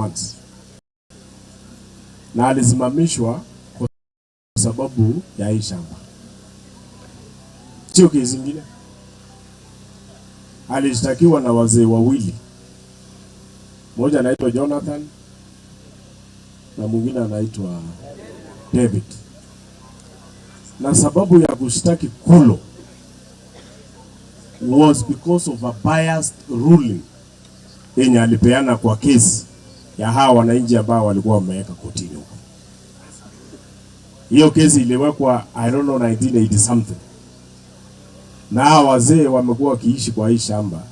months. Na alisimamishwa kwa sababu ya hii shamba. Sio kesi nyingine. Alishtakiwa na wazee wawili. Mmoja anaitwa Jonathan na mwingine anaitwa David. Na sababu ya kushtaki Kulo was because of a biased ruling yenye alipeana kwa kesi ya hawa wananchi ambao walikuwa wameweka kotini huko. Hiyo kesi iliwekwa I don't know 1980 something. Na hawa wazee wamekuwa wakiishi kwa hii shamba.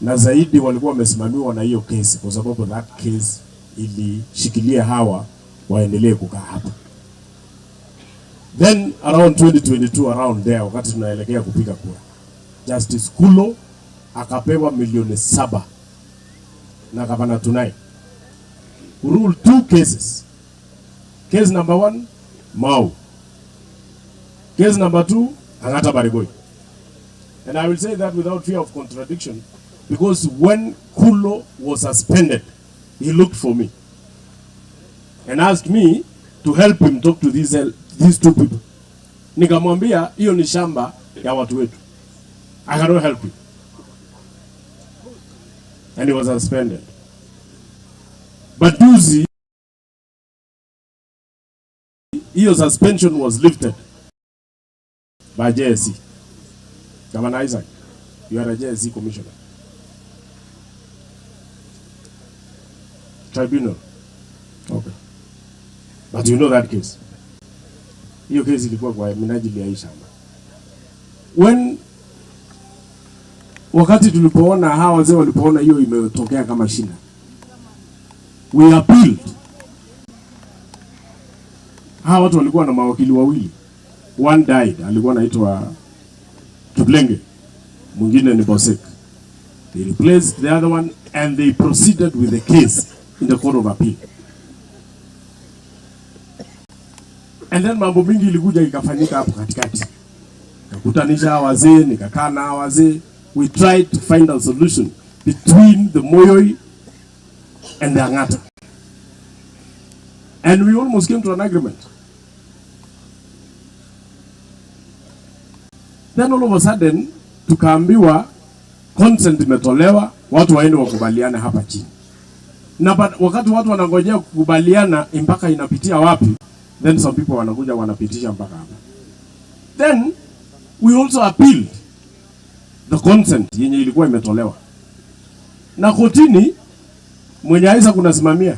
Na zaidi walikuwa wamesimamiwa na hiyo kesi kwa sababu that case ilishikilia hawa waendelee kukaa hapa. Then around 2022 around there wakati tunaelekea kupiga kura, Justice Kulo akapewa milioni 7 na Gavana Tunai. Rule 2 cases. Case number 1, Mau. Case number 2, Angata Barikoi. And I will say that without fear of contradiction, because when Kulo was suspended, he looked for me and asked me to help him talk to these two people. Nikamwambia hiyo ni shamba ya watu wetu. I cannot help you. And he was suspended. But juzi, hiyo suspension was lifted by JSC. Governor Isaac, you are a JSC commissioner. Tribunal. Okay. But you know that case. Hiyo case ilikuwa kwa minajili ya hii shamba. Wakati tulipoona hawa wazee walipoona hiyo imetokea kama shida, we appealed. Hawa watu walikuwa na mawakili wawili. One died, alikuwa anaitwa Tublenge. Mwingine ni Bosek. They replaced the other one and they proceeded with the case in the court of appeal. And then mambo mingi ilikuja ikafanyika hapo katikati. Nikakutanisha wazee, nikakaa na wazee. We tried to find a solution between the Moyoi and the Angata. And we almost came to an agreement. Then all of a sudden, tukaambiwa consent imetolewa, watu waende wakubaliane hapa chini. Na wakati watu wanangojea kukubaliana mpaka inapitia wapi, then some people wanakuja wanapitisha mpaka hapa. Then we also appealed the consent yenye ilikuwa imetolewa. Na kotini mwenye aisa kunasimamia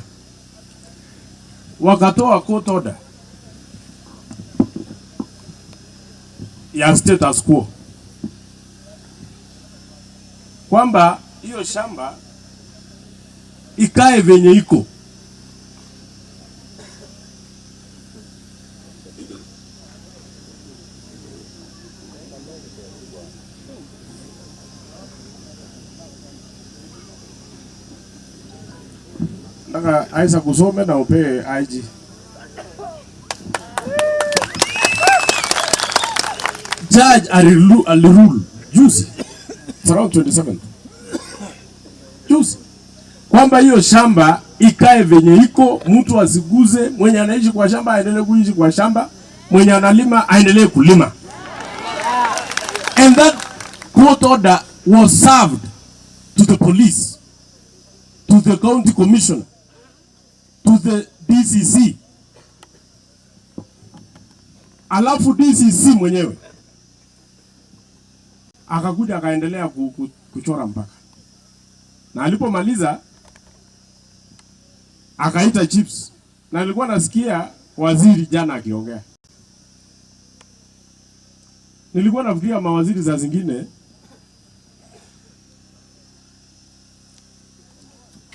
wakatoa court order ya status quo kwamba hiyo shamba ikae venye iko. Nataka aisa kusome na upe IG. Judge alirule juzi around 27th. Juzi kwamba hiyo shamba ikae venye iko, mtu asiguze, mwenye anaishi kwa shamba aendelee kuishi kwa shamba, mwenye analima aendelee kulima. And that court order was served to the police, to the county commissioner, to the DCC. Alafu DCC mwenyewe akakuja akaendelea kuchora mpaka. Na alipomaliza akaita chiefs. Na nilikuwa nasikia waziri jana akiongea. Nilikuwa nafikiria mawaziri za zingine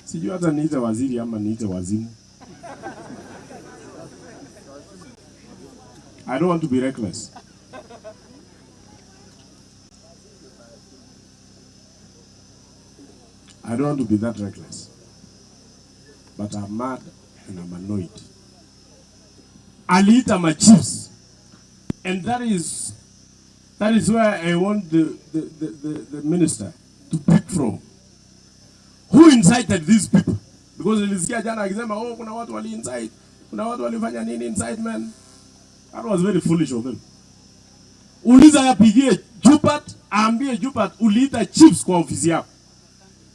sijui hata niite waziri ama niite wazimu. I don't want to be reckless. I don't want to be that reckless. But I'm mad and I'm annoyed. Aliita my chiefs. And that is where I want the minister to pick from. Who incited these people Because nilisikia jana akisema kuna watu wali inside, kuna watu walifanya nini inside, man. That was very foolish of them. Uliza yapigie Jupat, aambie Jupat uliita chiefs kwa ofisi yako.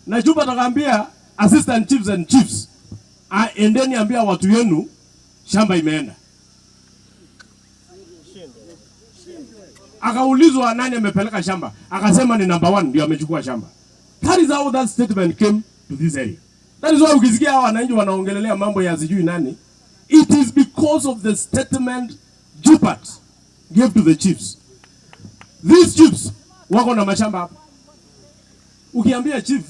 Na Jupat akaambia assistant chiefs and chiefs, endeni ambia watu yenu shamba imeenda. Akaulizwa nani amepeleka shamba, akasema ni number 1 ndio amechukua shamba. That is how that statement came to this area. That is why ukisikia hawa wananchi wanaongelelea mambo ya sijui nani, it is because of the statement Jupat gave to the chiefs. These chiefs wako na mashamba hapa. Ukiambia chief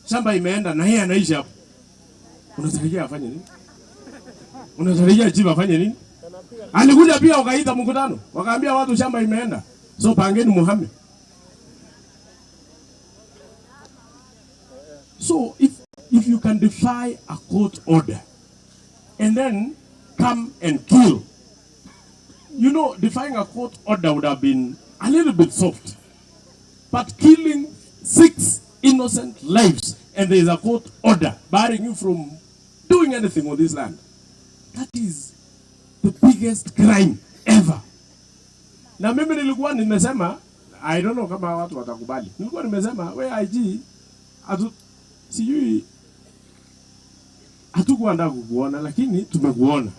shamba imeenda na yeye anaishi hapo, unatarajia afanye nini? Unatarajia chief afanye nini? Alikuja pia wakaita mkutano, wakaambia watu shamba imeenda, so pangeni Muhammad. So if you can defy a court order and then come and kill, you know, defying a court order would have been a little bit soft, but killing 6 innocent lives and there is a court order barring you from doing anything on this land, that is the biggest crime ever. Na mimi nilikuwa nimesema, I don't know kama watu watakubali, nilikuwa nimesema we IG sijui hatukuandaa kukuona, lakini tumekuona.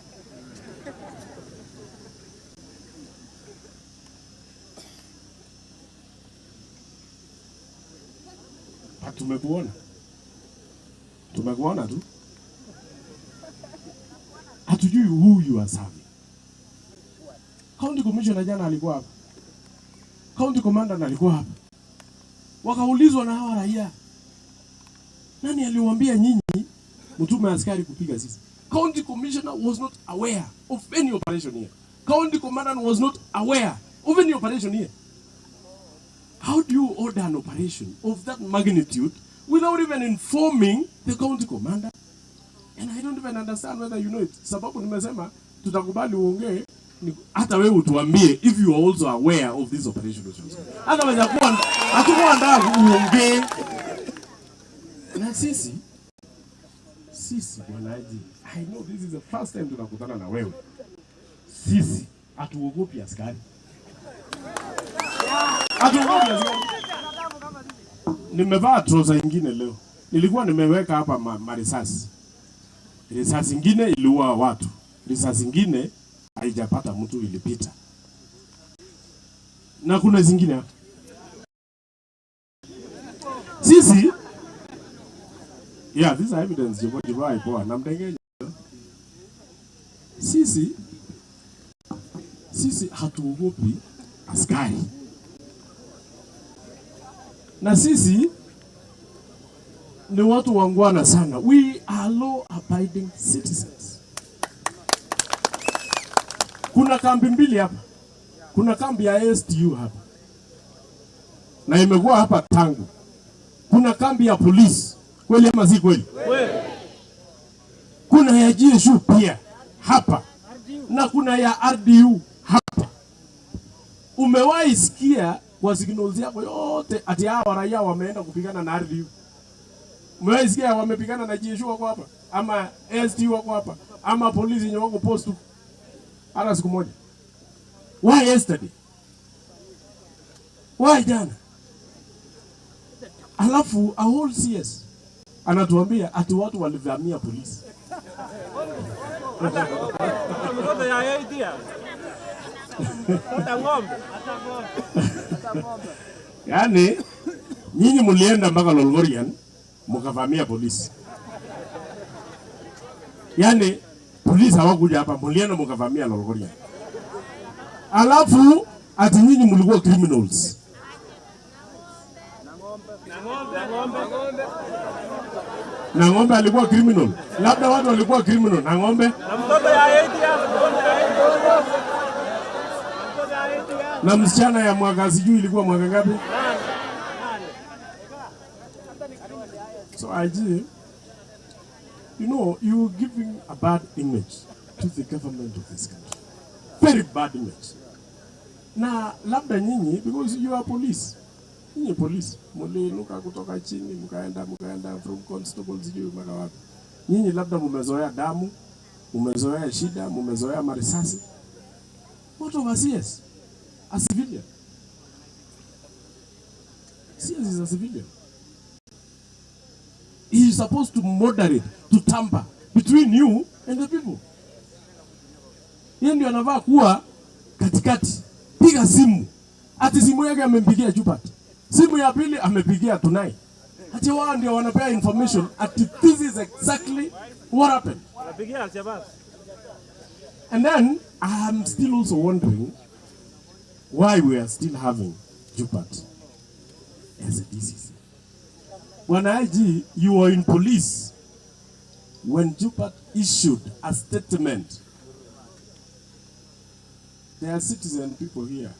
Tumekuona tu. Hatujui who you are serving. County commissioner jana alikuwa hapa. County commander alikuwa hapa. Wakaulizwa na hawa raia, nani aliwaambia nyinyi mtume askari kupiga sisi? County commissioner was not aware of any operation here. County commander was not aware of any operation here. How do you order an operation of that magnitude without even informing the county commander? And I don't even understand whether you know it. Sababu nimesema tutakubali uongee, hata wewe utuambie if you are also aware of this operation. Hata waweza kuwa hatukuandaa uongee. Na sisi wanaji, I know this is the first time tunakutana na wewe. Sisi hatuogopi askari. Hatuogopi askari. Nimevaa trouser nyingine leo. Nilikuwa nimeweka hapa marisasi. Risasi nyingine iliua watu. Risasi nyingine haijapata mtu, ilipita. Na kuna zingine hapa. Sisi, yeah, this is evidence jiboa ipoa na mtengeje. Sisi hatuogopi askari. Na sisi ni watu wangwana sana. We are law abiding citizens. Kuna kambi mbili hapa. Kuna kambi ya STU hapa. Na imekuwa hapa tangu. Kuna kambi ya polisi. Kweli ama si kweli? Kweli. Kuna ya GSU pia hapa. Na kuna ya RDU hapa. Umewahi sikia kwa signals yako yote ati hawa raia wameenda kupigana na RDU? Umewahi sikia wamepigana na GSU wako hapa? Ama STU wako hapa? Ama polisi wenye wako post hata siku moja? Why yesterday? Why jana? Alafu a whole CS anatuambia ati watu walivamia polisi. Yaani nyinyi mlienda mpaka Lolgorian mkavamia polisi. Yaani polisi hawakuja hapa, mlienda mkavamia Lolgorian. Alafu ati nyinyi mlikuwa criminals. Na ng'ombe alikuwa criminal. Labda watu walikuwa criminal na ng'ombe. Na mtoto ya 8 na msichana ya mwaka sijui ilikuwa mwaka ngapi? So I do, you know, you're giving a bad image to the government of this country. Very bad image. Na labda nyinyi, because you are police. Nyinyi police. Mliinuka kutoka chini, mkaenda from constables sijui mpaka wapi. Nyinyi labda mumezoea damu, mumezoea shida, mumezoea marisasi. What of a CS? A civilian. CS is a civilian. He is supposed to moderate, to tamper between you and the people. Yeye ndio anavaa kuwa katikati. Piga simu. Ati simu yake amempigia Jupat. Simu ya pili amepigia Tunai. Ati wao ndio wanapea information ati this is exactly what happened. Anapigia Al-Shabaab. And then I am still also wondering why we are still having Jupat as a DCC. When IG, you were in police when Jupat issued a statement. There are citizen people here.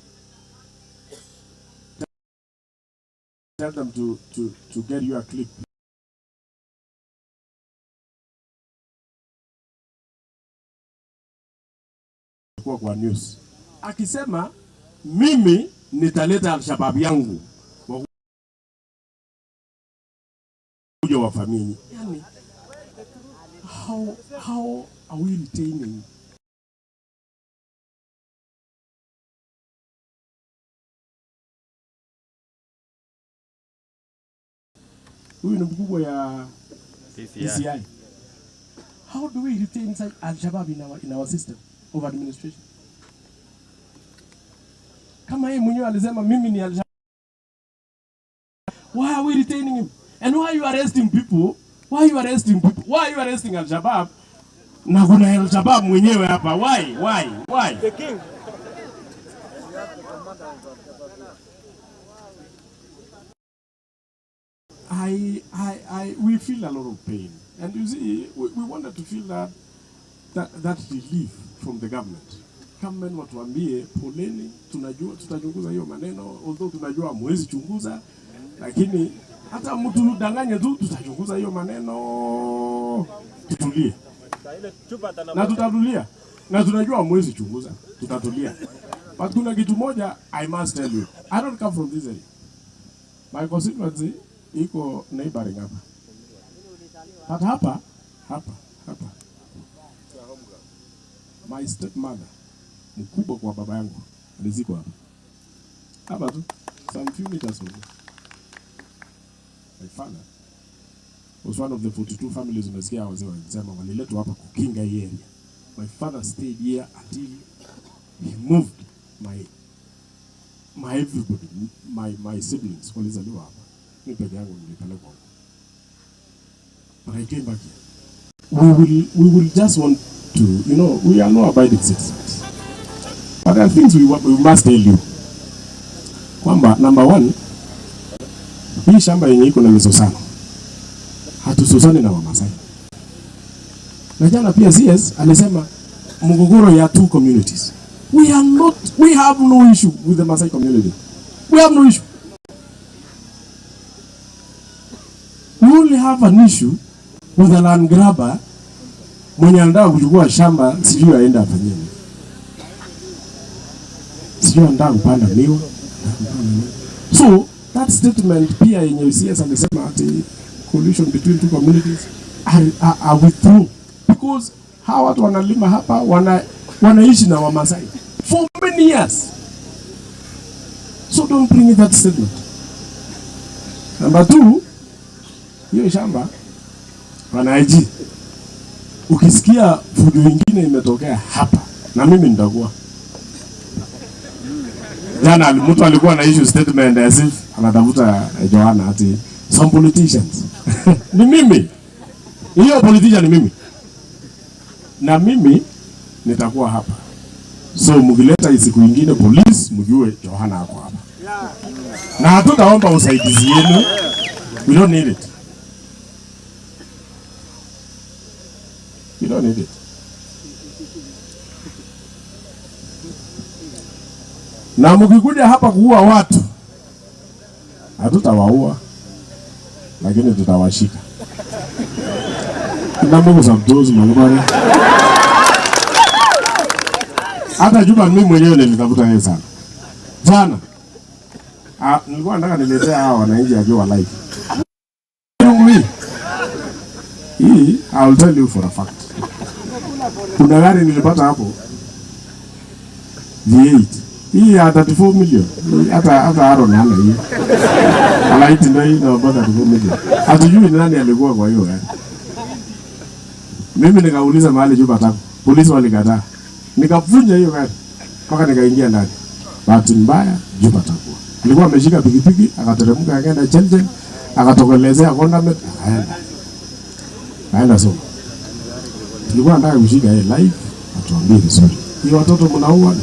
Tell them to get you a clip. Kwa news. Akisema mimi nitaleta Al-Shabaab yangu. Kuja wafamini. Yani, how are we retaining? Huyu ni mkubwa ya CCI. How do we retain Al-Shabaab in our system of administration? Kama yeye mwenyewe alisema mimi ni Al-Shabaab. Why are we retaining him? And why are you arresting people? Why are you arresting people? Why are you arresting Al-Shabaab? Na kuna Al-Shabaab mwenyewe hapa. Why? The king. We feel a lot of pain. And you see, we wanted to feel that relief from the government. Government watuambie poleni, tunajua tutachunguza hiyo maneno, although tunajua mwezi chunguza, lakini hata mtu danganye tu tutachunguza hiyo maneno, tutulie. Na tutatulia. Na tunajua mwezi chunguza, tutatulia. But kuna kitu moja I must tell you. I don't come from this area. My constituency iko neighboring hapa. But hapa. My stepmother, mkubwa kwa baba yangu, alizikwa hapa. Hapa tu, some few meters away. My father was one of the 42 families umesikia wazee walisema waliletwa hapa kukinga hii area. My father stayed here until he moved my everybody, my siblings walizaliwa hapa. Mimi peke yangu nilipelekwa. But I came back here. We will just want to, we are not abiding citizens. But there are things we must tell you. Kwamba, number one, hii shamba yenye iko na misosano. Hatusosani na Wamasai. Na jana pia CS alisema mgogoro ya two communities. We have no issue with the Masai community. We have no issue. We only have an issue with a land grabber mwenye anataka kuchukua shamba sijui aenda afanye nini. Sijui anataka kupanda miwa. So that statement pia yenye CS alisema ati collision between two communities are withdrawn because hawa watu wanalima hapa wanaishi na Wamasai for many years. So don't bring that statement. Number two, hiyo shamba wanaiji. Ukisikia fujo nyingine imetokea hapa na mimi nitakuwa. Jana mtu alikuwa na issue statement as if anatafuta Johanna ati some politicians. Ni mimi. Hiyo politician ni mimi. Na mimi nitakuwa hapa. So mkileta siku nyingine police mjue Johanna ako hapa. Na hatutaomba usaidizi yenu. We don't need it. You don't need it. Na mkikuja hapa kuua watu, hatutawaua, lakini tutawashika. Kuna Mungu samtozi mwangu. Hata Juba mimi mwenyewe nilitafuta yeye sana. Jana. Nilikuwa nataka niletea hawa wananchi ajue live. Hii I will tell you for a fact. Kuna gari nilipata hapo V8. Hii ya 34 million. Hata Aaron hana hii. Alaiti ndio hii na baba 34 million. Hatujui ni nani alikuwa kwa hiyo gari. Mimi nikauliza mahali Juba Taku. Polisi walikataa. Nikavunja hiyo gari. Mpaka nikaingia ndani. Bahati mbaya Juba Taku. Alikuwa ameshika pikipiki, akateremka akaenda Chelsea, akatokelezea condiment, akaenda so. Tulikuwa nataka kushika yeye live, atuambie vizuri. Hii watoto mnaua,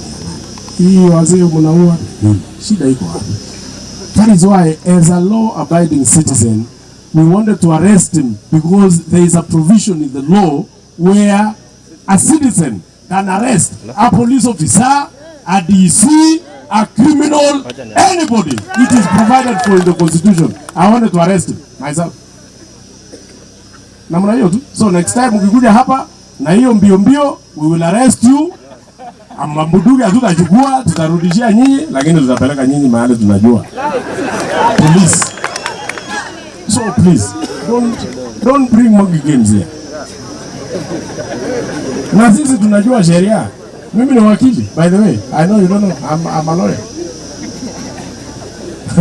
hii wazee mnaua, shida iko wapi? That is why as a law abiding citizen, we wanted to arrest him because there is a provision in the law where a citizen can arrest a police officer, a DC, a criminal, anybody. It is provided for in the constitution. I wanted to arrest him myself. Namna hiyo tu. So next time ukikuja hapa na hiyo mbio, we will arrest you. Amambudugi hatutachukua, tutarudishia nyinyi, lakini tutapeleka nyinyi mahali tunajua. Police. So please, don't bring monkey games here. Na sisi tunajua sheria. Mimi ni wakili, by the way. I know you don't know. I'm a lawyer.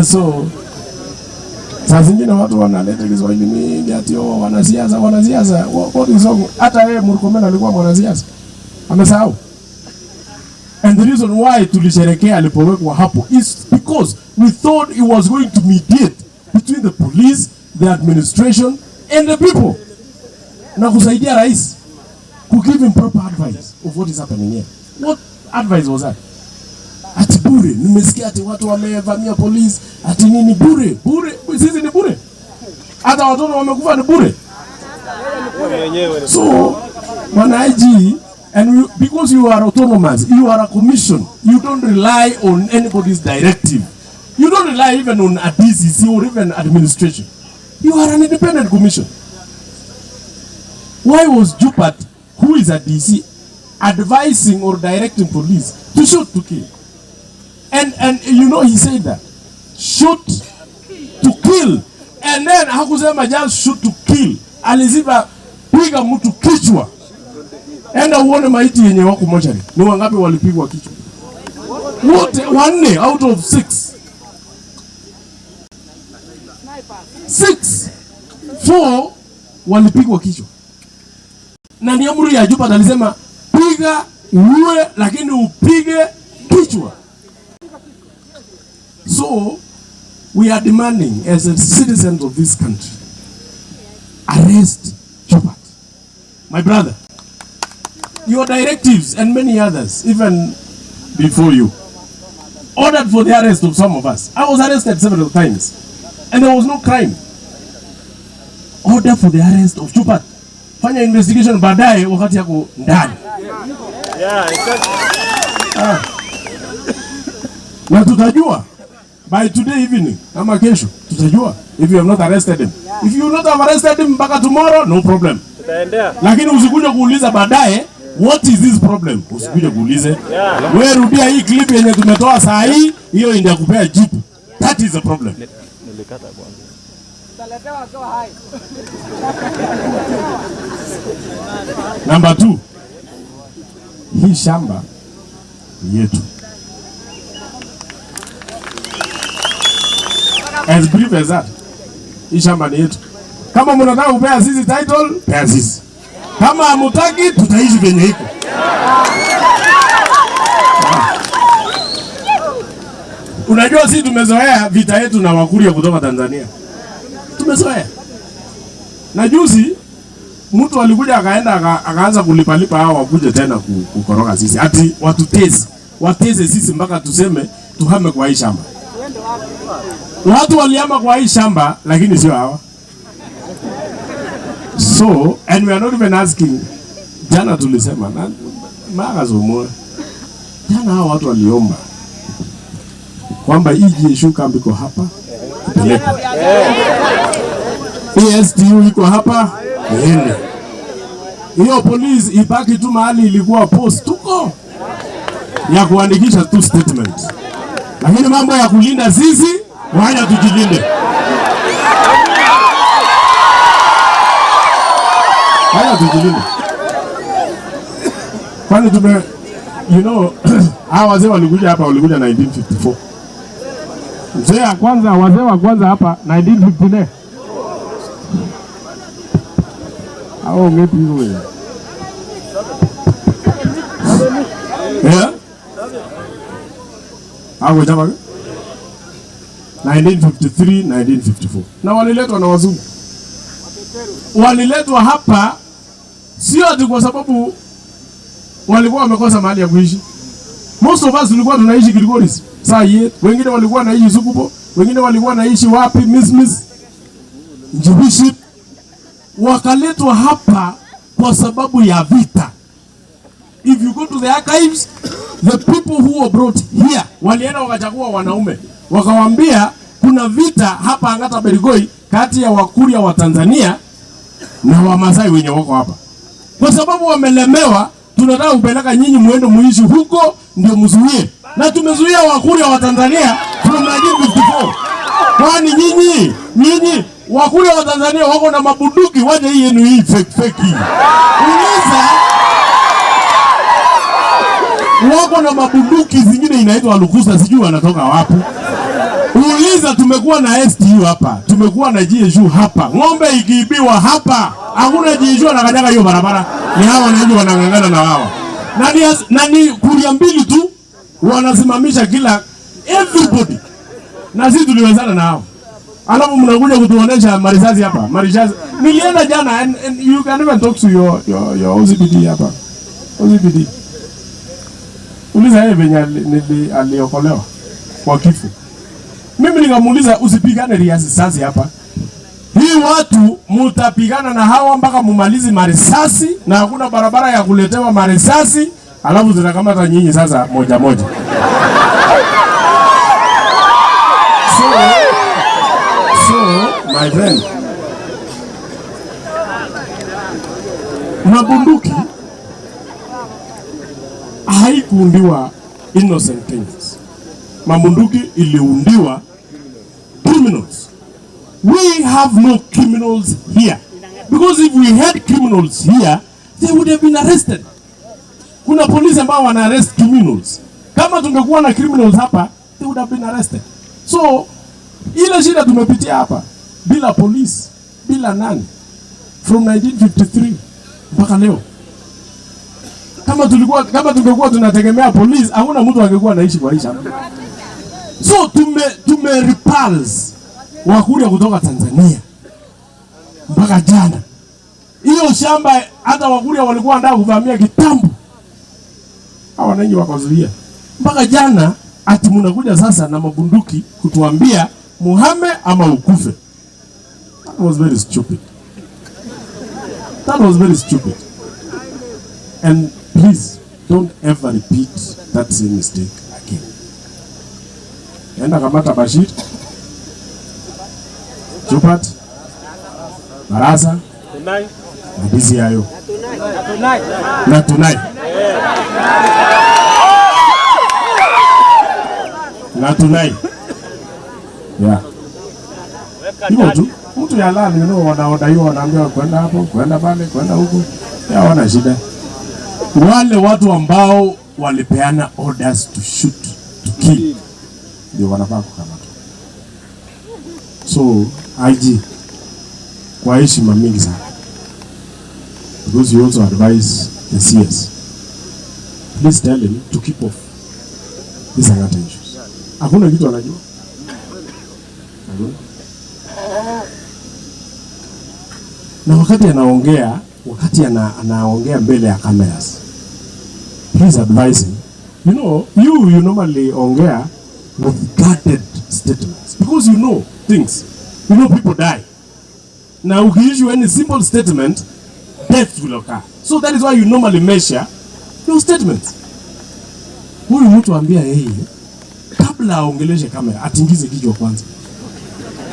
So, saa zingine watu wanaleta Kiswahili mingi ati wanasiasa. What is wrong? Hata yeye Murkomen alikuwa mwanasiasa. Amesahau. And the reason why tulisherekea alipowekwa hapo is because we thought it was going to mediate between the police, the administration, and the people. Na kusaidia rais. To give him proper advice of what is happening here. What advice was that? Ati bure, nimesikia ati watu wamevamia polisi, ati nini bure, sisi ni bure. Hata watoto wamekufa ni bure. So, Bwana IG, and because you are autonomous, you are a commission, you don't rely on anybody's directive. You don't rely even on a DCC or even administration. You are an independent commission. Why was Jupat, who is a DC, advising or directing police to shoot to kill? And you know he said that. Shoot to kill. And then hakusema just shoot to kill. Aliziba piga mtu kichwa. Enda uone maiti yenye wako mochari. Ni wangapi walipigwa kichwa? Wote 1 out of 6. 4 walipigwa kichwa. Na ni amri ya Juba alisema piga uwe lakini upige kichwa. So we are demanding as a citizens of this country, arrest Jupat. My brother, your directives and many others, even before you, ordered for the arrest of some of us. I was arrested several times and there was no crime. Order for the arrest of Jupat. Fanya investigation baadaye wakati yako ndani. Yeah, exactly. Na tutajua by today evening ama kesho tutajua if you have not arrested him. If you not have arrested him mpaka tomorrow, no problem. Tutaendea. Lakini usikuje kuuliza baadaye what is this problem? Usikuje kuulize. Wewe rudia hii clip yenye tumetoa saa hii, hiyo ndio kupea jibu. That is the problem. Nilikata kwanza. Number 2, hii shamba yetu. As brief as that, hii shamba ni yetu. Kama mnataka kupea sisi title, pea sisi. Kama hamutaki, tutaishi venye hiko. Unajua sisi tumezoea vita yetu na Wakuria kutoka Tanzania. Tumezoea. Na juzi mtu alikuja akaanza kulipalipa hao wakuje tena kukoroga sisi. Ati wateze sisi mpaka tuseme tuhame kwa hii shamba. Watu walihama kwa hii shamba lakini sio hawa. So, and we are not even asking. Jana tulisema na magazomo. Jana hao watu waliomba kwamba hii shuka mbiko hapa. ESTU iko hapa. Hiyo police ibaki tu mahali ilikuwa post tuko ya kuandikisha tu statement. Lakini mambo ya kulinda sisi, wacha tujilinde. Haya tujilinde. Kwani tume, you know, hawa wazee walikuja hapa, walikuja 1954. Mzee wa kwanza, wazee wa kwanza hapa 1954. Hao ngeti hiyo. Yeah? Hao jamaa 1953, 1954. Na waliletwa na wazungu. Waliletwa hapa sio ati kwa sababu walikuwa wamekosa mahali ya kuishi. Most of us tulikuwa tunaishi Kilgoris. Saa hii wengine walikuwa wanaishi Sukubo, wengine walikuwa wanaishi wapi? Mismis, Njibishi. Wakaletwa hapa kwa sababu ya vita. If you go to the archives, the people who were brought here walienda wakachagua wanaume, wakawaambia kuna vita hapa Angata Barikoi kati ya Wakuria wa Tanzania na Wamasai wenye wako hapa. Kwa sababu wamelemewa, tunataka kupeleka nyinyi muende muishi huko ndio mzuie. Na tumezuia Wakuria wa Tanzania from 1954. Kwani nyinyi Wakuria wa Tanzania wako na mabunduki, waje hii yenu hii fake. Uliza wako na mabunduki zingine inaitwa alukusa, sijui wanatoka wapi. Uliza tumekuwa na STU hapa, tumekuwa na GSU hapa. Ng'ombe ikiibiwa hapa, hakuna GSU anakanyaga hiyo barabara. Ni hawa wananchi wanangangana na wao. Nani Kuria mbili tu wanasimamisha kila everybody. Na sisi tuliwezana na hao. Alafu mnakuja kutuonesha marisasi hapa. Marisasi. Nilienda jana and you can even talk to your OCPD hapa. OCPD. Uliza yeye venye aliokolewa kwa kifo. Mimi nikamuuliza usipigane risasi hapa. Hii watu mutapigana na hawa mpaka mumalizi marisasi na hakuna barabara ya kuletewa marisasi, alafu zitakamata nyinyi sasa moja moja. So my friend, mabunduki haikuundiwa innocent Kenyans. Mabunduki iliundiwa criminals. We have no criminals here. Because if we had criminals here, they would have been arrested. Kuna polisi ambao wana arrest criminals. Kama tungekuwa na criminals hapa, they would have been arrested. So, ile shida tumepitia hapa, bila polisi, bila nani, from 1953 mpaka leo. Kama tungekuwa tunategemea polisi, hakuna mtu angekuwa anaishi kwa hii. So tume repulse Wakuria kutoka Tanzania mpaka jana. Hiyo shamba hata Wakuria walikuwa wanataka kuvamia kitambo, hawa wananchi wakazuia. Mpaka jana ati mnakuja sasa na mabunduki kutuambia muhame ama ukufe. That was very stupid. That was very stupid. And please don't ever repeat that same mistake again. Enda kamata Bashir, Chupat, Barasa, na DCIO. Na tunai. Na tunai. Yeah. Hiyo tu. Mtu ya lani, you know, wanaodaiwa wanaambiwa kwenda hapo, kwenda pale, kwenda huko. Ya wana shida. Wale watu ambao walipeana orders to shoot, to kill, ndio wanafaa kukamatwa. So, IG, kwa heshima mingi sana, because you also advise the CS, please tell him to keep off these Angata issues. Hakuna kitu anajua. Na wakati anaongea mbele ya cameras, please advise him. You know, you normally ongea with guarded statements because you know things. You know people die. Now, if you issue any simple statement, death will occur. So that is why you normally measure your statements. Huyu mtu ambia yeye kabla aongeleshe kamera atingize kichwa kwanza.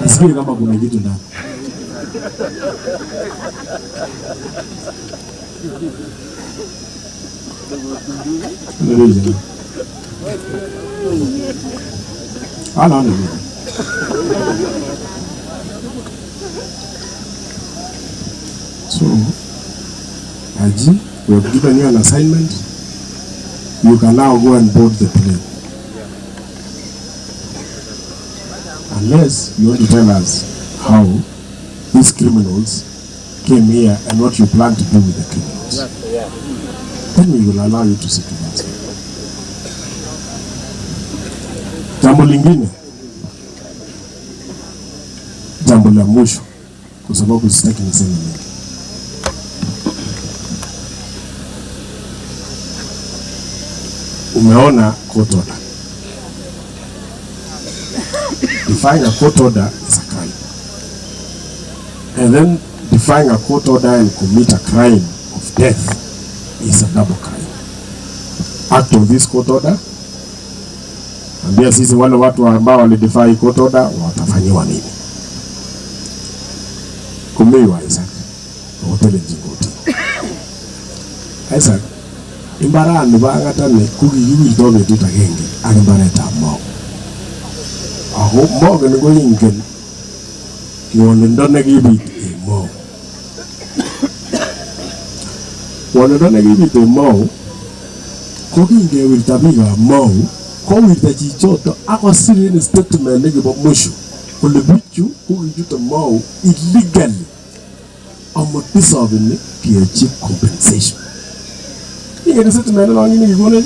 Nisikie kama kuna kitu ndani. So Aji, we have given you an assignment. You can now go and board the plane. Unless you want to tell us how these criminals came here and what you plan to do with the criminals. Then we will allow you to sit with us. Jambo lingine, jambo la mwisho, kwa sababu sitaki niseme mengi. Umeona court order. Defying a court order is a crime. And then defying a court order and commit a crime of death is a double crime. Act of this court order. Ambia sisi wale watu ambao walidefy court order watafanyiwa nini? Kumewa Isaac. Hoteli Jingoti. Isaac. Imbara ni Angata ne kugi yugi dobe tuta genge. Akimbara tamo. Aho mo gani go yingen. Kiwone ndone gibi mo. Wone ndone gibi mo. Kogi nge wiltabiga mo. Ko wilta chichoto ako siri statement nege bo mushu. Kule bichu kugi juta mo illegally. Amo dissolving ki compensation. Inge statement na ngi ngi gone.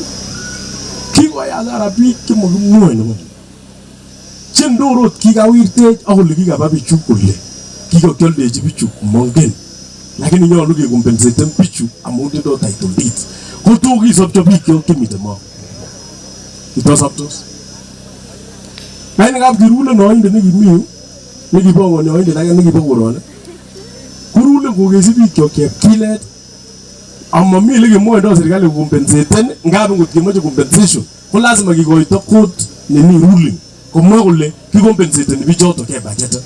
Kiwa ya zara bi kimo ngwe no. Chendoro kiga wirte ahol kiga babi chukule. Kiga kyolde bichu mongen. Lakini nyo luge compensate bichu amude do title deed. Ko to gi sop to bi kyo kimite mo. It was up to us. I have the rule no inde ngi miu. Ngi bongo no inde daga ngi bongo ron. Kurule ko gesi bi kyo ke kilet. Amma mi lege mo ndo serikali compensate ngabe ngutki mo compensation. Ko lazima gigo ito court ni ruling. Ko mo gule ki compensate ni bi joto ke budget.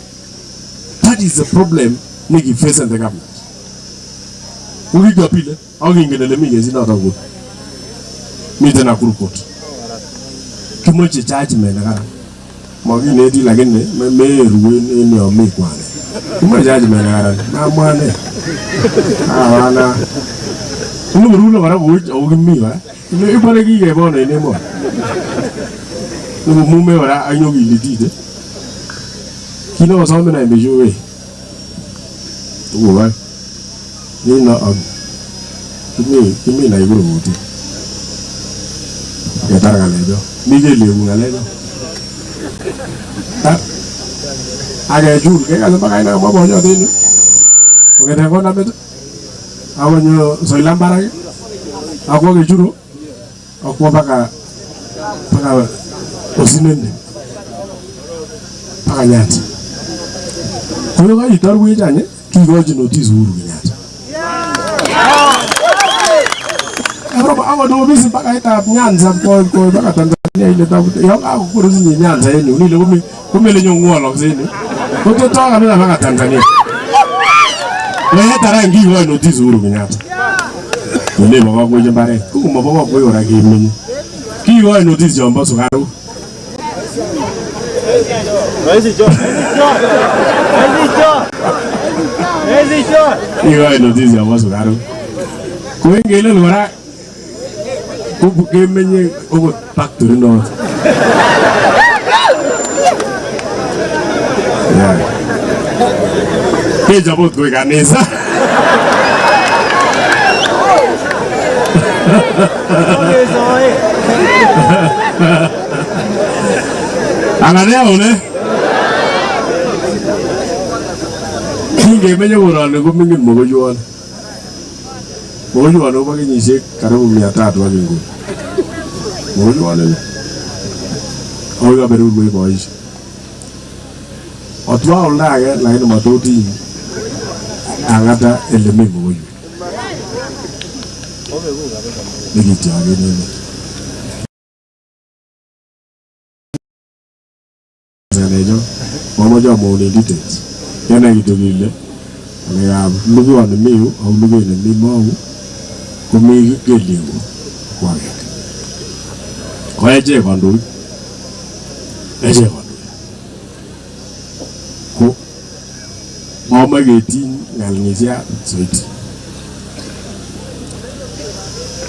That is the problem ngi face the government. Ugi gapile, augi ngene mi gesi na tago. Mi tena kuru court. Kimoche judgment gara mogi ne di lagene me ruwe ni o me kwane kimoche judgment gara na mwane wana uno rulo gara o gimi wa ne ipare gi ge bono ne mo no mume wala anyo gi lidide kino so me na me jowe wa ni na kimi na iguro muti ya targa lejo Miguel Lemungalego. Aga jul ke kaza bakay na mo bonyo din. Oke de ko na bet. Awonyo soy lambara. Ako ge juro. Ako baka osinende. Baka nyati. Ko ga itar wi janye ki goji notice uru nyati. Roba awa do bisi baka ita nyanza ko baka Tanzania ile tabu yo ako kuruzi nyanza yenu nile kumele nyongolo zenu ko to toka bila baka Tanzania wewe tarangi wa notice uru nyata nile baka ko jambare ko mo baka ko yora ki mini ki wa notice jomba sukaro Ni wa notice jomba sukaro ko ngele lora Kuku kemenye ogo factory no. Ke jabot ko kanisa. Anganea one. Kinge menye ngorane ko mingin mo yuan. Moyo wano bagi nyise karibu 300 wa bingu. Moyo wano. Oiga beru gwe boys. Otwa ola ya la ina matoti. Angata eleme moyo. Nigi tiage nene. Zanejo. Momoja mo ni details. Yana gitogile. Anga lugu wana miu au lugu ina mimo. Kumi geliwo kwake kwa eje kondo ko mama geti ngalngisia soiti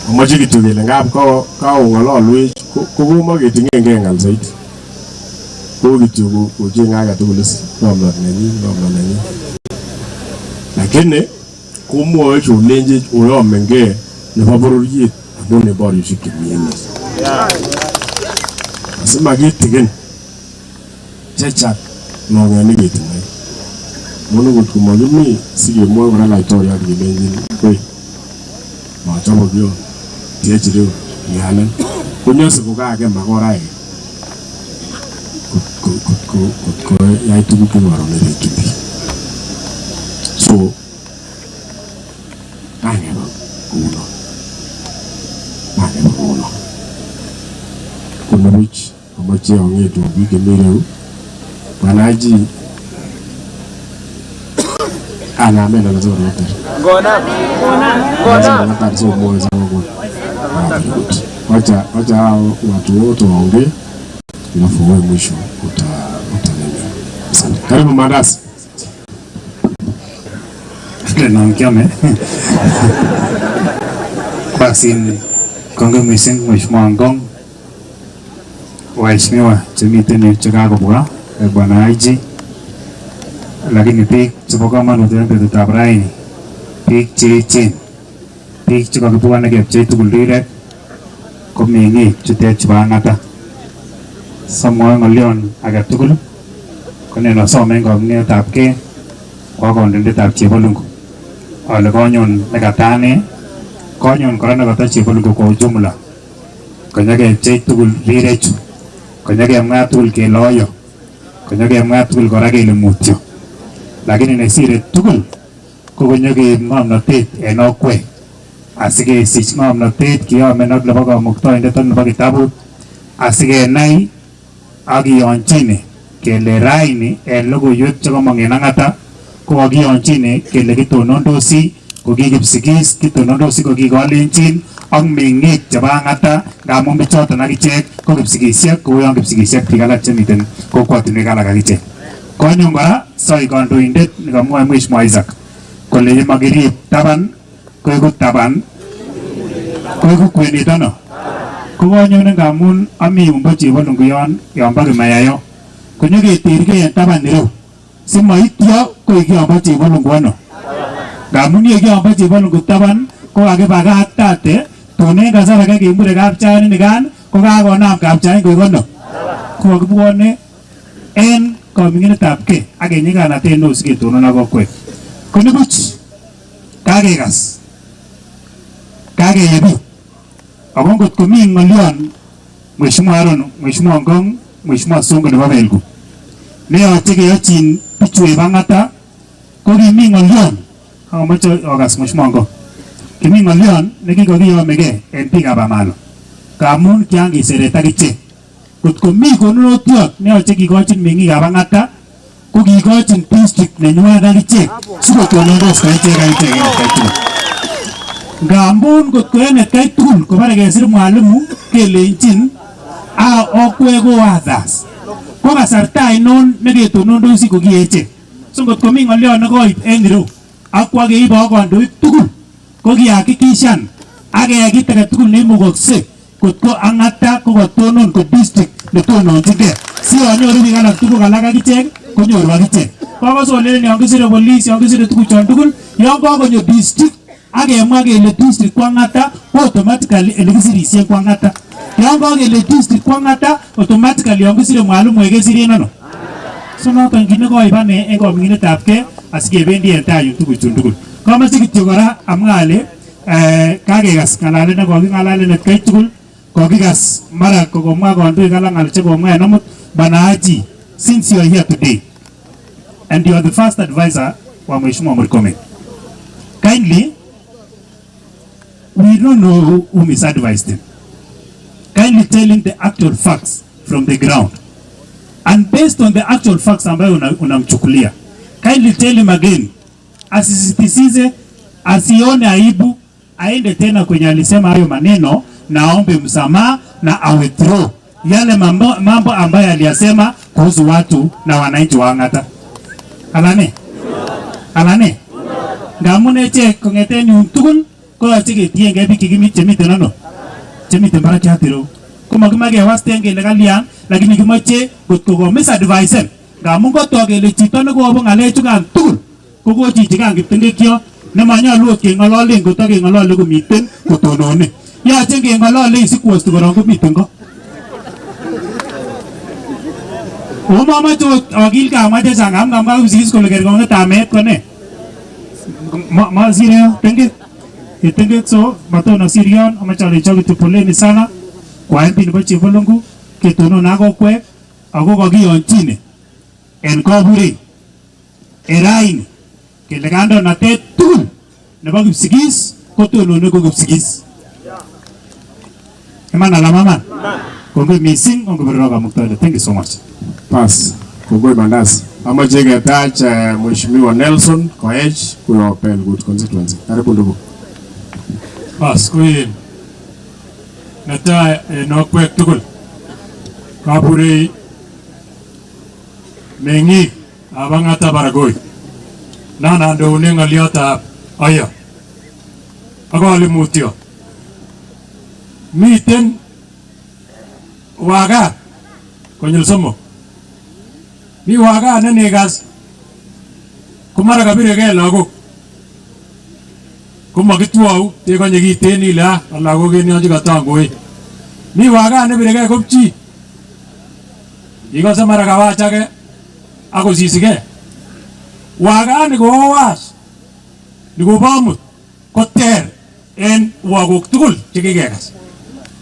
Amache kityo kele ngap ka ngololwech ko komaketinge ngal zaidi. Ko kityo ko jenga age tugul ngomnot nenyi. Lakini kumwoe chulenje oyomenge nebo bororiet amun ne borioshek chemiemet. Asima kitigen chechang nongeni ketinye. Mono kot kumolimi sikemwoe kora laitoriat kelenjin koi machobo kyo tiechireo ngalen kunyose kokage makorae ko yai tuguk cheborone rekindi. So angeba kuno kuna wich amache ongetu bige mireu wanaji ana mena nazo rote ngona ngata so moyo zangu wacha watu wote waongee alafu wewe mwisho utanena. Asante. Karibu Mandasi. Naongea basi kongo missing mheshimiwa Ngong, waheshimiwa chemiten chekakobwa bwana IG, lakini biik chebo komonut en betutab raini, biik cheechen, biik chekakibwane kepchei tugul rirek ko meng'ik chutet chebo Angata. Samwoe ng'olyon age tugul ko nen asome konunetab kee kwa kondoindetab Chepolungu ale konyon nekatane konyon kora nekata Chepolungu kwa ujumla konyakepchei tugul rirechu, konyakemwa tugul kele oyo, konyakemwa tugul kora kele mutyo, lakini nesire tugul ko konyakeib ng'omnotet en okwek asikesich ng'omnotet kiyomen ak nebo kamuktoindet ak nebo kitabut asikenai ak kiyonchine kele raini en logoiwek chekomong en Angata ko kakiyonchine kele kitonondosi ko kikipsigis, kitonondosi ko kikolenjin ak meng'ik chebo Angata ngamun bichoton akichek ko kipsigisiek kou yon kipsigisiek biik alak chemiten kokwotinwek alak akichek. Konyon kora soi kandoindet nekamwoe Mheshimiwa Isaac kole yemakirib taban koiku taban koiku kwenet ano. Ko konyone ngamun ami yumbo Chepolungu yon bo Kimayayo konyoketergei en taban ireu simoityo koik yombo Chepolungu ano. Ngamun ye yombo Chepolungu taban ko kakibakatate tun en kasar age kembure kapchain nikan ko kakonam kapchain koik ano. Ko kakibwone en koming'inetab kee ak kenyikanatet neo siketonon ak okwek. Ko nibuch kakekas kakeyebi ako ngot komi ng'olyon Mheshimiwa Aaron, Mheshimiwa Ngong, Mheshimiwa Songo nebo Belgu neyoche keyochin bichu eb Angata ko kimi ng'olyon akomoche okas Mheshimiwa Ngong, kimi ng'olyon nekikokiyomegei en biikab Amalo ngamun kiangiseret akichek. Kot komi konunotiot neyoche kikochin meng'ikab Angata ko kikochin district nenywan akichek sikotonondos kaichek en atkai tugul. Ngamun kot ko en atkai tugul kobare kesir mwalimu kelenjin okwek ko others ko kasarta ainon neketonondosi ko kiechek. So ngot komi ng'olyon nekoib en ireu akwa keibe ak kandoik tugul ko kihakikishan ak keyai kit age tugul neimukokse kot ko Angata ko katonon ko district netononjingei si yanyoru biik alak tuguk alak akichek konyoru akichek. Kokose olelen yon kisire police, yon kisire tuguchon tugul, yon kakonyo district ak kemwa kele district ko Angata ko automatically elekisirisien ko Angata. Yon kakele district ko Angata automatically yon kisire mwalimu kesiren ano. So noton kit nekoib ane en koming'inetab kee asikebendi en tai yun tuguchun tugul. Komoche kityo kora amwa ale kakekas ng'alalet nekoking'alalen atkai tugul, kokikas mara kokomwa kandoik alak ng'al chekomwa en amut. Bwana Haji, since you are here today and you are the first advisor wa Mheshimiwa Murkomen, kindly, we don't know who misadvised him. Kindly tell him the actual facts from the ground. And based on the actual facts ambayo unamchukulia, kindly tell him again, asisitize, asione aibu, aende tena kwenye alisema hayo maneno na aombe msamaha na withdraw yale mambo ambayo aliyasema kuhusu watu na wananchi wa Angata. Alane ngamun eche kongeten yun tugul ko yache ketienge biik chemiten ano chemiten barakiat ireu komakimage wasten kele kalyan lakini kimoche kotko ko misadvisen ngamun kotok kele chito nekobo ngalechukan tugul kokochichikan kiptengekyo nemanyalu ot keng'ololen kotokeng'olole komiten kotonone yache keng'olole sikwosti korong komiten ko omamache akilke amwa chechang amkamwa kusis kole kerkong'etab meet ko ne masire tengek so matona sirion amache alecho kityo poleni sana kwa MP nebo Chebolongu ketonon ak okwek ako kakiyonchine en kaburet eraini kele kandoinatet tugul nebo Kipsigis kotonone ko Kipsigis iman alamaman kongoi missing ongobirro kamuktaindet. Thank you so much. Pass. Kongoi Mandas. Amache ketach Mheshimiwa Nelson Koech kuyo Pelgut constituency. Karibu ndugu. Pass kuyin. Nata nokwek tugul. Kabure mengi Angata Barikoi. Nana ndo unenga liota aya. Agali mutio. Miten waga konyil somo. Mi waga nenegas kumara kabire ke lagok. Kumakitwau te konye kiteni la lagok en yoji katangoi. Mi waga nebire ke kopchi. Iko samara kawacha ke ako sisike. Waga ni ko was. Ni ko bamut koter en wagok tugul chekikekas.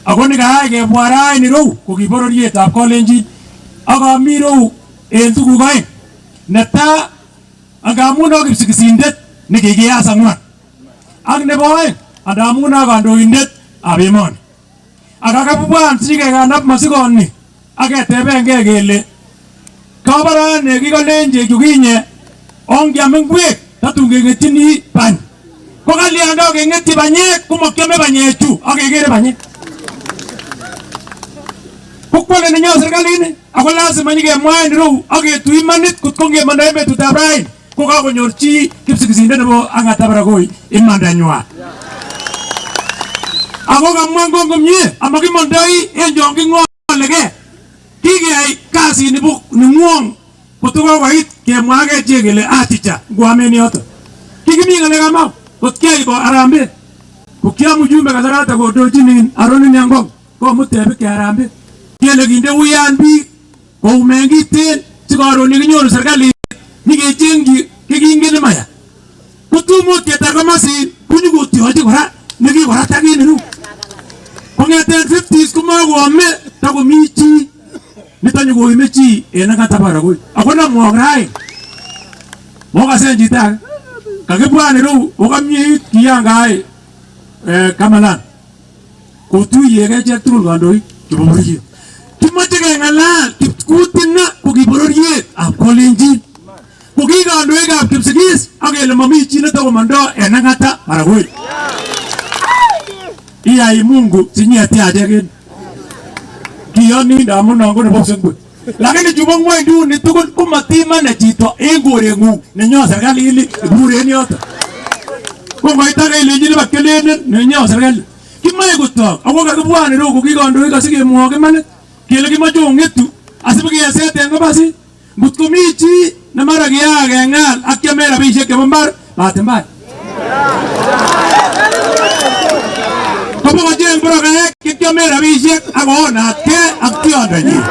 Ako ni kaai kebwarai ni rou ko kibororietab Kolenjin aka mi rou en tuguk aeng. Neta angamun ak Kipsigisindet nekikiyas ang'wan ak nebo aeng andamun ak kandoindet ab emoni ak kakabwan sikekanap masikoni ak ketebenge kele kabarane kikolenje chukinye ongyam ngwek tatun keng'etyini bany ko kalyan kakeng'etyi banyek komakyome banyechu ak kekere banyek kukwale nenyo serikalit ako lazima nyikemwae nirou ak ketu imanit kotko ngemanda betutab raini ko kakonyor chi Kipsigisindet nebo Angata Barikoi imandanywa ako kamwa komie amakimondoi en chon king'oleke kikeyai kasit neng'wong kotokokoit kemwa kechek kele aticha ngwamen yoto kikimi ng'alek mau kot kiyai ko Harambee ko kiam ujumbe kasarata kodochin Aron Nyang'ong komut tebik ke Harambee kele kinde uyan biik koumen kiten sikoron kinyoru serikalit nikechengyi kikingen maya kotumut ketar komasin kunyukotyochi kora nekikoratak en iru kong'eten 50s komakome takomi chi nitanyokoime chi en Angata Barikoi ako namwok raini mokasen chito age kakibwan ireu okamieit kiyangae Kamalan kotuyeke echek tugul kandoik chebo bororiet kimache keng'alal kipkutina ko kibororiet ab Kolenjin ko ki kandoik ab Kipsigis ak kele mami chi netakomando en Angata Barikoi iyai Mungu sinyeti achek kiyoni ndamun nango nebo sengwe lakini chubo ng'wenduni tugul komatimane chito en koreng'ung nenyo serikalit ikuren yoto kongoita kelenjini bakelenen nenyo serikalit kimae kotok ako kakibwan ireu ko kikandoik asikemwok imanit kele kimache ong'etu asibikiyeset en komosi ngot komi chi nemara kiyaa keng'al ak kiame rabisiek chebo mbar bahati mbaya kobokocheng brokaek chekiame rabisiek ak koonatke ak tiondonyin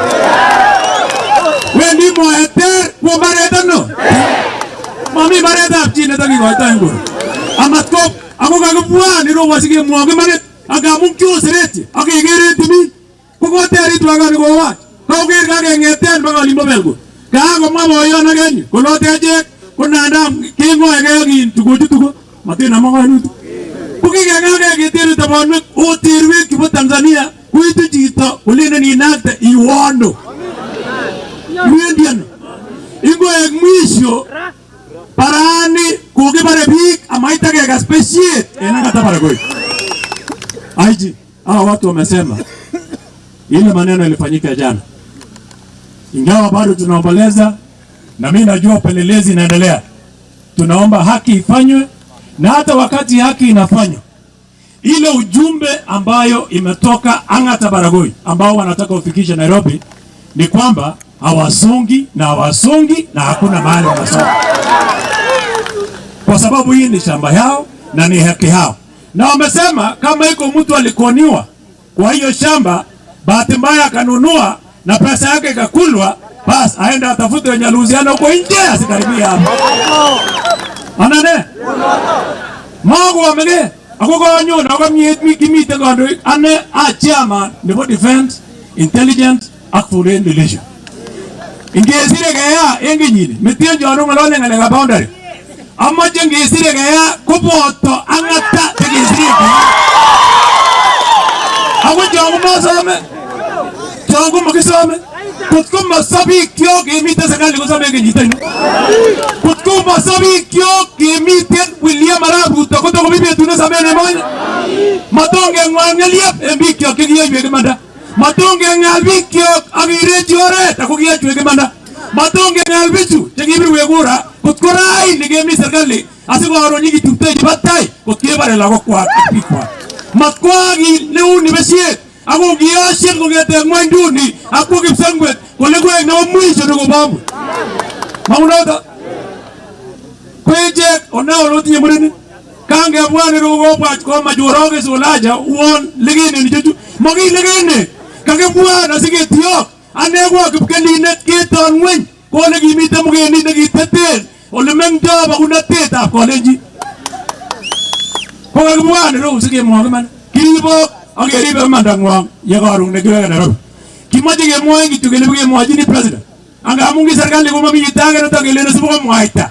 wendi moeter kwo mbaret ano mami mbaretab chi netakikoito en koro amat ko ako kakibwan ireu asikemwok imanit akamun kioseretye ak kekeren timin kokoterit wakani kowach koker kakeng'eten baka olimbo Belgut kakomwa boyon akenyu kolotechek konandam keng'oeke kin tukuchu tuko matinam kainutik kokikeng'ake ketere tabanwek oterwek chebo Tanzania kuitu chito kolenen inakte iwondo iwendi ano ingoek mwisho parani kokibare biik amaita kekas beshiet en Angata Barikoi aiji hawa watu wamesema ile maneno ilifanyika jana, ingawa bado tunaomboleza na mimi najua upelelezi inaendelea. Tunaomba haki ifanywe, na hata wakati haki inafanywa ile ujumbe ambayo imetoka Angata Barikoi ambao wanataka ufikishe Nairobi ni kwamba hawasongi na hakuna mahali wanasonga, kwa sababu hii ni shamba yao na ni haki yao. Na wamesema kama iko mtu alikoniwa kwa hiyo shamba, bahati mbaya akanunua na pesa yake ikakulwa, basi aende atafute wenye aluziana huko nje, asikaribia hapa. Anane Mungu wamege akoko wanyo na kwa kimite gondo ane a chairman nebo defense intelligence ak foreign relation ingesire kaya engenyini metien jono ngolone ngale ga boundary amma jengesire kaya koboto Angata tegesire ako jongo masame jongo makisame kutko masabi kyo gemite sakali ko sabe ngenyita ni kutko masabi kyo gemite William Arabu to ko bibi tuna sabe ne man matonge ngwangeliep embi kyo kiyo ywe manda matonge ngalbi kyo agire jore ta ko kiyo ywe manda matonge ngalbichu tegibri wegura kutko rai ni gemi sakali asiko aroni kitute batai kutke bare lago kwa pikwa matkwagi leu ni besie ako giashir ko gete ngwanduni ako kipsangwet kole ko na mwisho ndo babu maunata kweje ona oloti nyemureni kange bwana ro go pa ko majoroge solaja won legene ni juju magi legene kage bwana sige tio ane go kipkeli net keton ngwen ko le gimite mugeni ne gitete ole mengda ba kuna teta ko leji ko kage bwana ro sige mo man kiribo ageribe mandangwa yagarung ne gwe na ro kimaje ge mo ngi tugele ge mo ajini president anga mungi serikali ko mami yitanga to gele ne subo mo aita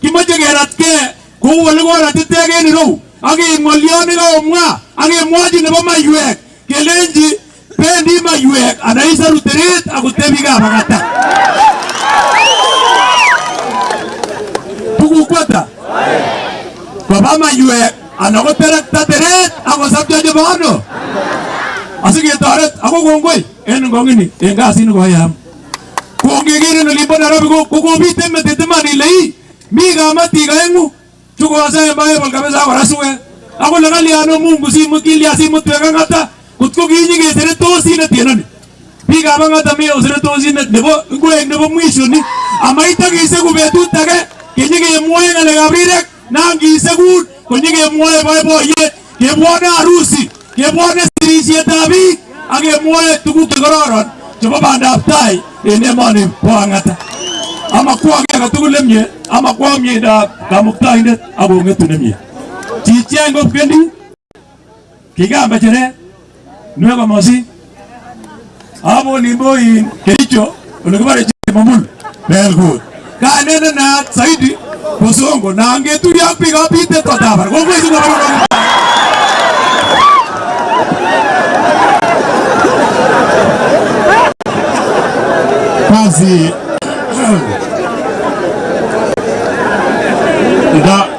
kimaje ge ratke ko wale go ratete ge ni ro age ngolioni ga omwa age mo ajini ba maywe kelenji pendi maywe anaisa ruteret agutebiga bagata tuku kwata kwa ba maywe anagotera tateret agosabja je bano asige taret ako gongoi en ngongini engasi ni goyam kongegere no limbo Nairobi ko bite metete mani lei miga mati ga engu chuko asa bae bal kabeza ko rasue ako lagali ano Mungu si mukili asi mutweka ngata kutko ginyi ge tere to sine tienani miga bangata me osere to sine nebo ngwe nebo mwisho ni amaita ge se kubetu tage kenyi ge moye ngale gabrire nangi se good konyige moye bae boye ke bwana harusi ke bwana sirisi tabi age moye tuku kororon chebo bandap tai ene mane Angata ama kwa ga tugulemye ama kwa myeda kamuktainde abonge tunemye chichengo kendi kigamba chere nwego mosi abo limboyi kericho ulikubare chimamul very good kanene na saidi kusongo na ngeturi apiga pite totabar kwa kwezi na baro kazi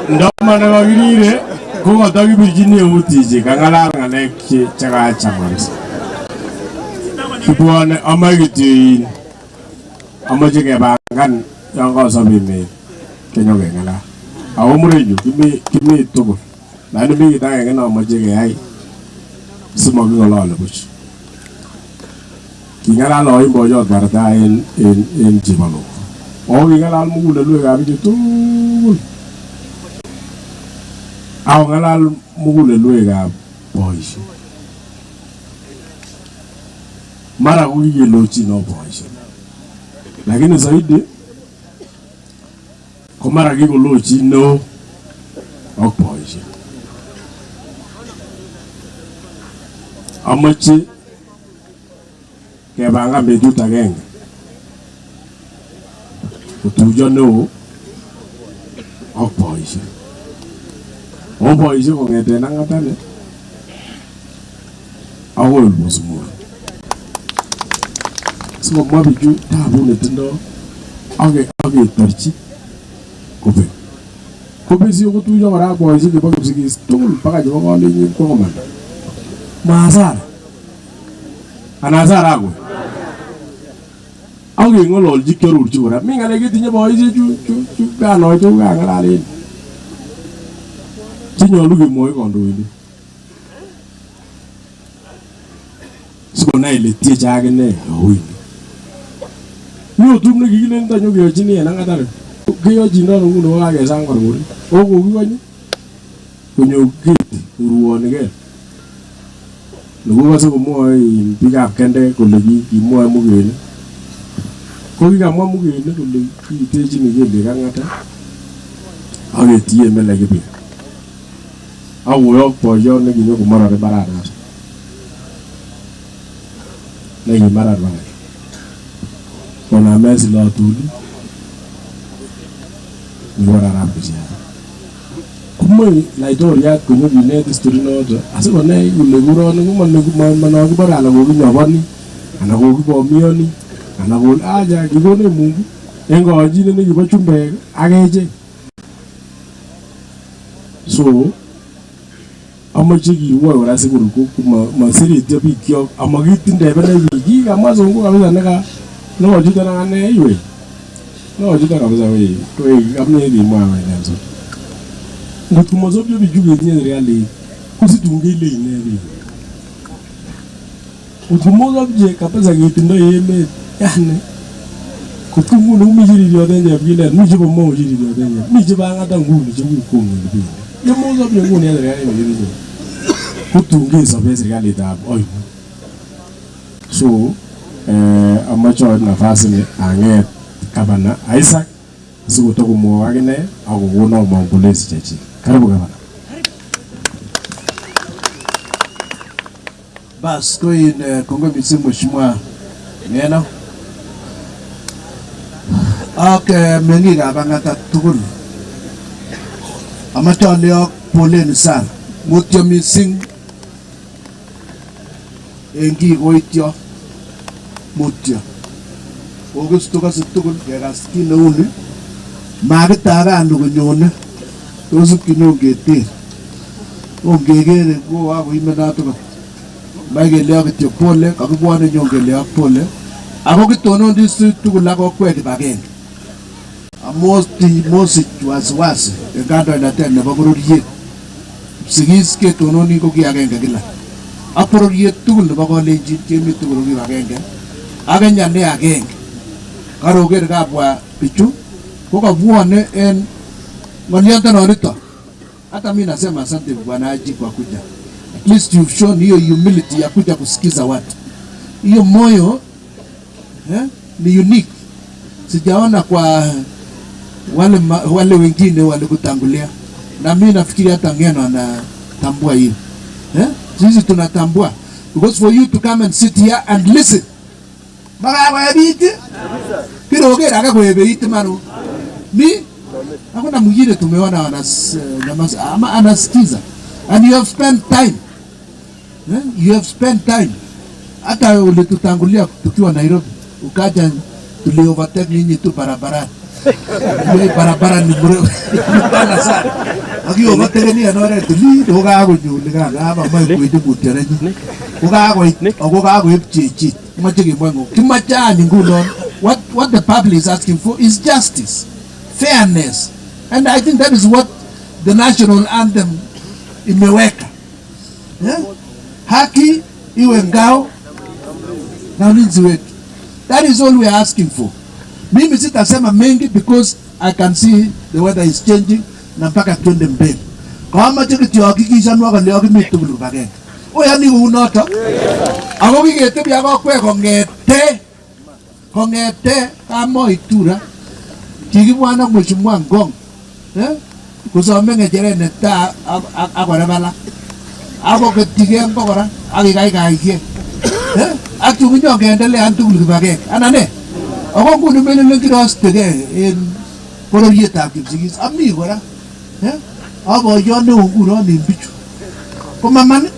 nda mana bagirire ko gatagi Virginia utije kangala ngane chaga chamarisa kubone amagiti amajege bangan yang sabime kenyo ngala awumureju kimi togo na ni bi ta ngena amajege ai simo bi ngala buch kingala lo imbo yo barata en jibalo o ngala mugule lu ga bi tu aw ngala mugule lu ga boys mara uye lo chino boys lakini zaidi kwa mara gigo lo chino ok boys amachi ke banga meju tageng utujo no ok boys o boys ko ngete na ngata ne awol musumo simo mabiju tabu ne tindo age tarchi kobe si ko tujo mara boys ke ba kusiki stul paka jo ko ni ko man mazara anazara go age ngolol jikeru chura mi ngale ke tinye boys ju ga no ju ga ngala le tinyo lu ge moy kondo ini siko na ile tie chake ne huyu ni tum ne kile nda nyoge yochini en Angata ke yochi ndo nguno wa ke sang korgori o ko kiwanyi kunyo kiti uruone ke nugo se ko mo in bigap kende ko le ki mo mugeni ko kikamwa mugeni kole kitechini kele Angata agetie mele kibi awoyok boyo ne kinyo kumara barara ne kimara bana kona mesi la tuli ni wara rabisha kumwe Laitoriat kunyo binet story noto asiko ne ule guro ne kumano kibara ala ko kinyobani ana ko kibomioni ana ko aja kigone Mungu engo ajine ne kibo chumbek ageje so amache kiwo ora sikuru ko masiri tio bikyo amagitinde bana bigi kama zongo kabisa neka no juta na ne iwe no juta kabisa we amne di mwa we nzo ngutu mozo byo bijuge ni reali kusitunge ile ne bi ngutu mozo bje kabisa gitindo yeme yani kutungu no mijiri yo denje bile mijibo mo jiri yo denje mijiba ngata ngulu jibu ko ngi yo mozo byo ngune reali ni kutunge sabe serikali da oy so amacho nafasi ni anget kabana Isaac siku toko mo agine akuguna umambulezi chachi karibu kabana bas ko in kongo misimu mheshimiwa ngeno mengi ga Angata tugul amacho leo polen sana mutyo mising engi goityo mutyo ogusto ka tugul kegas kineuni magitaga andu kunyone tosup kinongeter ongegere ko ako imenato ko magele akityo pole kakibwane nyongele ak pole ako kitonon district tugul ako kwek bagenge mosi wasiwasi kandoinatet nebo bororiet sigis ketononi ko ki agenge kila ak bororiet tugul nebo Kalenjin kemi tugul ki agenge ak Kenya ne agenge karoger kabwa bichu ko kabwane en ng'oliondenonito. Hata mimi nasema asante bwana Haji kwa kuja, at least you've shown hiyo humility ya kuja kusikiza watu, hiyo moyo ni unique, sijaona kwa wale wengine walikutangulia, na mimi nafikiri hata Ngeno anatambua hiyo. Sisi tunatambua, because for you to come and sit here and listen baka biti kirogera akakwebeit manu ni hakuna mwingine tumeona ama anasikiza, and you have spent time, you have spent time. Hata ulitutangulia tukiwa Nairobi, ukaja tuli overtake nyinyi tu barabarani. Barabara ni mrefu sana, akiwa overtake ni anore tuli doga kunyulika ngaba mai kwende kutereji uga go ipchichi machige mwango kimachani nguno. What the public is asking for is justice, fairness, and I think that is what the national anthem imeweka. Haki iwe ngao na ulinzi wetu. That is all we are asking for. Mimi sitasema mengi because I can see the weather is changing na mpaka twende mbele. Kama chiki hakikisha nwaka leo kimitu bulubagenge. Oya ni unoto. Ako kigete biyako kwe kongete kamo itura. Kikibwana mheshimiwa Ngong. Kusome ngejere neta akore bala. Ako ketige ngokora akikaikai. Actually ngendelea tugul kibagenge. Anane. Ako kunu melele kirostege en bororietab Kipsigis ami kora. Abo yone nguro ni bichu. Komaman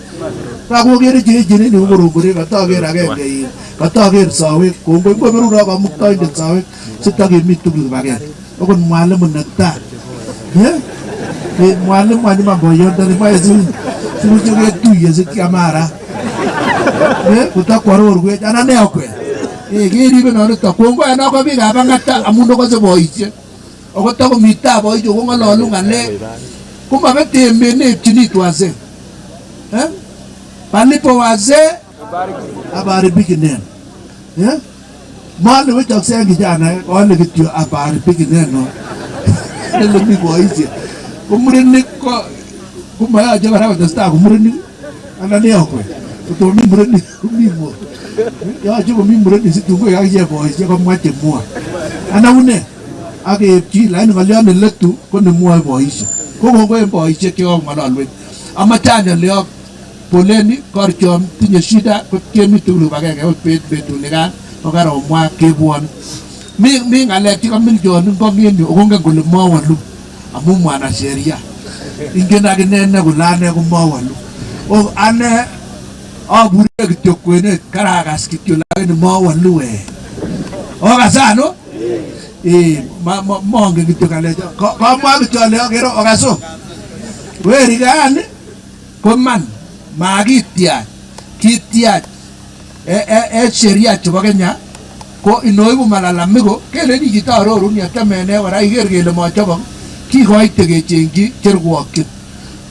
rakogere jene ni ngorogore katager agenge katager sawe kongoi koberura kamuktoindet sawe sitakemi tugul kibagenge. Okon mwalimu neta. Mwalimu anyuma boyondani maezi simuchoge tuye sikamara. Kutakwarorwe anane okwe. Geribe no to kongo ana ko biga bangata amundo ko se boiche ogoto ko mita boiche ko ngalo ngale kumba bete mene chini twaze palipo waze abaribiki neno. Mali wechokse kijana wale kityo abaribiki neno. Nele mi boisie. Kumurenik ko kumayache kora kotestai kumurenik anan ne okwe. Kotomi murenik komi mo. Yoche komi murenik situngoi akichek boisie komwa chemwoe. Ana une akepchi lakini ng'olyon neletu ko nemwoe boisie. Ko kongoi en boisiek chekakong'ololwech. Amache anyolyo poleni korchom tinye shida kemi tugul kibagenge ot betunikan kokaromwa kebwone. Mi ng'alek chekamiljon ngong'en yu kongen kole mowolu amu mwanasheria. Ingen akine ine kole ane komowolu. Ane abure kityo kwenet karakas kityo lakini mowolu we. Okasan no? Mongen kityo ng'alecho. Komwa kityo ale okero okaso. Werikani koman makitiach kitiach sheria chebo Kenya ko inoibu malalamiko keleni chito arorun yatemene kora iker kele mochobok kikoite kechengchi cherwokyin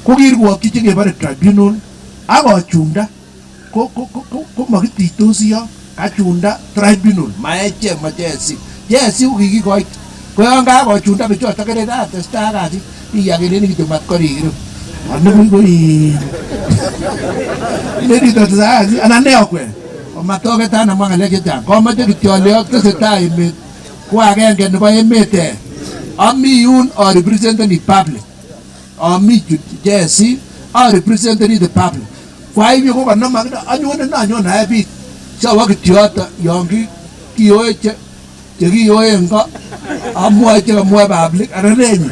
ko kirwokyi chekebore tribunal akochunda ko makititosi yo kachunda tribunal maeche machesi yesi ukikikoit ko yon kakochunda bichoto kere atestai kasit iyakeleni kityo matkorikiro anan ne okwe omatoketan amwa ng'alek chechang komoche kityo ale tesetai emet ko agenge nebo emet ami yun arepresenteni public ami jesi arepresenteni the public kwa hivyo ko kanamak anyone ae biik sawa kityoto yon kiyoe chekiyoe ngo amwoe chekamwoe public anan nenyi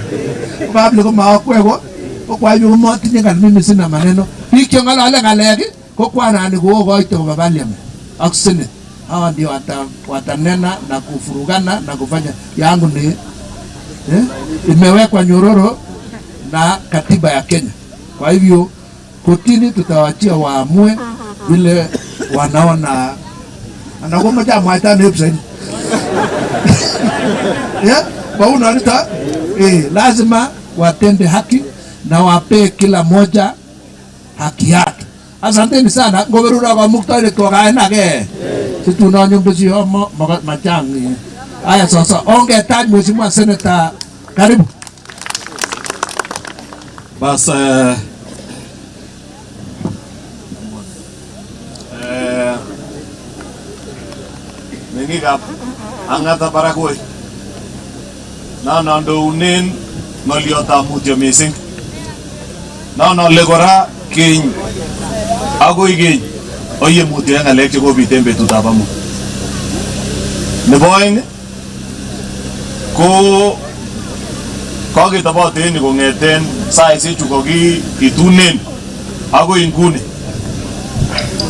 public ko maakweko ko kwa hivyo motinye kan mimi sina maneno biik cheng'olole ng'alek ko kwanani kookoite koba parliament ak senate hawa ndio watanena na kufurugana na kufanya yangu ni imewekwa nyororo na katiba ya Kenya. Kwa hivyo kotini tutawachia waamue vile wanaona anagoma jamaa ita website bauna nita lazima watende haki na wape kila moja haki yake. Asanteni sana ngoberura kwa muktari tukaenage situnanyumbuzi homo machangi. Haya sasa ongetani mheshimiwa seneta karibu. Bas mengikab Angata Barikoi nanondounen ng'oliotab mutyo mising nanole kora keny agoi keny oye mutyo en ng'alek chekobit en betutab amut. Nebo oeng ko kaketobot en yu kong'eten saisiechu kokitunen agoi nguni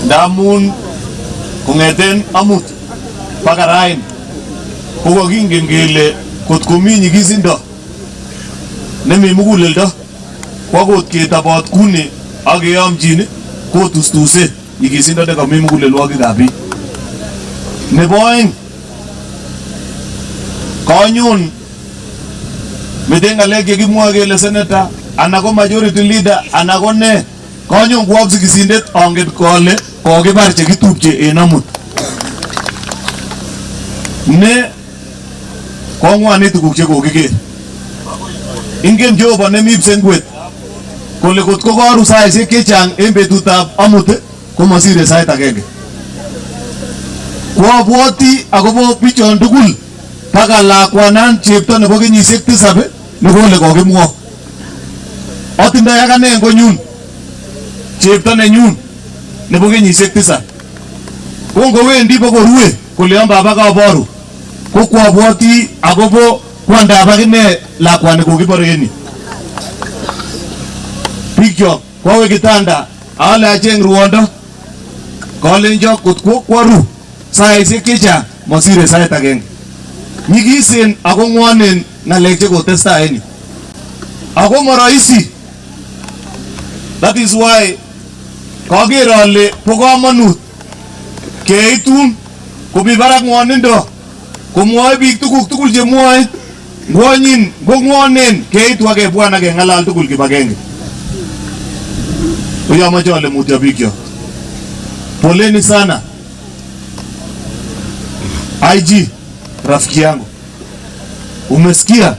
ndamun kong'eten amut baka raini ko kokingen kele kot komi nyigisindo nemi muguleldo kwakot ketobot kuni ak keyomchin kotustuse nyigisindo nekami mugulelwokikab biik. Nebo oeng konyon meten ng'alek chekimwoe kele senator anan ko majority leader anan ko ne konyon kwob sigisindet onget kole kokibar chekitupche en amut ne kong'wanit tuguk chekokiker. Ingen Jehova nemi psengwet kole kot ko koru saisiek chechang en betutab amut komasire sait agenge. Kwabwoti akobo bichon tugul baka lakwanan chepto nebo kenyisiek 7 nekole kokimwo. Atindoi akane en konyun chepto nenyun nebo kenyisiek 7 ko ngowendi bokorue kole yon baba kaboru ko kwabwoti akobo kwandab akine lakwani kokibore en yu. Bikyok kwawe kitanda ale acheng ruondo kolenjo kot ko kwaru saisiek chechang masire sait agenge. Nyigisen ako ng'wonen ng'alek chekotestai en yu ako maraisi. That is why kaker ale bo komonut keitun komi barak ng'wonindo komwoe biik tuguk tugul chemwoe ngwonyin ngong'wonen keitu ak kebwan ak keng'alal tugul kibagenge. Oyomoche ale mutyo bikyok poleni sana. IG, rafiki yangu, umesikia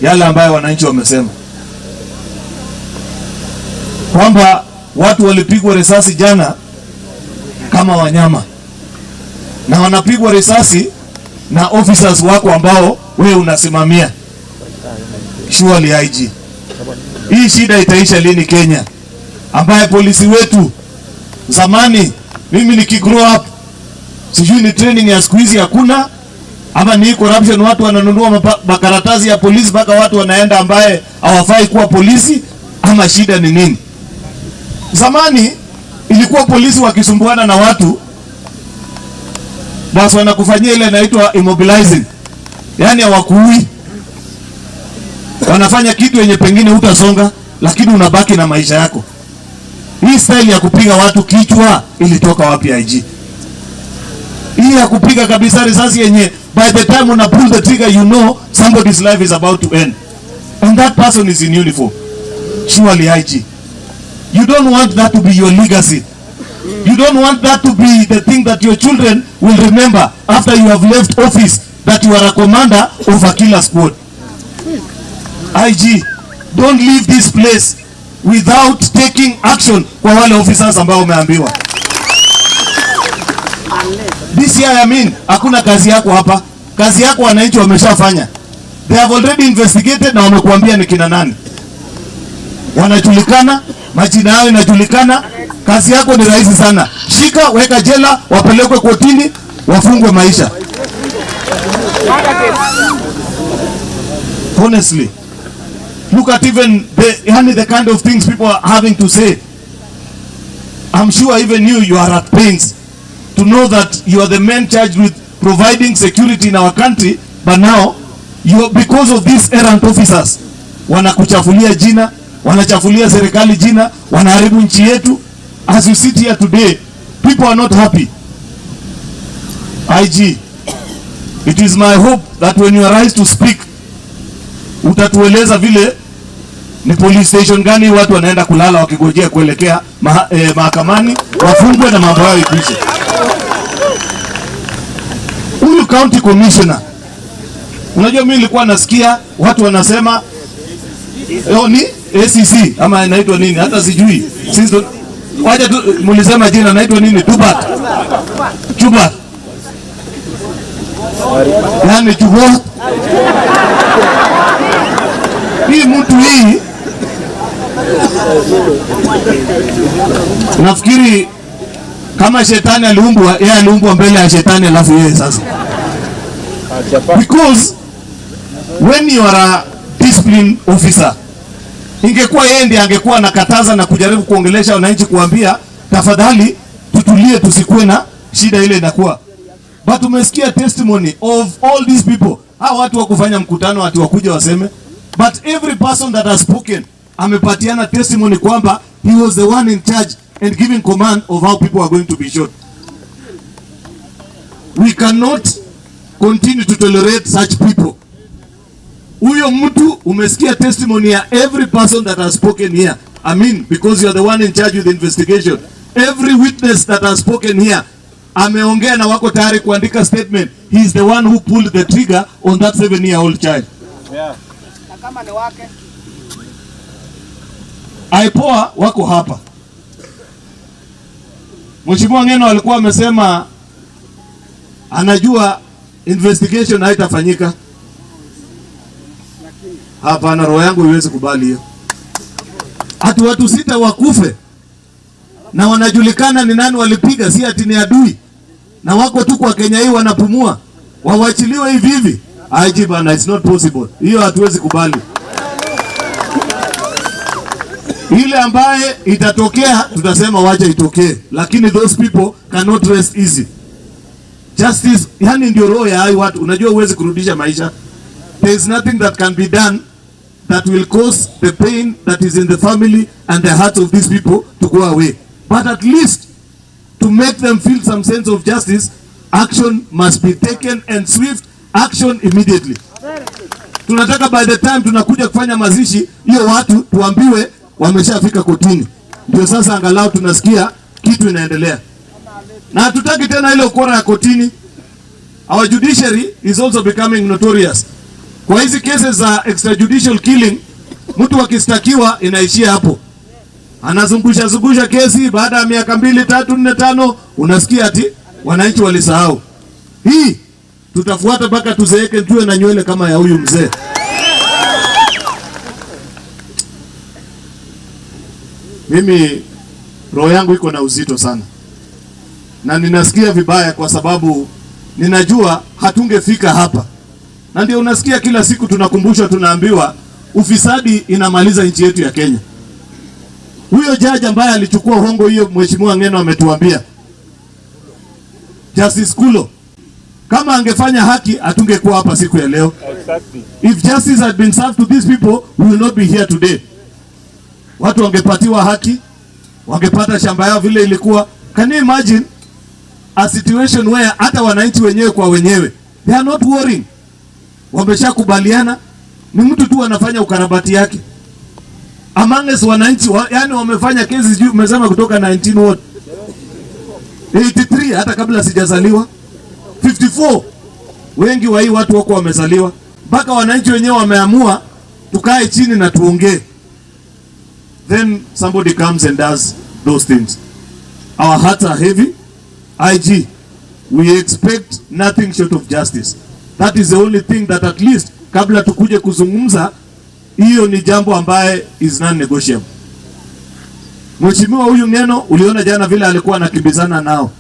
yale ambayo wananchi wamesema kwamba watu walipigwa risasi jana kama wanyama, na wanapigwa risasi na officers wako ambao wewe unasimamia. Surely IG, hii shida itaisha lini Kenya, ambaye polisi wetu zamani, mimi nikigrow up, sijui ni training ya siku hizi hakuna, ama ni corruption, watu wananunua makaratasi ya polisi mpaka watu wanaenda ambaye hawafai kuwa polisi, ama shida ni nini? Zamani ilikuwa polisi wakisumbuana na watu, basi wanakufanyia ile inaitwa immobilizing, yani hawakuui, wanafanya kitu yenye pengine utasonga, lakini unabaki na maisha yako. Hii style ya kupiga watu kichwa ilitoka wapi IG? Hii ya kupiga kabisa risasi yenye by the time una pull the trigger you know somebody's life is about to end, and that person is in uniform. Surely IG, you don't want that to be your legacy. You don't want that to be the thing that your children will remember after you have left office, that you are a commander of a killer squad. IG, don't leave this place without taking action kwa wale officers ambao umeambiwa. This year, I mean, hakuna kazi yako hapa. Kazi yako wananchi wameshafanya. They have already investigated na wamekuambia ni kina nani. Wanajulikana, majina yao inajulikana. Kazi yako ni rahisi sana. Shika, weka jela, wapelekwe kotini, wafungwe maisha. Honestly, look at even the kind of things people are having to say. I'm sure even you are at pains to know that you are the man charged with providing security in our country, but now because of these errant officers, wanakuchafulia jina, wanachafulia serikali jina, wanaharibu nchi yetu. As you sit here today, people are not happy. IG, it is my hope that when you arise to speak, utatueleza vile ni police station gani watu wanaenda kulala wakigojea kuelekea mahakamani, wafungwe na mambo yao ikwishe. Huyu county commissioner, unajua mimi nilikuwa nasikia watu wanasema ni ACC ama inaitwa nini, hata sijui. Sisi waje tu mlisema jina inaitwa nini? Chubat. Yani Chubat. Hii mtu hii nafikiri kama shetani aliumbwa, yeye aliumbwa mbele ya shetani alafu yeye sasa. Because when you are a discipline officer, ingekuwa yeye ndiye angekuwa anakataza na kujaribu kuongelesha wananchi, kuambia tafadhali tutulie, tusikue na shida ile inakuwa. But umesikia testimony of all these people. Hao watu wakufanya mkutano ati wakuja waseme, but every person that has spoken amepatiana testimony kwamba he was the one in charge and giving command of how people are going to be shot. We cannot continue to tolerate such people. Huyo mtu umesikia testimony ya every person that has spoken here. I mean, because you are the one in charge with the investigation. Every witness that has spoken here ameongea na wako tayari kuandika statement. He is the one who pulled the trigger on that 7-year-old child. Yeah. Na kama ni wake. Aipoa wako hapa. Mheshimiwa Ngeno alikuwa amesema anajua investigation haitafanyika. Hapa na roho yangu iweze kubali hiyo. Hatu watu 6 wakufe na wanajulikana ni nani walipiga, si ati ni adui, na wako tu kwa Kenya hii wanapumua, wawachiliwe hivi hivi. IG bana, it's not possible. Hiyo hatuwezi kubali. Ile ambaye itatokea tutasema wacha itokee, lakini those people cannot rest easy. Justice, yani ndio roho ya hao watu. Unajua uwezi kurudisha maisha. There is nothing that can be done that will cause the pain that is in the family and the hearts of these people to go away. But at least to make them feel some sense of justice, action must be taken, and swift action immediately. Tunataka by the time tunakuja kufanya mazishi, hiyo watu tuambiwe wameshafika kotini. Ndio sasa angalau tunasikia kitu inaendelea. Na hatutaki tena ile ukora ya kotini. Our judiciary is also becoming notorious. Kwa hizi cases za extrajudicial killing, mtu akistakiwa inaishia hapo. Anazungusha kesi, baada ya miaka 2, 3, 4, 5 unasikia ati wananchi walisahau. Hii tutafuata mpaka tuzeeke tuwe na nywele kama ya huyu mzee. Mimi roho yangu iko na uzito sana. Na ninasikia vibaya kwa sababu ninajua hatungefika hapa. Na ndio unasikia kila siku tunakumbushwa, tunaambiwa ufisadi inamaliza nchi yetu ya Kenya. Huyo jaji ambaye alichukua hongo hiyo, Mheshimiwa Ngeno ametuambia, Justice Kulo, kama angefanya haki hatungekuwa hapa siku ya leo. Exactly. If justice had been served to these people, we will not be here today. Watu wangepatiwa haki, wangepata shamba yao vile ilikuwa. Can you imagine a situation where hata wananchi wenyewe kwa wenyewe, they are not worrying. Wameshakubaliana, ni mtu tu anafanya ukarabati yake. Amanges wananchi yani wamefanya kesi juu umesema kutoka 1983 hata kabla sijazaliwa. 54 wengi wa hii watu wako wamezaliwa. Mpaka wananchi wenyewe wameamua tukae chini na tuongee. Then somebody comes and does those things. Our hearts are heavy. IG, we expect nothing short of justice. That is the only thing that at least kabla tukuje kuzungumza, hiyo ni jambo ambaye is non-negotiable. Mheshimiwa huyu Ngeno, uliona jana vile alikuwa anakimbizana nao.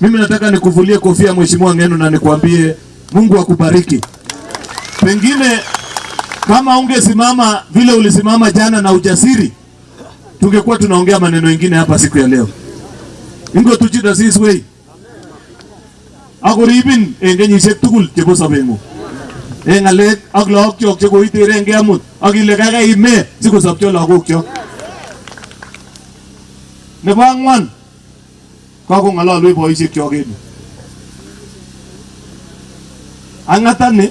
Mimi nataka nikuvulie kofia Mheshimiwa Ngeno na nikwambie Mungu akubariki. Pengine kama ungesimama vile ulisimama jana na ujasiri, tungekuwa tunaongea maneno mengine hapa siku ya leo. Ingo tuchida this way. Ako ribin engenyishek tugul chebo sobengu. Ngalek ak lagok chok che koiterenge amut ak ile kakai ime sikosopcho lagok chok. Nebo angwan kakong'ololwe boisiek chok en yu. Angata ni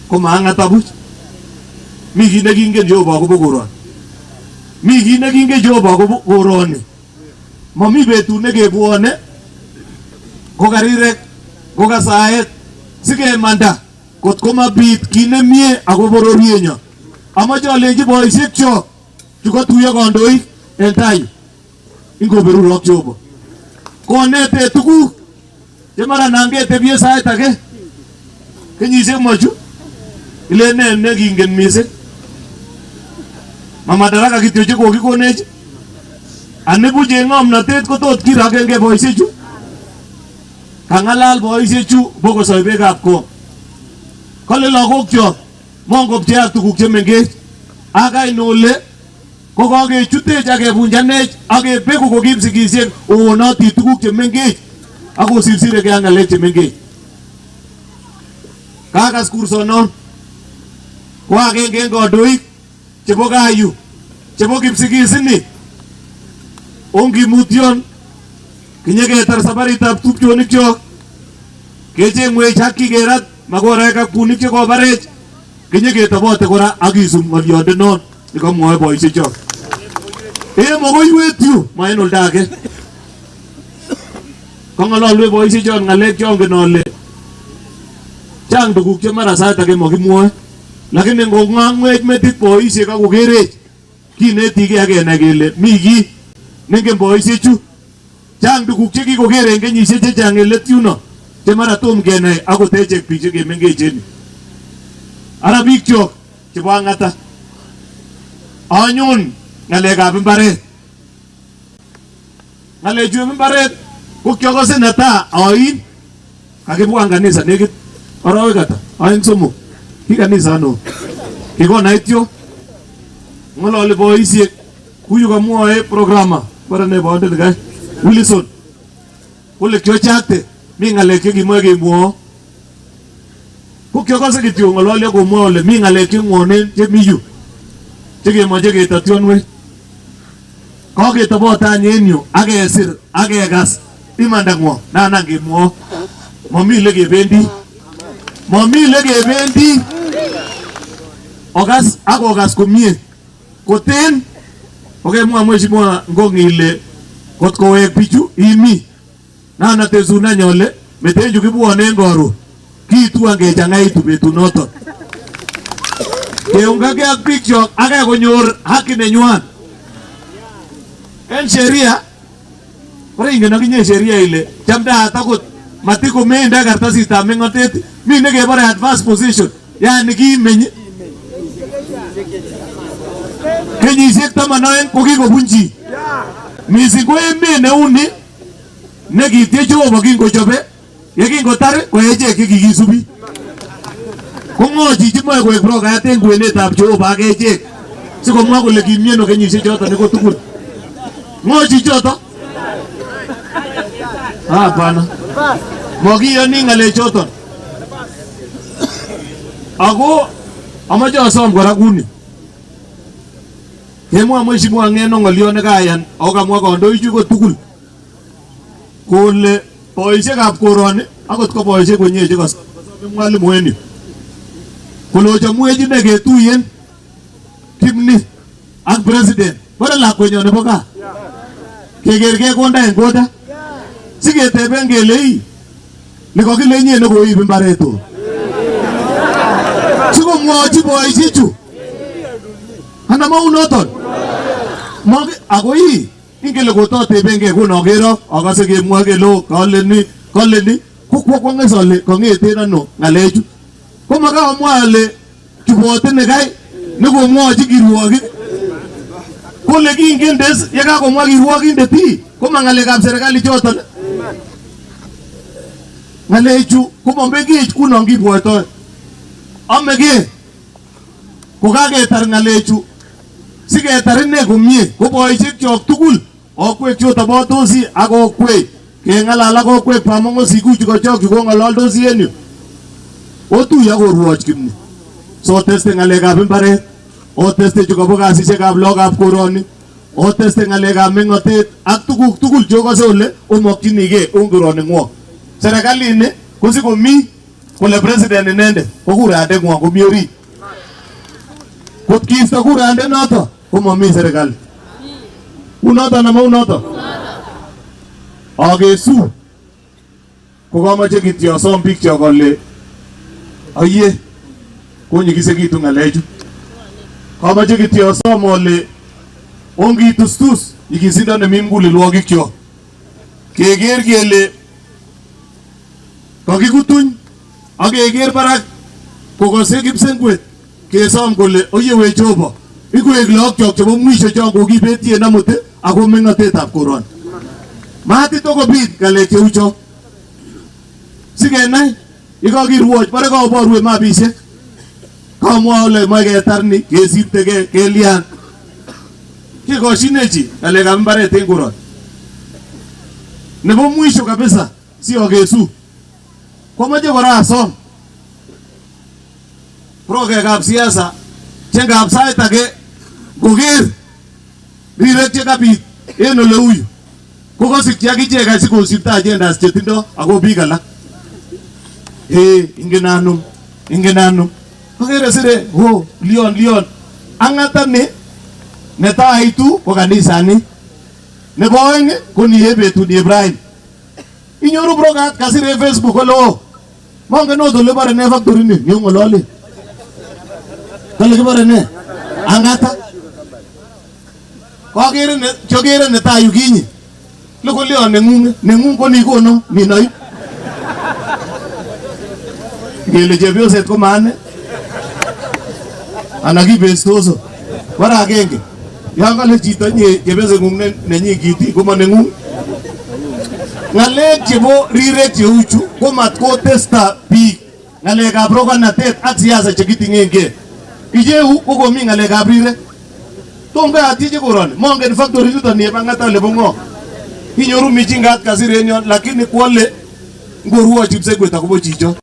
koma angata buch. Mi kit nekingen Jehova akobo koroni. Mi kit nekingen Jehova akobo koroni. Mami betut nekebwone kokarirek kokasaet sikemanda kot komabit kit nemie akobo bororienyo. Amache alenji boisiek chok chukotuiyo kandoik en tai ingoberurok Jehova. Konete tuguk chemara nangetebie sait age kenyisiek mochu ile ne nekingen mising. Mamadaraka kityo che kokikonech anibuch en ng'omnotet kotot kiragenge boisiechu. Kangalal boisiechu bokosoi bekab kong. Kole lagok chok mongopchei ak tuguk chemengech. Akai nole kokakechutech ak kebunjanech ak kebeku kokimsikisiek oonoti tuguk chemengech ak kosirsirekei ak ng'alek chemengech. Kakas kursonon ko agenge en kandoik chebo kayu chebo kipsikisini. Ongimutyon kinyeketar sabaritab tupchonik chok kechengwech ak kikerat makoraek ak bunik chekobarech kinyeketobote kora ak kisub ng'oliondenon nekamwoe boisiek chok. Mokoiwet yu ma en olda age. Kong'ololwe boisiek chok ng'alek chongen ole chang tuguk chemara sait age makimwoe, lakini ngong'ang'wech metit boisiek ak kokerech kinetigei ak kenai kele mi kiy nengen boisiechu. Chang tuguk chekikoker en kenyisiek chechang en let yuno chemara tom kenai akotechek biik chekemengechen. Ara biik chok chebo Angata, anyun ng'alekab mbaret. Ng'alechu en mbaret ko kiakose netaa ain kakibwan kanisa nekit arawek ata, aeng somok. Ki kanisa ano kikonaityo ng'ololi boisiek huyu kamwoe programa bara ne bonde kai Wilson kole kiochakte mi ng'alek chekimoe kemwoo. Ko kiakose kityo ng'ololi akomwoe ole mi ng'alek cheng'wonen chemi yu chekemoche ketotionwech. Kaketobot any en yu ak kesir ak kekas imanda ng'wo nanan kemwoo. Mami ile kebendi, mami ile kebendi. Okas akokas komie koten okemwa Mheshimiwa Ngong ile kot kowek bichu imi nana tesuna nyole meteju kibwone ngoro kitu angechangaitu betunoton keungake ak biik chok ake konyor haki nenywan en sheria. Kora ingen akinye sheria ile chamdaat akot matiko meenda kartasitab mengotet mi nekebore advanced possession, yani kiimeny kenyisiek 12 kokikobunchi mising ko emet neuni nekitie Jehova kingochobe yekingotar ko echek chekikisubi. Ko ng'o chichi moe koek brokayat en kwenetab Jehova ak echek sikomwa kole kimieno kenyisiek choton iko tugul? Ng'o chichoto? Hapana, mokiyoni ng'alechoton. Ako amache asom kora kuni kemwa mheshimiwa Ng'eno ng'olion nekayan ako kamwa kandoichu ko tugul kole boisiekab koroni akot ko boisiek wenyewe chekasome mwalimu en yu kole ochamwech ine ketuyen Kimni ak president bore lakwenyon nebo gaa kekergei konda en koda siketeben kele ii nekokile inye nekoib mbaret o sikomwochi boisiechu ana maunoton ako ii ingele kotatebengei konokero akase kemwa kele kaleni kokwo kwang'es ale kong'eten ano ng'alechu komakamwa ale chubote nekai nekomwochi kirwokik kole kingendes yekakomwa kirwokindet ii koma ng'alekab serikali choton. Ng'alechu komambekech kunon kibwotoi amege kokaketar ng'alechu siketar ine komie ko boisiek chok tugul okwek chotobotosi ak okwek keng'alal ak okwek pamong'osikuchu kachokchu kong'ololdosi en yu otuye ak korwoch Kimni soteste ng'alekab mbaret, oteste chu kabo kasisiekab lagokab koroni, oteste ng'alekab meng'otet ak tuguk tugul chokose ole omokchinigei ongironing'wong. Serikalini kosikomi kole president inendet ko kurandeng'wong komi orit. Kot kiisto kurande noto komomi serikali. Unoto ama unoto? Akesu kokamoche kityo asom biik chok kole ayie konyikisekitu ng'alechu. Kamoche kityo asom ole ongitustus nyikisindo nemi mugulelwogik kyok keker kele kakikutuny ak keker barak kokose kipsengwet kesom kole oyewe Jehova ikoek lagok chok chebo mwisho chon kokibetien amut ako meng'otetab koroni. Matitokobit ng'alek cheu chok sikenai yekakirwoch bare kaborwe mapisiek kamwa ole moe ketar ni kesiptegei kelian kekoshinechi ng'alekab mbaret en koroni. Nebo mwisho kabisa siokesu komoche kora asom brokekab siasa chengab sait age koker rirek chekabit en ole uyu kokosikyi akichek asikosipto agendas chetindo ako biik alak. Ingenanum kokere sire lion Angata ni netaitu ko kanisani nebo oeng ko ni betut ni Ibrahim inyoru brokat kasire Facebook kole mongen ot ole bare ne factory ni ng'olole kale kibare ne Angata kokere ne chokere netai yukinyi loko lion neng'ung ko ni kono ni noi ngele chepyoset ko mane ana kibestoso bara agenge yan kale chito nye chepyoset ng'ung nenyi kiti koma neng'ung. Ng'alek chebo rirek cheuchu ko mat ko testa biik ng'alekab rokanatet ak siasa chekiting'engei. Icheu ko komi ng'alekab rirek tombe atije koroni mongen factory chuton ni Angata lebo ng'o inyoru michingat kasire nyon lakini kwole ngorwo chipsegwet akobo chicho.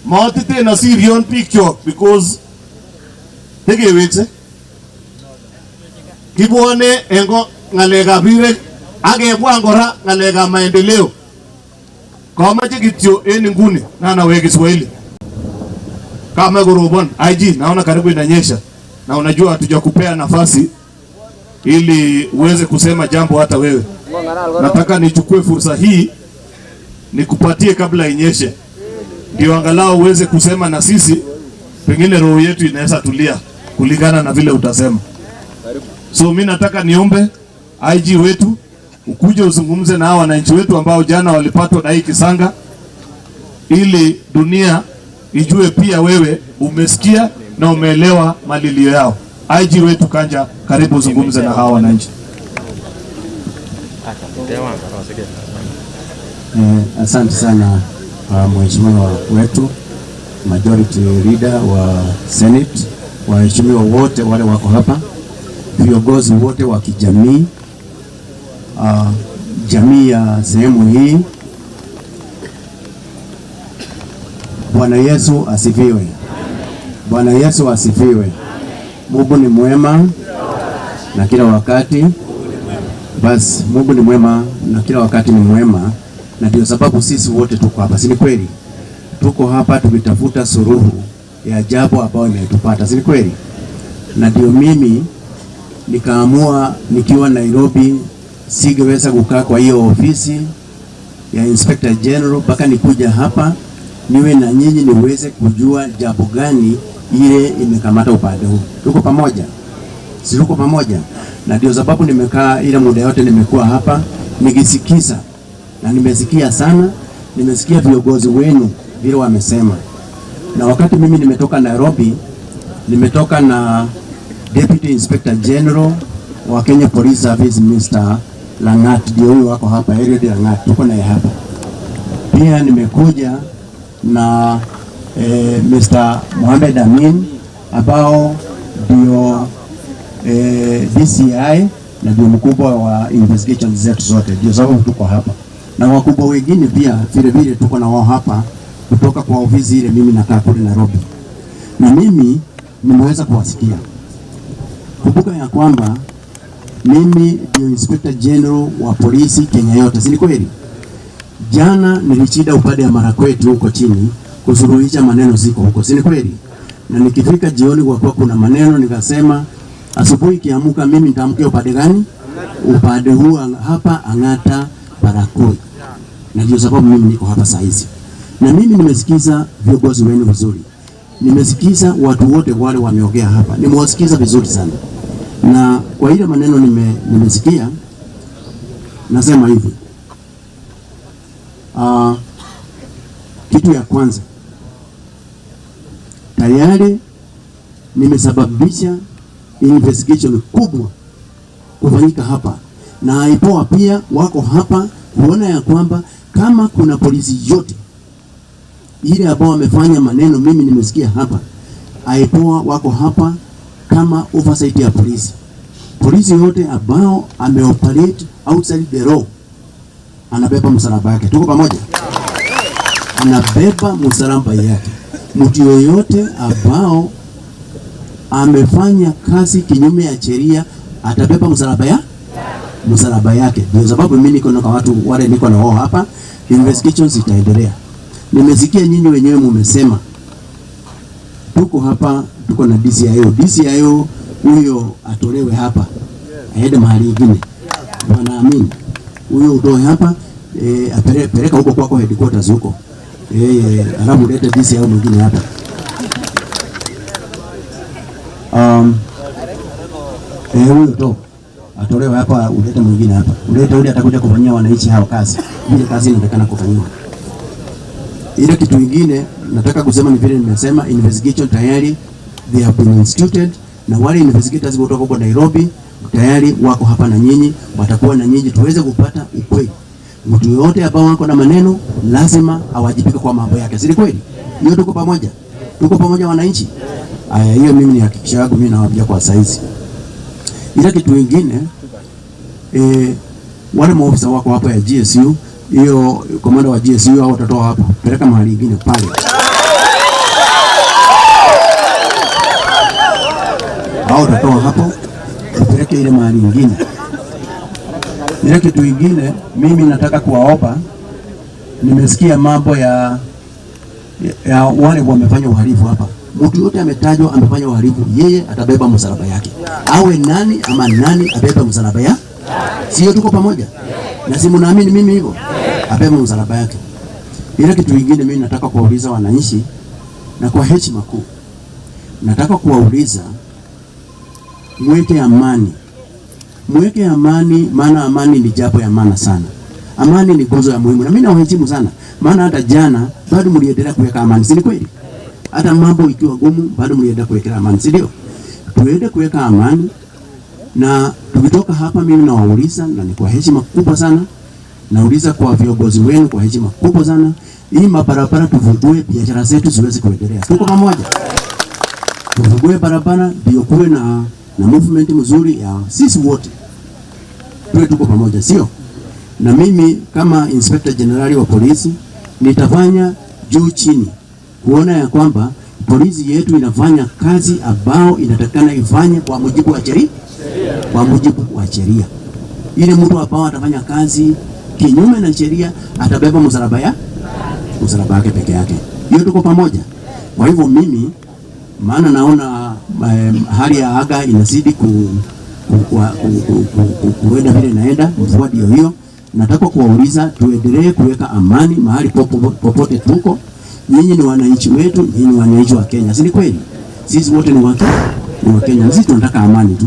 Matiten asirion biik chok because tekewekse kibwone en ng'alekab rirek ak kebwan kora ng'alekab maendeleo Kamache kityo en nguni na nawe Kiswahili. Kama gorobon IG naona karibu inanyesha. Na unajua hatujakupea nafasi ili uweze kusema jambo hata wewe. Nataka nichukue fursa hii nikupatie kabla inyeshe. Ndio angalau uweze kusema na sisi, pengine roho yetu inaweza tulia kulingana na vile utasema. So mimi nataka niombe IG wetu ukuje uzungumze na wananchi wetu ambao jana walipatwa na hii kisanga, ili dunia ijue pia wewe umesikia na umeelewa malilio yao. IG wetu Kanja, karibu uzungumze na hawa wananchi. Asante sana mheshimiwa wetu majority leader wa Senate, waheshimiwa wote wale wako hapa, viongozi wote wa kijamii, jamii ya sehemu hii. Bwana Yesu asifiwe. Bwana Yesu asifiwe. Mungu ni mwema na kila wakati. Basi Mungu ni mwema na kila wakati ni mwema, na ndio sababu sisi wote tuko hapa. Si kweli? Tuko hapa tukitafuta suluhu ya jambo ambalo imetupata. Si kweli? Na ndio mimi nikaamua nikiwa Nairobi singeweza kukaa kwa hiyo ofisi ya Inspector General mpaka nikuja hapa niwe na nyinyi niweze kujua jambo gani ile imekamata upande huu. Tuko pamoja? Si tuko pamoja? Na ndio sababu nimekaa ile muda yote nimekuwa hapa nikisikiza, na nimesikia sana, nimesikia viongozi wenu vile wamesema. Na wakati mimi nimetoka Nairobi, nimetoka na Deputy Inspector General wa Kenya Police Service Mr. Langat, ndio huyo wako hapa, Eliud Langat, tuko naye hapa. Pia nimekuja na Mr. Mohamed Amin ambao ndio DCI na ndio mkubwa wa investigation zetu zote, ndio sababu tuko hapa. Na wakubwa wengine pia vile vile tuko na wao hapa kutoka kwa ofisi ile mimi nakaa kule Nairobi. Na mimi nimeweza kuwasikia. Kumbuka ya kwamba mimi ndio Inspector General wa polisi Kenya yote, si kweli? Jana nilichida upande ya Marakwet huko chini kusuluhisha maneno ziko huko, si kweli? Na nikifika jioni kwa kuwa kuna maneno, nikasema asubuhi kiamuka mimi nitaamkia upande gani? Upande huu hapa Angata Barikoi. Na ndio sababu mimi niko hapa saa hizi. Na mimi nimesikiza viongozi wenu vizuri. Nimesikiza watu wote wale wameongea hapa. Nimewasikiza vizuri sana. Na kwa ile maneno nimesikia, nasema hivi. Kitu ya kwanza, tayari nimesababisha investigation kubwa kufanyika hapa, na IPOA pia wako hapa kuona ya kwamba kama kuna polisi yote ile ambao wamefanya maneno mimi nimesikia hapa, IPOA wako hapa kama oversight ya polisi. Polisi yote ambao ameoperate outside the law anabeba msalaba yake. Tuko pamoja? Anabeba msalaba yake. Mtu yoyote ambao amefanya kazi kinyume ya sheria atabeba msalaba yake. Ndio sababu mimi niko na watu wale niko na wao hapa, investigations itaendelea. Nimesikia nyinyi wenyewe mmesema tuko hapa, tuko na DCIO huyo atolewe hapa aende mahali nyingine. Wanaamini huyo utoe hapa apeleka huko kwako headquarters huko. Alafu leta DCIO mwingine hapa. Huyo to atolewe hapa, ulete mwingine hapa. Ulete yule atakuja kufanyia wananchi hao kazi. Ile kazi inatakana kufanywa. Ile kitu kingine nataka kusema ni vile nimesema, investigation tayari they have been instituted, na wale investigators kutoka huko Nairobi tayari wako hapa na nyinyi, watakuwa na nyinyi tuweze kupata ukweli. Mtu yote ambao wako na maneno lazima awajibike kwa mambo yake. Si kweli? Hiyo tuko pamoja. Tuko pamoja wananchi. Aya, hiyo mimi ni hakikisha yangu, mimi nawaambia kwa saizi. Ila kitu kingine wale maofisa wako hapa ya GSU, hiyo komanda wa GSU hao watatoa hapa, peleka mahali nyingine pale. Hao watatoa hapo, peleke ile mahali nyingine. Ile kitu kingine mimi nataka kuwaomba Nimesikia mambo ya wale wamefanya uhalifu hapa. Mtu yote ametajwa amefanya uhalifu, yeye atabeba msalaba yake. Awe nani ama nani, abebe msalaba yake. Sio tuko pamoja? Na si mnaamini mimi hivyo? Abebe msalaba yake. Ile kitu kingine mimi nataka kuwauliza wananchi na kwa heshima kuu. Nataka kuwauliza mweke amani. Mweke amani, maana amani ni jambo ya maana sana. Amani ni nguzo ya muhimu. Na mimi nawaheshimu sana. Maana hata jana bado mliendelea kuweka amani, si kweli? Hata mambo ikiwa gumu bado mliendelea kuweka amani, si ndio? Tuende kuweka amani, na tukitoka hapa mimi nawauliza, na ni kwa heshima kubwa sana, nauliza kwa viongozi wenu kwa heshima kubwa sana, hii mabarabara tufungue, biashara zetu ziweze kuendelea. Tuko pamoja. Tufungue barabara ndio kuwe na movement mzuri ya sisi wote. Tuko pamoja, sio? Na mimi kama Inspector General wa polisi nitafanya juu chini kuona ya kwamba polisi yetu inafanya kazi ambao inatakana ifanye kwa mujibu wa sheria. Kwa mujibu wa sheria. Ile mtu ambao atafanya kazi kinyume na sheria atabeba msalaba yake peke yake. Hiyo tuko pamoja. Kwa hivyo mimi maana naona hali ya anga inazidi kuenda vile inaenda, mvua ndio hiyo. Nataka kuwauliza tuendelee kuweka amani mahali popote tuko. Nyinyi ni wananchi wetu, nyinyi ni wananchi wa Kenya. Si kweli? Sisi wote ni wa Kenya. Sisi tunataka amani tu.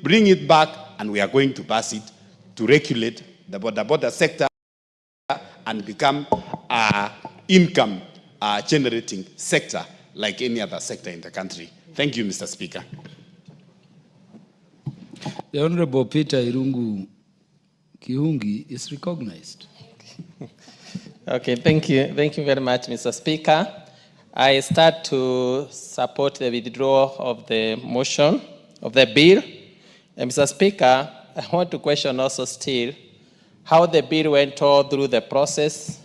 bring it back, and we are going to pass it to regulate the border sector and become an income generating sector like any other sector in the country. Thank you, Mr. Speaker. The Honorable Peter Irungu Kiungi is recognized. Okay, thank you. Thank you very much, Mr. Speaker. I start to support the withdrawal of the motion of the bill. And Mr. Speaker, I want to question also still how the bill went all through the process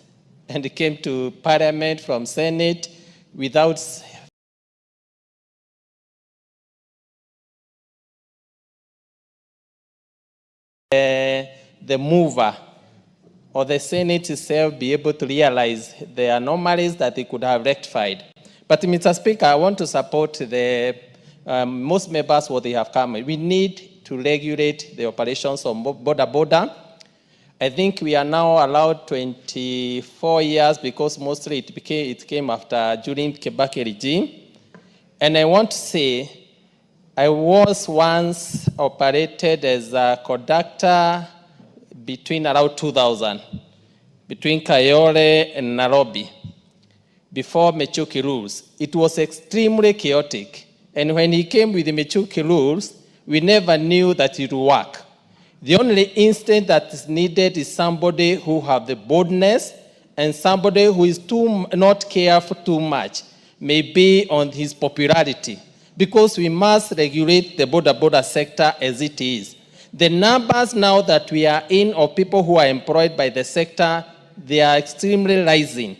and it came to Parliament from Senate without the mover or the Senate itself be able to realize the anomalies that they could have rectified. But Mr. Speaker, I want to support the most members what they have come. We need to regulate the operations of border. I think we are now allowed 24 years because mostly it came after during Kibaki regime. And I want to say, I was once operated as a conductor between around 2000, between Kayole and Nairobi, before Mechuki rules. It was extremely chaotic. And when he came with the Mechuki rules, we never knew that it would work. The only instinct that is needed is somebody who have the boldness and somebody who is not careful too much, maybe on his popularity, because we must regulate the border sector as it is. The numbers now that we are in of people who are employed by the sector, they are extremely rising.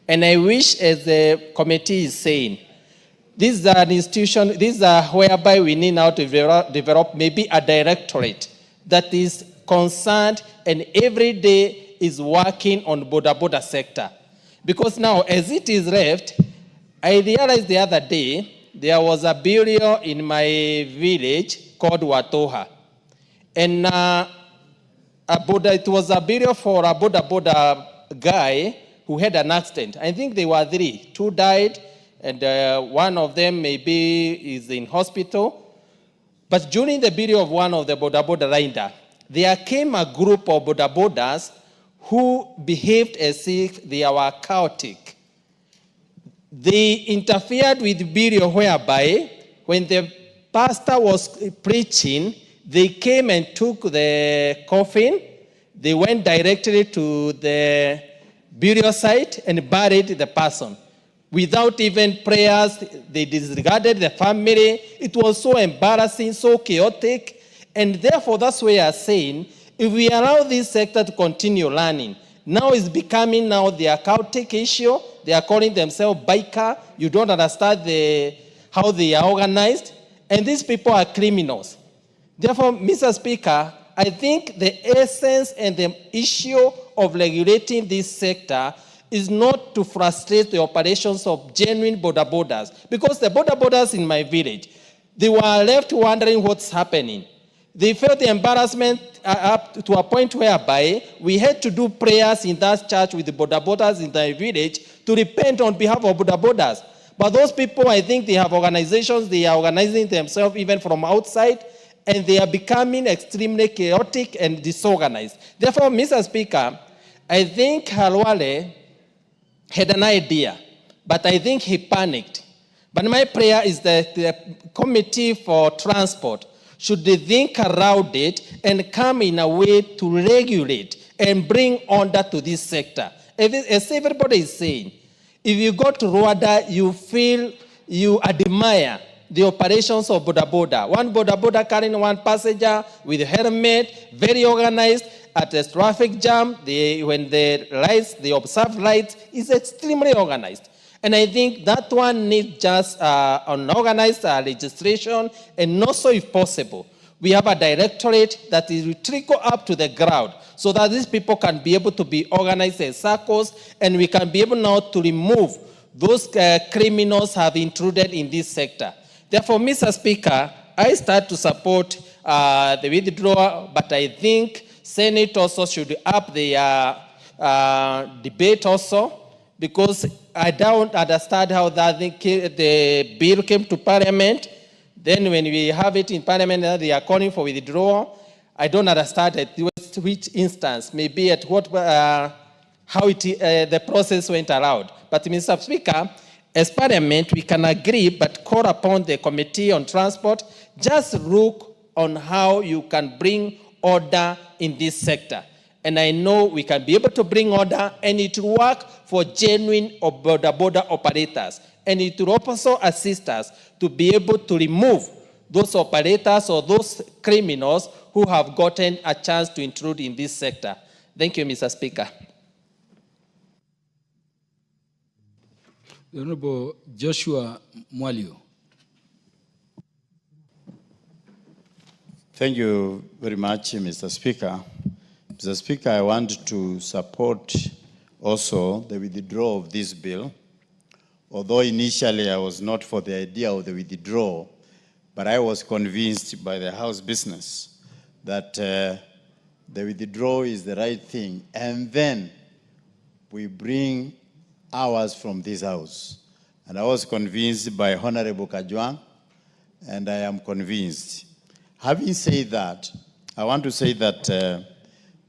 And I wish, as the committee is saying, this is an institution, these are whereby we need now to develop maybe a directorate that is concerned and every day is working on border sector. Because now, as it is left, I realized the other day, there was a burial in my village called Watoha. And it was a burial for a border guy who had an accident. I think there were 3. 2 died, and one of them maybe is in hospital. But during the burial of one of the border rider, there came a group of borders who behaved as if they were chaotic. They interfered with burial whereby when the pastor was preaching, they came and took the coffin, they went directly to the burial site and buried the person. Without even prayers, they disregarded the family. It was so embarrassing, so chaotic. And therefore, that's why we are saying, if we allow this sector to continue learning, now it's becoming now their chaotic issue. They are calling themselves biker. You don't understand how they are organized. And these people are criminals. Therefore, Mr. Speaker, I think the essence and the issue of regulating this sector is not to frustrate the operations of genuine borders. Because the borders in my village, they were left wondering what's happening. They felt the embarrassment up to a point whereby we had to do prayers in that church with the borders in the village to repent on behalf of borders. But those people, I think they have organizations, they are organizing themselves even from outside, and they are becoming extremely chaotic and disorganized. Therefore, Mr. Speaker, I think Halwale had an idea, but I think he panicked. But my prayer is that the Committee for Transport should think around it and come in a way to regulate and bring order to this sector. As everybody is saying, if you go to Rwanda, you feel, you admire the operations of border. One border carrying one passenger with a helmet, very organized. At a traffic jam, when they observe lights, is extremely organized. And I think that one needs just an organized registration, and also, if possible, we have a directorate that will trickle up to the ground so that these people can be able to be organized as circles, and we can be able now to remove those criminals have intruded in this sector. Therefore, Mr. Speaker, I start to support the withdrawal, but I think Senate also should up their debate also, because I don't understand how the bill came to Parliament. Then when we have it in Parliament, they are calling for withdrawal. I don't understand at which instance, maybe at what, how the process went around. But Mr. Speaker, as Parliament, we can agree, but call upon the Committee on Transport, just look on how you can bring order in this sector. And I know we can be able to bring order, and it will work for genuine border operators. And it will also assist us to be able to remove those operators or those criminals who have gotten a chance to intrude in this sector. Thank you, Mr. Speaker. The Honorable Joshua Mwalio. Thank you very much, Mr. Speaker. Mr. Speaker, I want to support also the withdrawal of this bill. Although initially I was not for the idea of the withdrawal, but I was convinced by the House business that the withdrawal is the right thing. And then we bring ours from this House. And I was convinced by Honorable Kajwang, and I am convinced. Having said that, I want to say that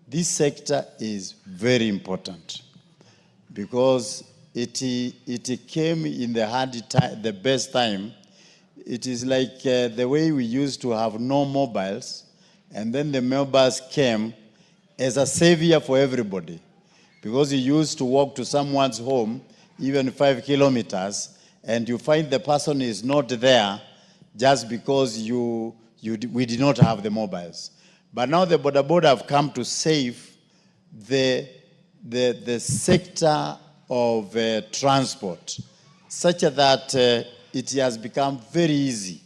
this sector is very important because it came in the hard time, the best time. It is like the way we used to have no mobiles, and then the mobiles came as a savior for everybody, because you used to walk to someone's home, even 5 kilometers, and you find the person is not there just because we did not have the mobiles. But now the boda have come to save the sector of transport, such that it has become very easy.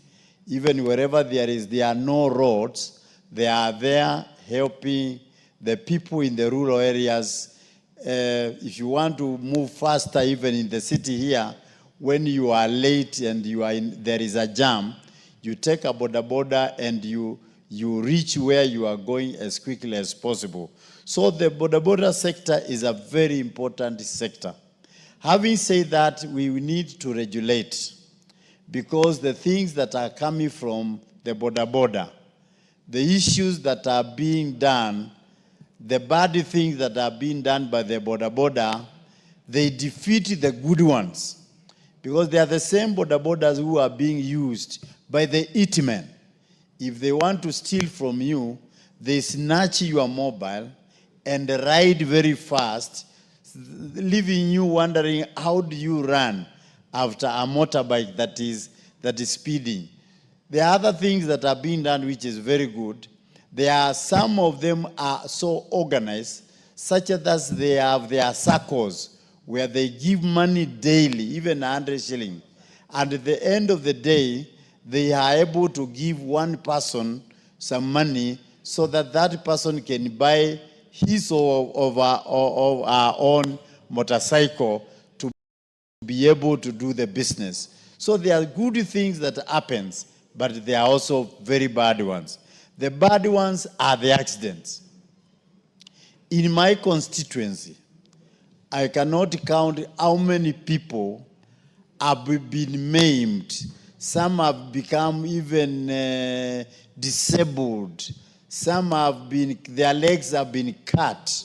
Even wherever there are no roads, they are there helping the people in the rural areas. If you want to move faster, even in the city here, when you are late and there is a jam, you take a boda and you reach where you are going as quickly as possible. So the boda sector is a very important sector. Having said that, we need to regulate, because the things that are coming from the boda, the issues that are being done, the bad things that are being done by the boda, they defeat the good ones. Because they are the same bodas who are being used by the hitmen. If they want to steal from you, they snatch your mobile and ride very fast, leaving you wondering, how do you run after a motorbike that is speeding? There are other things that are being done which is very good. Some of them are so organized, such that they have their circles where they give money daily, even 100 shillings. And at the end of the day, they are able to give one person some money so that that person can buy his or our own motorcycle to be able to do the business. So there are good things that happens, but there are also very bad ones. The bad ones are the accidents. In my constituency, I cannot count how many people have been maimed. Some have become even disabled. Some their legs have been cut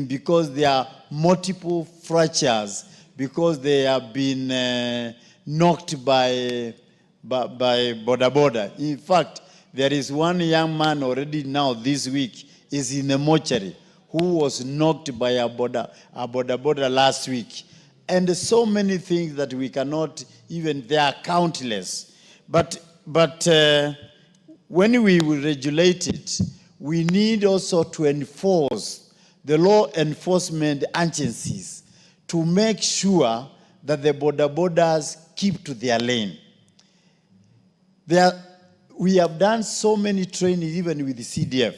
because there are multiple fractures, because they have been knocked by boda. In fact, there is one young man already now this week is in a mortuary who was knocked by a boda last week. And so many things that we cannot even, they are countless. But when we will regulate it, we need also to enforce the law enforcement agencies to make sure that the bodas keep to their lane. We have done so many trainings, even with the CDF.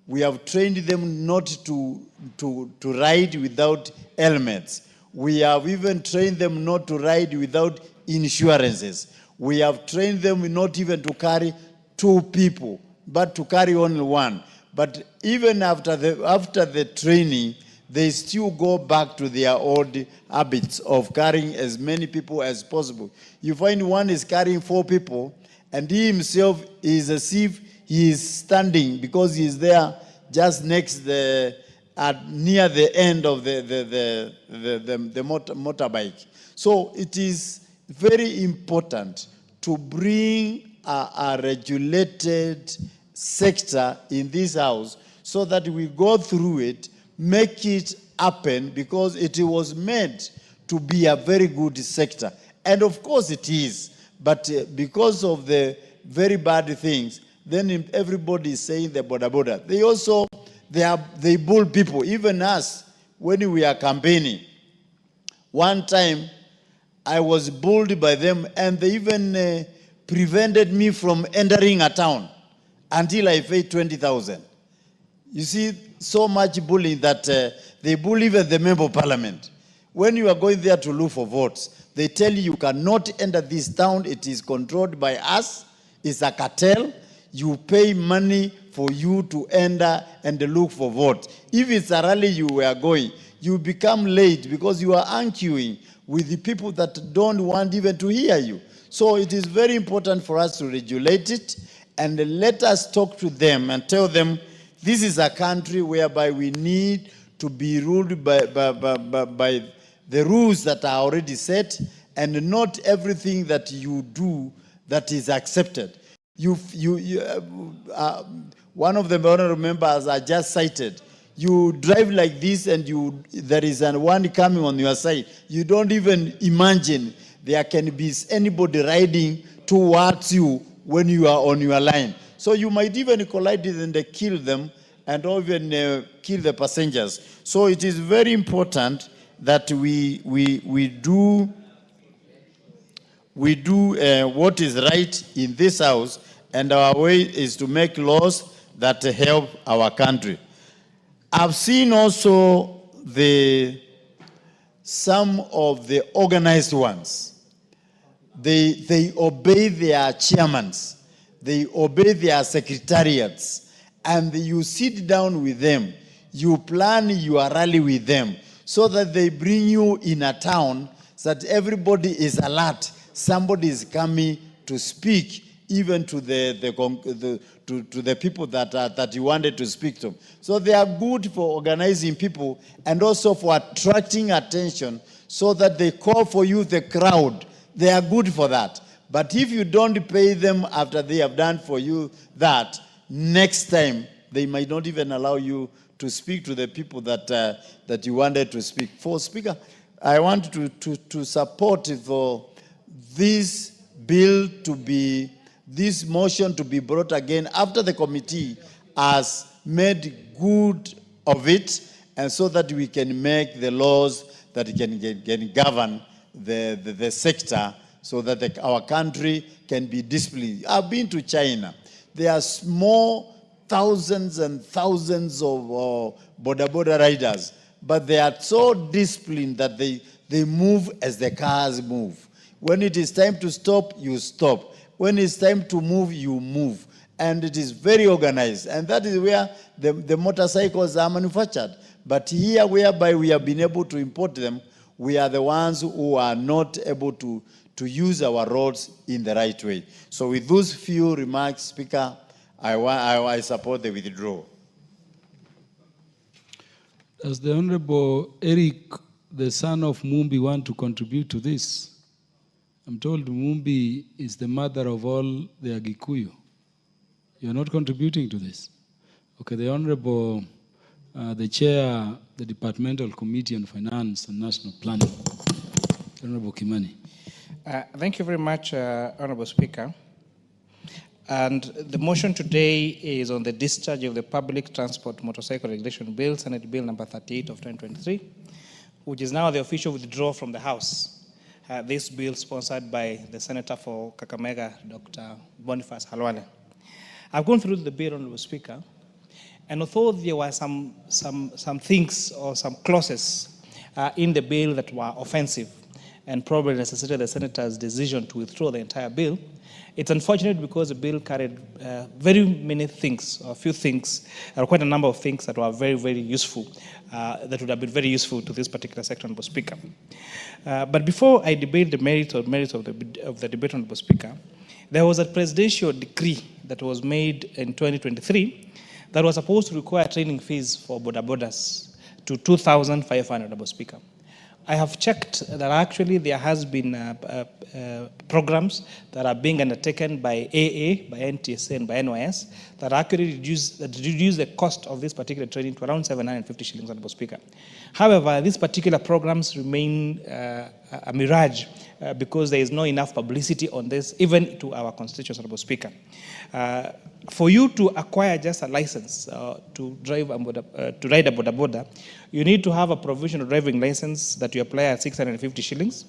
We have trained them not to ride without helmets. We have even trained them not to ride without insurances. We have trained them not even to carry 2 people, but to carry only 1. But even after the training, they still go back to their old habits of carrying as many people as possible. You find one is carrying 4 people, And he himself is as if he is standing because he is there just next near the end of the motorbike. So it is very important to bring a regulated sector in this house so that we go through it, make it happen, because it was meant to be a very good sector. And of course it is, but because of the very bad things, then everybody is saying the border. They bull people, even us, when we are campaigning. One time, I was bulled by them, and they even prevented me from entering a town until I paid 20,000. You see, so much bullying that they bully even the member of parliament. When you are going there to look for votes, they tell you cannot enter this town. It is controlled by us. It's a cartel. You pay money for you to enter and look for votes. If it's a rally you were going, you become late because you are arguing with the people that don't want even to hear you. So it is very important for us to regulate it, and let us talk to them and tell them this is a country whereby we need to be ruled by the rules that are already set, and not everything that you do that is accepted. One of the honorable members I just cited, you drive like this and there is one coming on your side. You don't even imagine there can be anybody riding towards you when you are on your line. So you might even collide and kill them, and even kill the passengers. So it is very important that we do what is right in this house, and our way is to make laws that help our country. I've seen also some of the organized ones. They obey their chairmen, they obey their secretariats, and you sit down with them, you plan your rally with them, so that they bring you in a town so that everybody is alert. Somebody is coming to speak, even to the people that you wanted to speak to. So they are good for organizing people and also for attracting attention, so that they call for you the crowd. They are good for that. But if you don't pay them after they have done for you that, next time they might not even allow you to speak to the people that you wanted to speak. For Speaker, I want to support for this bill to be, this motion to be brought again after the committee has made good of it, and so that we can make the laws that can govern the sector, so that our country can be disciplined. I've been to China. There are small thousands and thousands of border riders, but they are so disciplined that they move as the cars move. When it is time to stop, you stop. When it's time to move, you move. And it is very organized. And that is where the motorcycles are manufactured. But here, whereby we have been able to import them, we are the ones who are not able to use our roads in the right way. So with those few remarks, Speaker, I support the withdrawal. Does the Honorable Eric, the son of Mumbi, want to contribute to this? I'm told Mumbi is the mother of all the Agikuyu. You're not contributing to this? Okay, the Honorable, the Chair, the Departmental Committee on Finance and National Planning, Honorable Kimani. Thank you very much, Honorable Speaker. And the motion today is on the discharge of the Public Transport Motorcycle Regulation Bill, Senate Bill number 38 of 2023, which is now the official withdrawal from the House. This bill sponsored by the Senator for Kakamega, Dr. Boniface Halwale. I've gone through the bill, Honorable Speaker, and although there were some things or some clauses in the bill that were offensive and probably necessitated the Senator's decision to withdraw the entire bill, it's unfortunate because the bill carried very many things, or a few things, or quite a number of things that were very, very useful, that would have been very useful to this particular sector, Honorable Speaker. But before I debate the merits of the debate, Honorable Speaker, There was a presidential decree that was made in 2023 that was supposed to require training fees for boda bodas to 2,500, Mr. Speaker. I have checked that actually there has been programs that are being undertaken by AA, by NTSA, and by NYS that actually reduce the cost of this particular training to around 750 shillings, Mr. Speaker. However, these particular programs remain a mirage because there is not enough publicity on this, even to our constituents, Mr. Speaker. For you to acquire just a license to ride a boda boda, you need to have a provisional driving license that you apply at 650 shillings.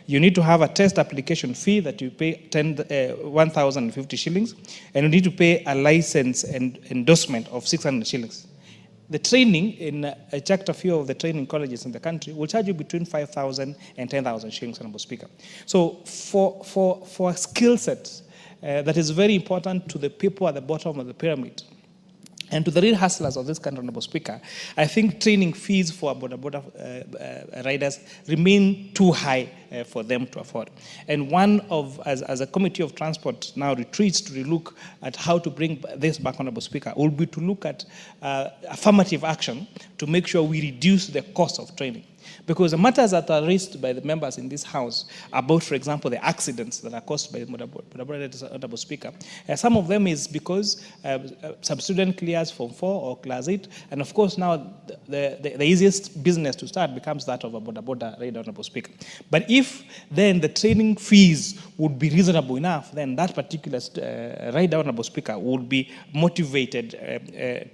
You need to have a test application fee that you pay 1,050 shillings, and you need to pay a license and endorsement of 600 shillings. The training, I checked a few of the training colleges in the country, will charge you between 5,000 and 10,000 shillings, Mr. Speaker. So for a skill set that is very important to the people at the bottom of the pyramid, and to the real hustlers of this country, Mr. Speaker, I think training fees for boda boda riders remain too high for them to afford. And as a committee of transport now retreats to relook at how to bring this back, Honorable Speaker, will be to look at affirmative action to make sure we reduce the cost of training. Because the matters that are raised by the members in this House about, for example, the accidents that are caused by Honorable Speaker, some of them is because some student clears Form 4 or Class 8, and of course now the easiest business to start becomes that of a boda boda rider, Honorable Speaker. But if then the training fees would be reasonable enough, then that particular rider, Honorable Speaker, would be motivated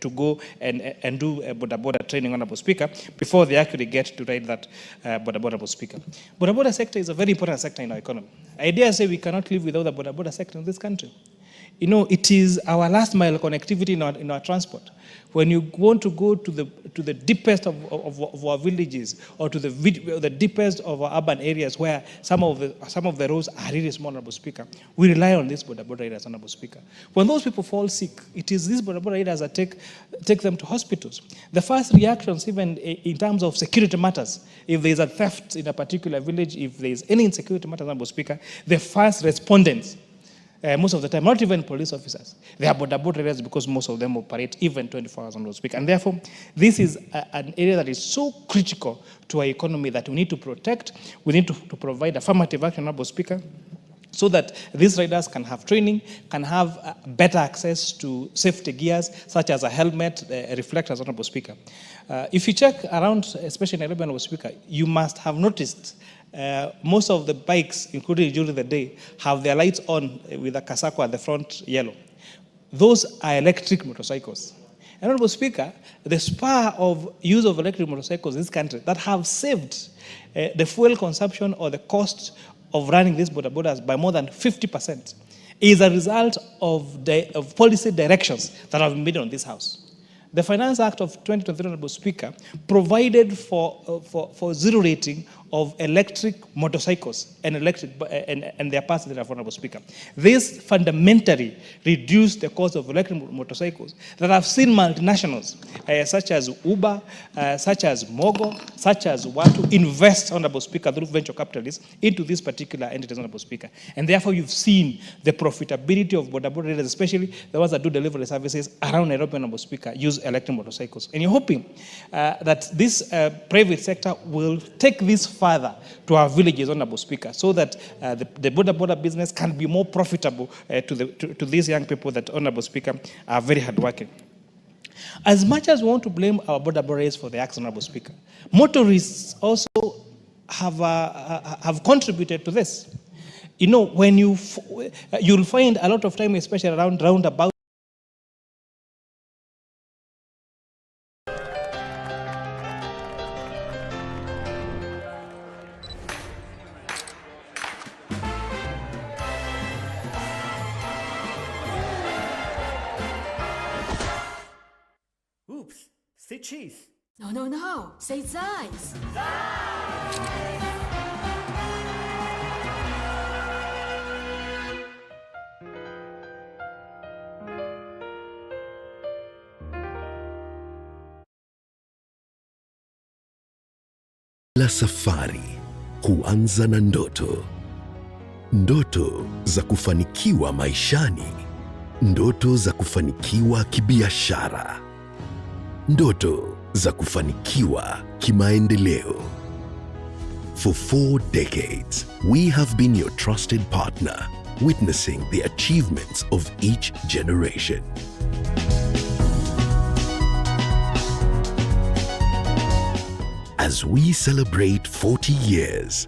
to go and do boda boda training, Honorable Speaker, before they actually get to ride that boda boda, Speaker. Boda boda sector is a very important sector in our economy. I dare say we cannot live without the boda boda sector in this country. You know, it is our last mile connectivity in our transport. When you want to go to the deepest of our villages, or to the deepest of our urban areas where some of the roads are really small, Honorable Speaker, we rely on these boda boda riders, Honorable Speaker. When those people fall sick, it is these boda boda riders that take them to hospitals. The first reactions, even in terms of security matters, if there is a theft in a particular village, if there is any insecurity matters, Honorable Speaker, the first respondents, most of the time, not even police officers, they are boda boda riders, because most of them operate even 24 hours, Honorable Speaker. And therefore, this is an area that is so critical to our economy that we need to protect. We need to provide affirmative action, Honorable Speaker, so that these riders can have training, can have better access to safety gears, such as a helmet, reflectors, Honorable Speaker. If you check around, especially in Nairobi, Honorable Speaker, you must have noticed most of the bikes, including during the day, have their lights on with a casako at the front yellow. Those are electric motorcycles. And Honorable Speaker, the spur of use of electric motorcycles in this country that have saved the fuel consumption or the cost of running these boda bodas by more than 50% is a result of policy directions that have been made on this House. The Finance Act of 2023, Honorable Speaker, provided for zero rating of electric motorcycles and their parts thereof, Honorable Speaker. This fundamentally reduced the cost of electric motorcycles that have seen multinationals such as Uber, such as Mogo, such as Watu invest, Honorable Speaker, through venture capitalists into these particular entities, Honorable Speaker. And therefore, you've seen the profitability of boda boda riders, especially the ones that do delivery services around Nairobi, Honorable Speaker, use electric motorcycles. And you're hoping that this private sector will take this further to our villages, Honorable Speaker, so that the boda boda business can be more profitable to these young people that, Honorable Speaker, are very hardworking. As much as we want to blame our boda bodas for the acts, Honorable Speaker, motorists also have contributed to this. You know, when you'll find a lot of time, especially around roundabouts, Oops, say cheese. No, say Zeiss. La safari huanza na ndoto, Ndoto za kufanikiwa maishani, ndoto za kufanikiwa kibiashara, ndoto za kufanikiwa kimaendeleo. For 4 decades, we have been your trusted partner, witnessing the achievements of each generation. As we celebrate 40 years,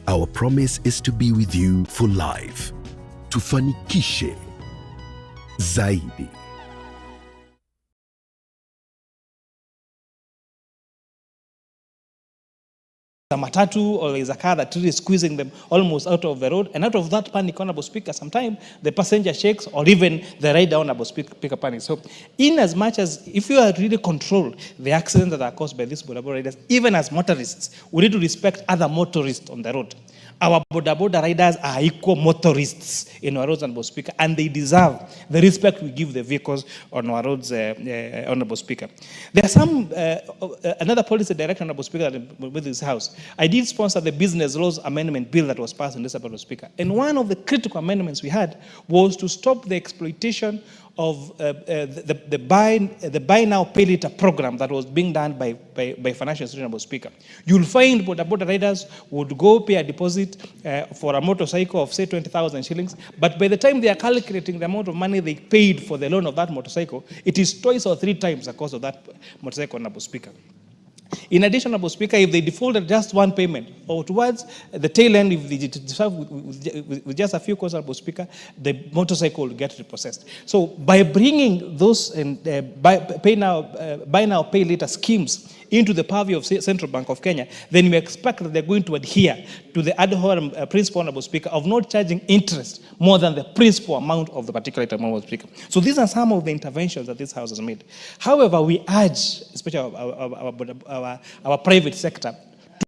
our promise is to be with you for life. Tufanikishe zaidi. A matatu or is a car that really is squeezing them almost out of the road, and out of that panic, Honorable Speaker, sometimes the passenger shakes or even the rider, Honorable Speaker, panics. So in as much as if you are really control the accidents that are caused by these boda boda riders, even as motorists, we need to respect other motorists on the road. Our boda boda riders are equal motorists in our roads, Honorable Speaker, and they deserve the respect we give the vehicles on our roads, Honorable Speaker. There are some, another policy direction, Honorable Speaker, with this House. I did sponsor the Business Laws Amendment Bill that was passed in this, Honorable Speaker. And one of the critical amendments we had was to stop the exploitation of the buy now, pay later program that was being done by financial institutions, Honorable Speaker. You'll find boda boda riders would go pay a deposit for a motorcycle of say 20,000 shillings, but by the time they are calculating the amount of money they paid for the loan of that motorcycle, it is twice or 3 times the cost of that motorcycle, Honorable Speaker. In addition, Honorable Speaker, if they defaulted just one payment or towards the tail end, if they deserve with just a few calls, Honorable Speaker, the motorcycle will get repossessed. So by bringing those buy now, pay later schemes into the purview of Central Bank of Kenya, then we expect that they're going to adhere to the ad hoc principle, Honorable Speaker, of not charging interest more than the principal amount of the particular item, Honorable Speaker. So these are some of the interventions that this House has made. However, we urge, especially our private sector,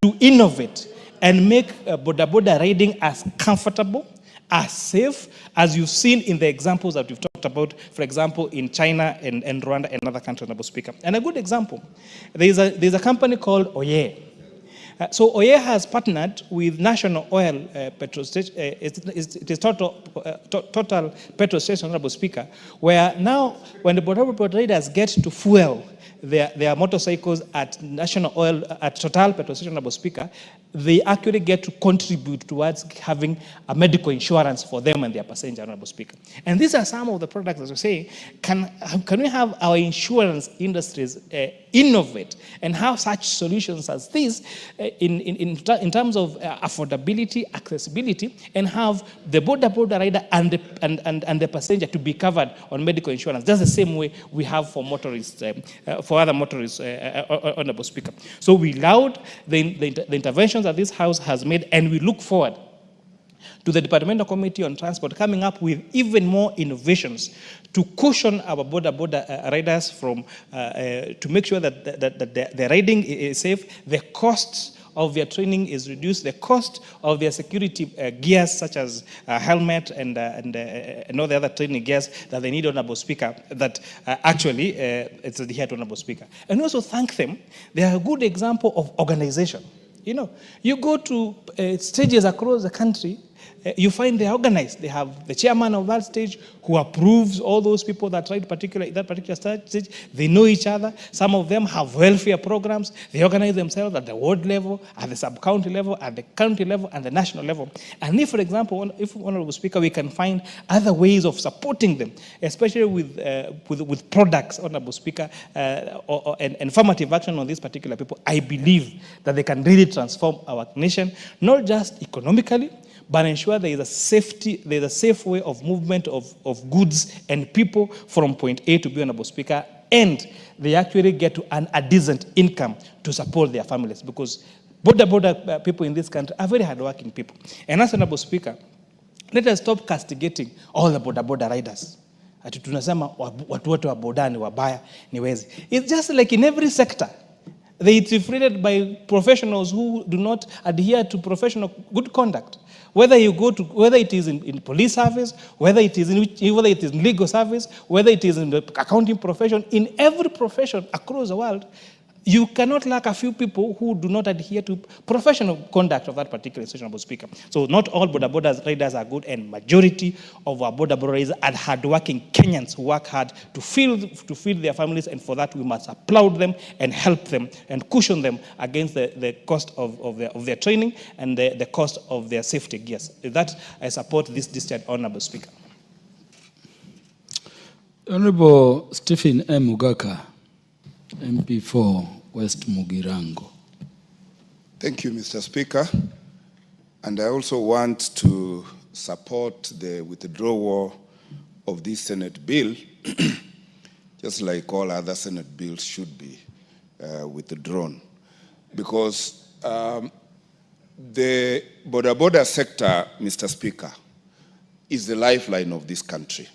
to innovate and make boda boda riding as comfortable, as safe, as you've seen in the examples that we've talked about, for example, in China and Rwanda and other countries, Honorable Speaker. And a good example, there's a company called Oye. So Oye has partnered with National Oil petrol station, it is Total Petrol Station, Honorable Speaker, where now when the boda boda riders get to fuel their motorcycles at National Oil, at Total Petrol Station, Honorable Speaker, they actually get to contribute towards having a medical insurance for them and their passenger, Honorable Speaker. And these are some of the products, as we say, can we have our insurance industries innovate and have such solutions as these in terms of affordability, accessibility, and have the boda boda rider and the passenger to be covered on medical insurance, just the same way we have for motorists, for other motorists, Honorable Speaker. So we laud the interventions that this House has made, and we look forward to the Departmental Committee on Transport coming up with even more innovations to cushion our boda boda riders from, to make sure that the riding is safe, the costs of their training is reduced, the cost of their security gears such as helmet and all the other training gears that they need, Honorable Speaker, that actually it's adhered to, Honorable Speaker. And also thank them. They are a good example of organization. You know, you go to stages across the country, you find they're organized. They have the chairman of that stage who approves all those people that ride that particular stage. They know each other. Some of them have welfare programs. They organize themselves at the ward level, at the sub-county level, at the county level, and the national level. And if, for example, if, Honorable Speaker, we can find other ways of supporting them, especially with products, Honorable Speaker, and affirmative action on these particular people, I believe that they can really transform our nation, not just economically, but ensure there is a safe way of movement of goods and people from point A to B, Honorable Speaker, and they actually get to earn a decent income to support their families, because boda people in this country are very hardworking people. And as Honorable Speaker, let us stop castigating all the boda riders. Ati tunasema watu wote wa boda ni wabaya, ni wezi. It's just like in every sector. They are treated by professionals who do not adhere to professional good conduct. Whether you go to, whether it is in police service, whether it is in legal service, whether it is in the accounting profession, in every profession across the world, You cannot lack a few people who do not adhere to professional conduct of that particular institution, Honorable Speaker. So not all border riders are good, and majority of our border riders are hardworking Kenyans who work hard to feed their families, and for that we must applaud them and help them and cushion them against the cost of their training and the cost of their safety gears. With that, I support this discharge, Honorable Speaker. Honorable Stephen M. Mugaka, MP4 West Mugirango. Thank you, Mr. Speaker. And I also want to support the withdrawal of this Senate bill, just like all other Senate bills should be withdrawn. Because the border sector, Mr. Speaker, is the lifeline of this country.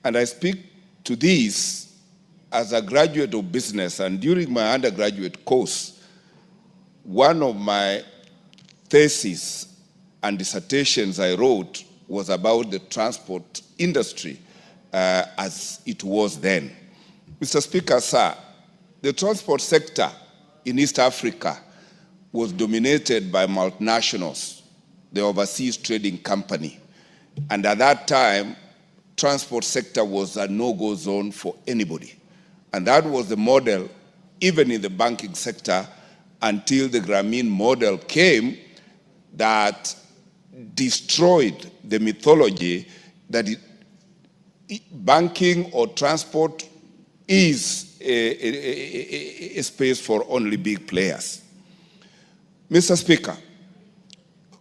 And I speak to this as a graduate of business, and during my undergraduate course, one of my theses and dissertations I wrote was about the transport industry as it was then. Mr. Speaker, sir, the transport sector in East Africa was dominated by multinationals, the overseas trading company. And at that time, transport sector was a no-go zone for anybody. And that was the model, even in the banking sector, until the Grameen model came that destroyed the mythology that banking or transport is a space for only big players. Mr. Speaker,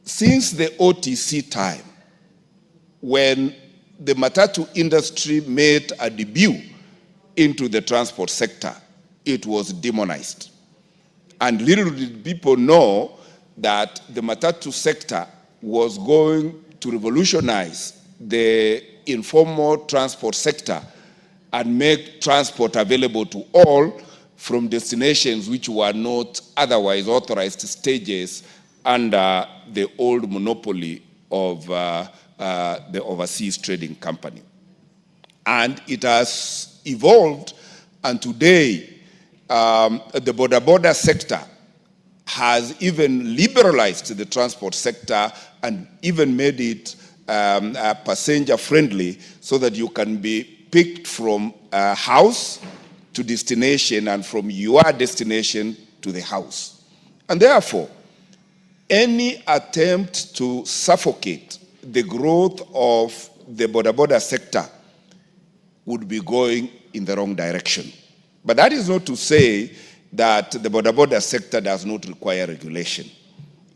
since the OTC time, when the matatu industry made a debut into the transport sector, it was demonized. And little did people know that the matatu sector was going to revolutionize the informal transport sector and make transport available to all from destinations which were not otherwise authorized stages under the old monopoly of the overseas trading company. And it has evolved, and today the border sector has even liberalized the transport sector and even made it passenger friendly, so that you can be picked from house to destination and from your destination to the house. And therefore, any attempt to suffocate the growth of the border sector would be going in the wrong direction. But that is not to say that the border sector does not require regulation.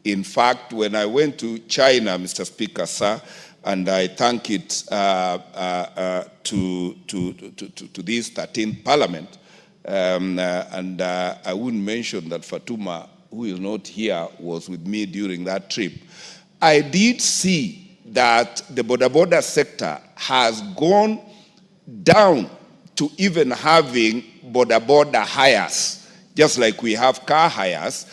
In fact, when I went to China, Mr. Speaker, sir, and I thank it to this 13th Parliament, and I wouldn't mention that Fatuma, who is not here, was with me during that trip. I did see that the border sector has gone down to even having border hires, just like we have car hires,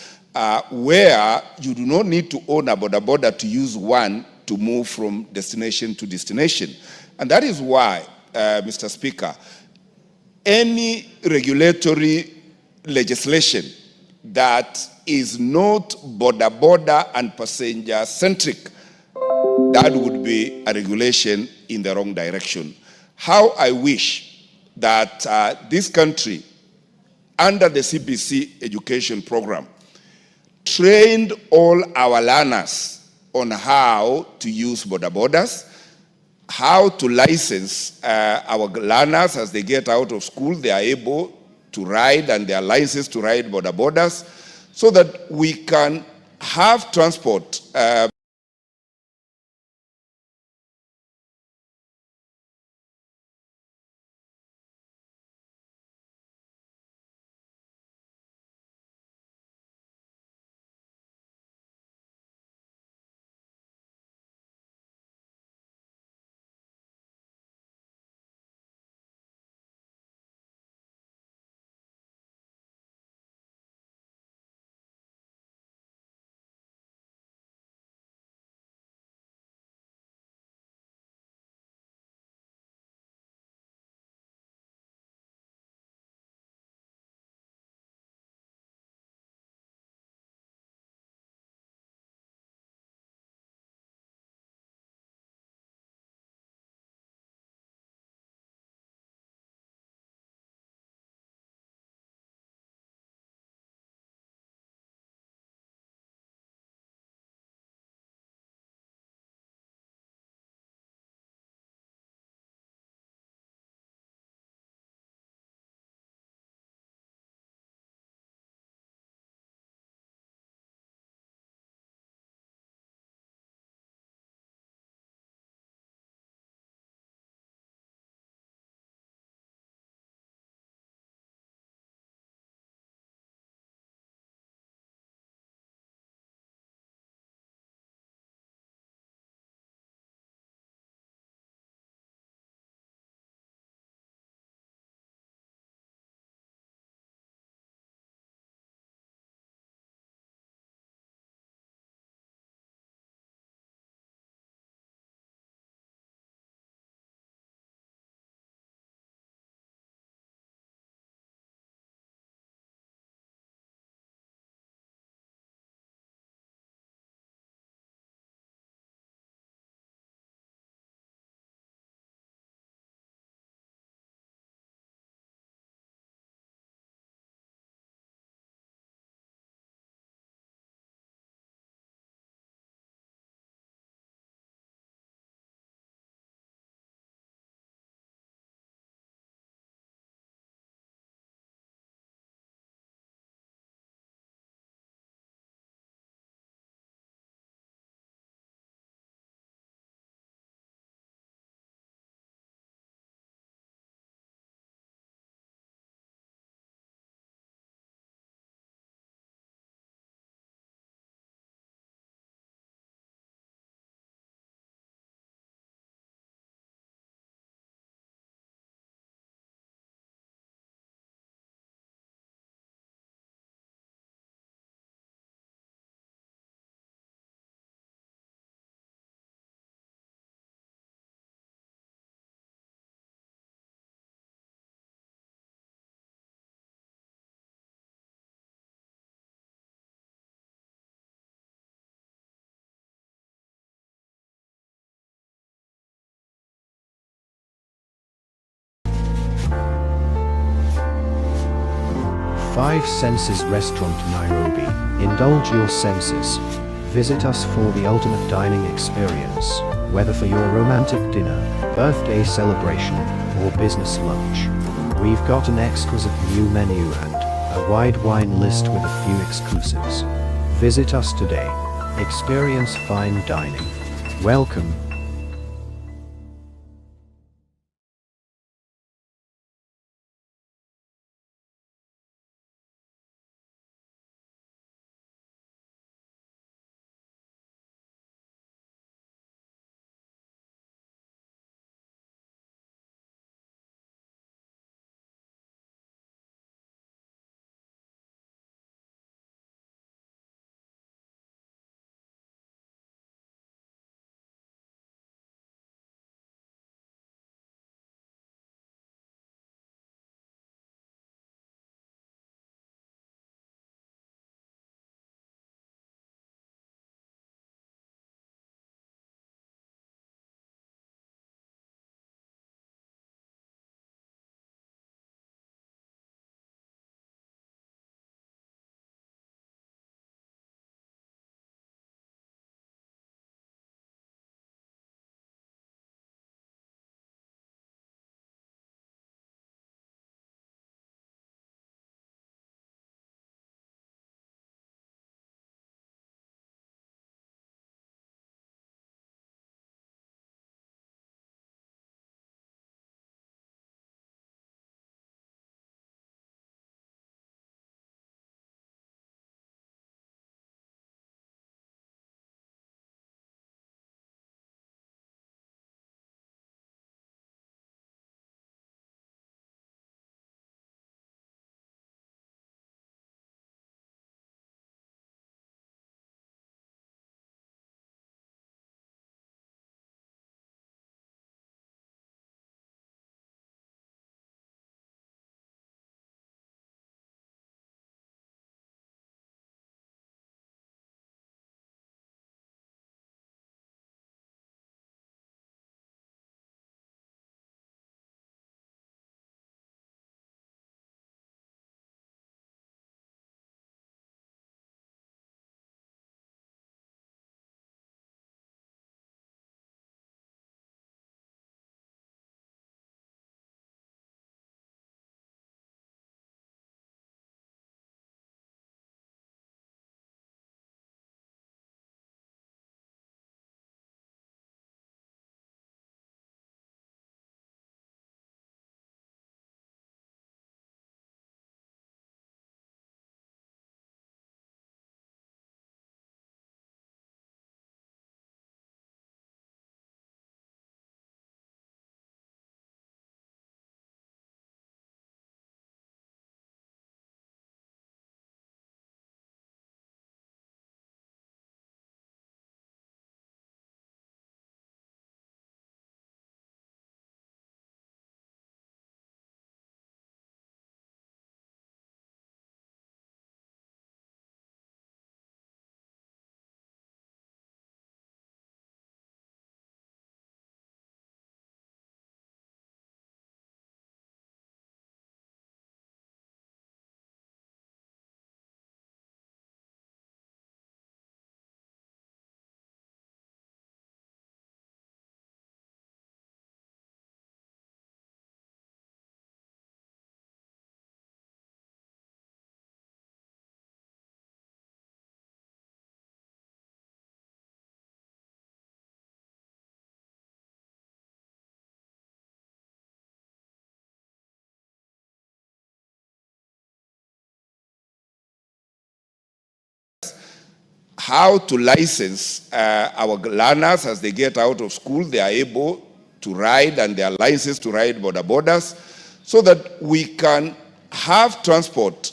where you do not need to own a border to use one to move from destination to destination. And that is why, Mr. Speaker, any regulatory legislation that is not border and passenger centric, that would be a regulation in the wrong direction. How I wish that this country, under the CBC education program, trained all our learners on how to use borders, how to license our learners as they get out of school, they are able to ride and they are licensed to ride borders, so that we can have transport Five Senses Restaurant, Nairobi. Indulge your senses. Visit us for the ultimate dining experience, whether for your romantic dinner, birthday celebration, or business lunch. We've got an exquisite new menu and a wide wine list with a few exclusives. Visit us today. Experience fine dining. Welcome. how to license our learners as they get out of school. They are able to ride and they are licensed to ride border borders so that we can have transport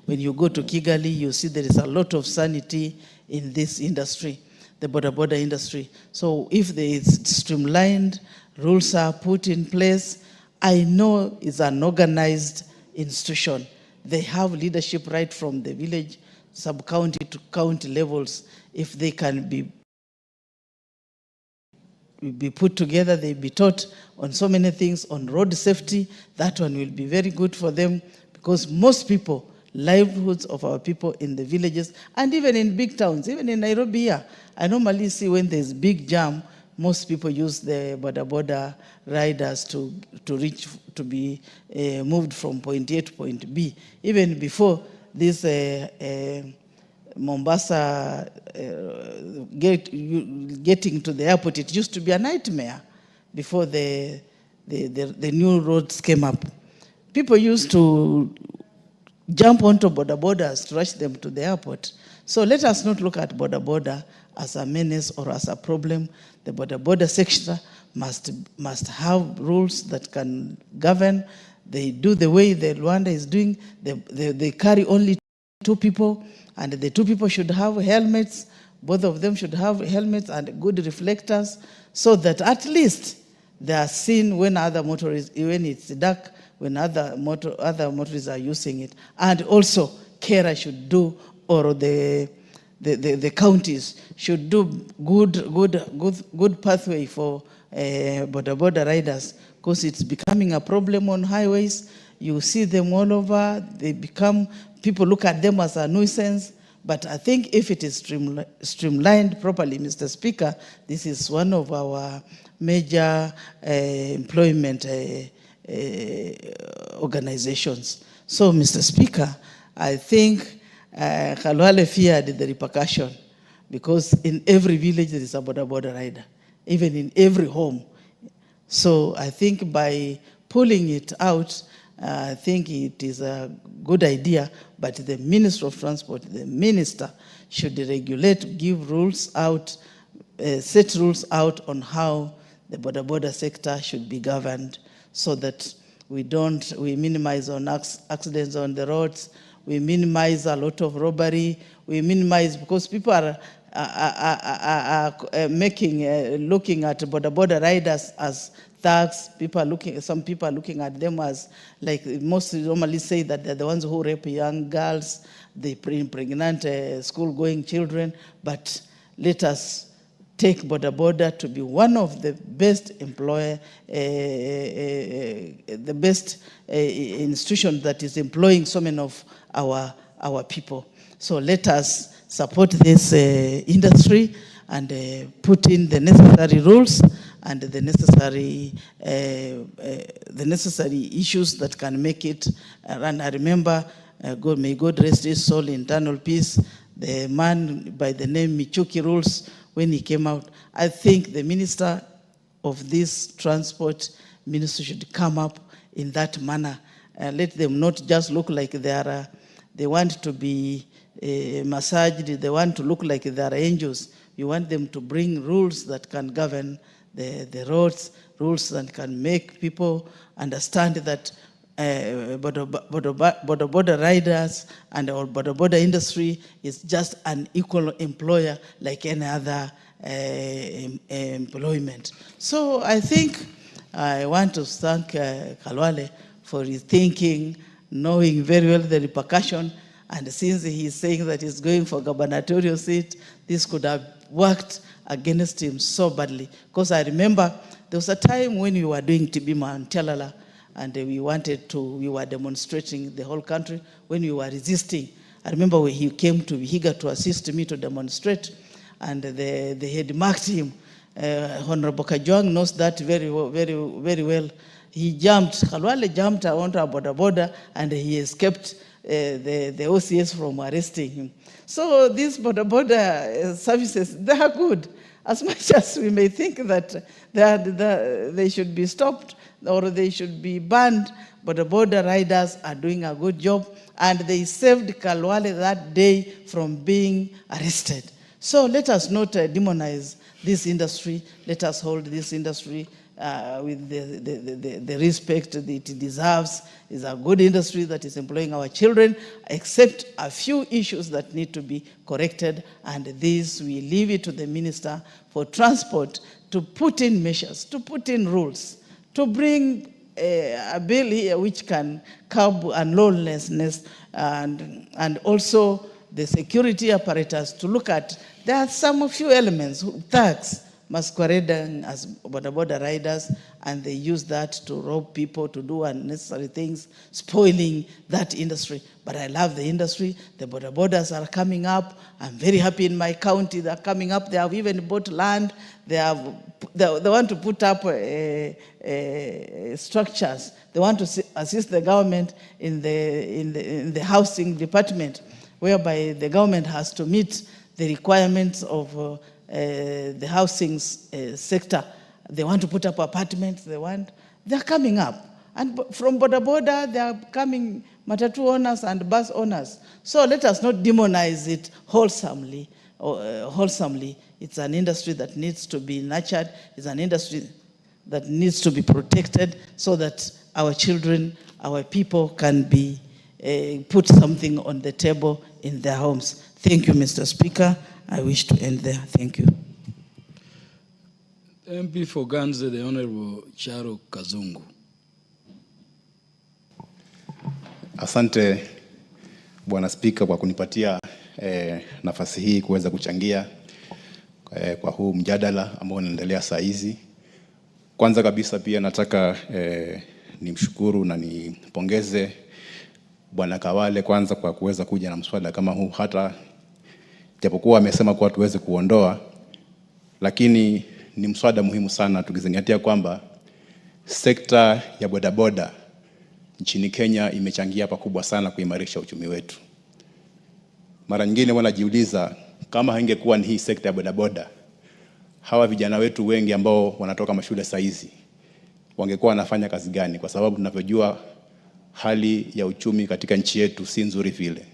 When you go to Kigali, you see there is a lot of sanity in this industry, the boda industry. So if there is streamlined, rules are put in place, I know it's an organized institution. They have leadership right from the village, sub-county to county levels. If they can be put together, they be taught on so many things, on road safety, that one will be very good for them, because most people, livelihoods of our people in the villages, and even in big towns, even in Nairobi here, I normally see when there's big jam, most people use the boda riders to be moved from point A to point B. Even before this Mombasa getting to the airport, it used to be a nightmare before the new roads came up. People used to jump onto bodas to rush them to the airport. So let us not look at boda as a menace or as a problem. The boda sector must have rules that can govern. They do the way the Rwanda is doing. They carry only 2 people, and the 2 people should have helmets. Both of them should have helmets and good reflectors, so that at least they are seen when other motorists, when it's dark, when other motorists are using it. And also, Kera should do, or the counties should do good pathway for boda riders, because it's becoming a problem on highways. You see them all over. They become, people look at them as a nuisance. But I think if it is streamlined properly, Mr. Speaker, this is one of our major employment organizations. So, Mr. Speaker, I think Khalwale feared the repercussion, because in every village there is a boda rider, even in every home. So I think by pulling it out, I think it is a good idea, but the Minister of Transport, the minister, should regulate, give rules out, set rules out on how the boda sector should be governed, so that we minimize on accidents on the roads, we minimize a lot of robbery, we minimize, because people are looking at boda riders as thugs. Some people are looking at them as, like, most normally say that they're the ones who rape young girls, they impregnate school-going children. But let us take boda to be one of the best employer, the best institution that is employing so many of our people. So let us support this industry and put in the necessary rules and the necessary issues that can make it run. I remember, may God rest his soul in eternal peace, the man by the name Michuki Rules, when he came out. I think the minister of this transport ministry should come up in that manner. Let them not just look like they want to be massaged, they want to look like they are angels. You want them to bring rules that can govern the roads, rules that can make people understand that boda riders and our boda industry is just an equal employer like any other employment. So I think I want to thank Khalwale for his thinking, knowing very well the repercussion, and since he's saying that he's going for gubernatorial seat, this could have worked against him so badly. Because I remember there was a time when we were doing Tibima and Tialala, and we were demonstrating the whole country, when we were resisting. I remember when he came to Vihiga to assist me to demonstrate, and they had marked him. Honorable Kajwang knows that very well. He jumped, Khalwale jumped onto a boda, and he escaped the OCS from arresting him. So these boda services, they are good. As much as we may think that they should be stopped or they should be banned, but the boda riders are doing a good job, and they saved Khalwale that day from being arrested. So let us not demonize this industry. Let us hold this industry with the respect that it deserves. It's a good industry that is employing our children, except a few issues that need to be corrected. And this, we leave it to the Minister for Transport to put in measures, to put in rules, to bring a bill here which can curb unlawlessness, and also the security apparatus to look at. There are some few elements, thugs masquerading as boda riders, and they use that to rob people, to do unnecessary things, spoiling that industry. But I love the industry. The bodas are coming up. I'm very happy in my county. They're coming up. They have even bought land. They want to put up structures. They want to assist the government in the housing department, whereby the government has to meet the requirements of the housing sector. They want to put up apartments. They're coming up. And from boda, they are coming matatu owners and bus owners. So let us not demonize it wholesomely. It's an industry that needs to be nurtured. It's an industry that needs to be protected so that our children, our people can be put something on the table in their homes. Thank you, Mr. Speaker. I wish to end there. Thank you. MP for Ganze, the Honorable Charo Kazungu. Asante Bwana Spika kwa kunipatia nafasi hii kuweza kuchangia kwa huu mjadala ambao unaendelea saa hizi. Kwanza kabisa pia nataka nimshukuru na nipongeze Bwana Kawale kwanza kwa kuweza kuja na mswada kama huu, hata japokuwa amesema kwa tuweze kuondoa, lakini ni mswada muhimu sana tukizingatia kwamba sekta ya bodaboda nchini Kenya imechangia pakubwa sana kuimarisha uchumi wetu. Mara nyingine wanajiuliza kama haingekuwa ni hii sekta ya bodaboda, hawa vijana wetu wengi ambao wanatoka mashule saizi wangekuwa wanafanya kazi gani? Kwa sababu tunavyojua hali ya uchumi katika nchi yetu si nzuri vile.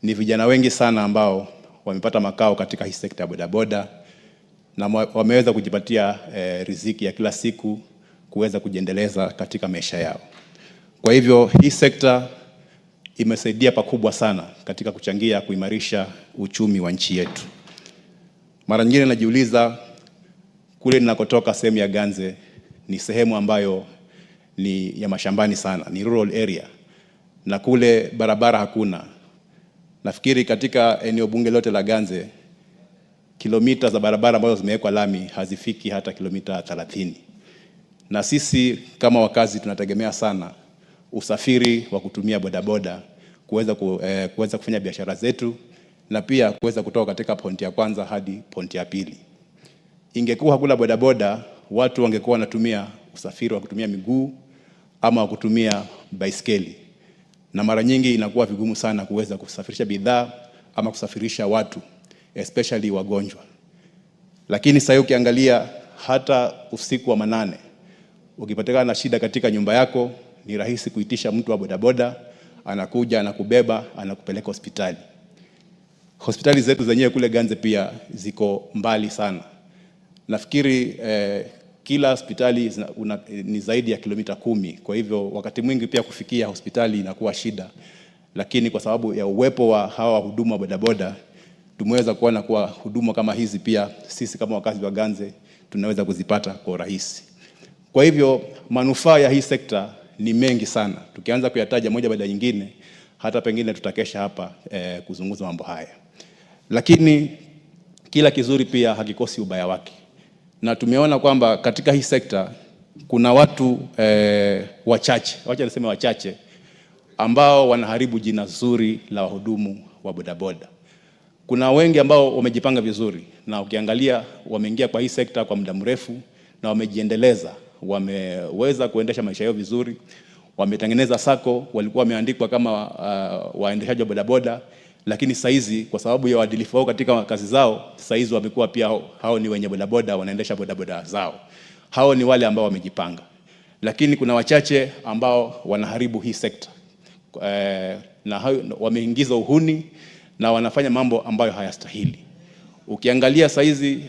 Ni vijana wengi sana ambao wamepata makao katika hii sekta ya bodaboda na wameweza kujipatia riziki ya kila siku kuweza kujiendeleza katika maisha yao. Kwa hivyo hii sekta imesaidia pakubwa sana katika kuchangia kuimarisha uchumi wa nchi yetu. Mara nyingine najiuliza kule ninakotoka sehemu ya Ganze ni sehemu ambayo ni ya mashambani sana, ni rural area. Na kule barabara hakuna. Nafikiri katika eneo bunge lote la Ganze kilomita za barabara ambazo zimewekwa lami hazifiki hata kilomita 30. Na sisi kama wakazi tunategemea sana usafiri wa kutumia bodaboda kuweza kufanya biashara zetu na pia kuweza kutoka katika pointi ya kwanza hadi pointi ya pili. Ingekuwa hakuna bodaboda, watu wangekuwa wanatumia usafiri wa kutumia miguu ama wa kutumia baiskeli. Na mara nyingi inakuwa vigumu sana kuweza kusafirisha bidhaa ama kusafirisha watu, especially wagonjwa. Lakini sasa ukiangalia hata usiku wa manane, ukipatikana na shida katika nyumba yako, ni rahisi kuitisha mtu wa bodaboda, anakuja, anakubeba, anakupeleka hospitali. Hospitali zetu zenyewe kule Ganze pia ziko mbali sana. Nafikiri kila hospitali ni zaidi ya kilomita 10. Kwa hivyo wakati mwingi pia kufikia hospitali inakuwa shida. Lakini kwa sababu ya uwepo wa hawa huduma wa bodaboda, tumeweza kuona kuwa huduma kama hizi pia sisi kama wakazi wa Ganze tunaweza kuzipata kwa urahisi. Kwa hivyo manufaa ya hii sekta ni mengi sana. Tukianza kuyataja moja baada ya nyingine, hata pengine tutakesha hapa kuzungumza mambo haya. Lakini kila kizuri pia hakikosi ubaya wake. Na tumeona kwamba katika hii sekta kuna watu wachache, wacha niseme wachache, ambao wanaharibu jina zuri la wahudumu wa bodaboda. Kuna wengi ambao wamejipanga vizuri na ukiangalia wameingia kwa hii sekta kwa muda mrefu na wamejiendeleza, wameweza kuendesha maisha yao vizuri, wametengeneza sako, walikuwa wameandikwa kama waendeshaji wa bodaboda, lakini saizi kwa sababu ya uadilifu wao katika kazi zao, saizi wamekuwa pia hao ni wenye bodaboda, wanaendesha bodaboda zao. Hao ni wale ambao wamejipanga. Lakini kuna wachache ambao wanaharibu hii sekta. Na wameingiza uhuni na wanafanya mambo ambayo hayastahili. Ukiangalia saizi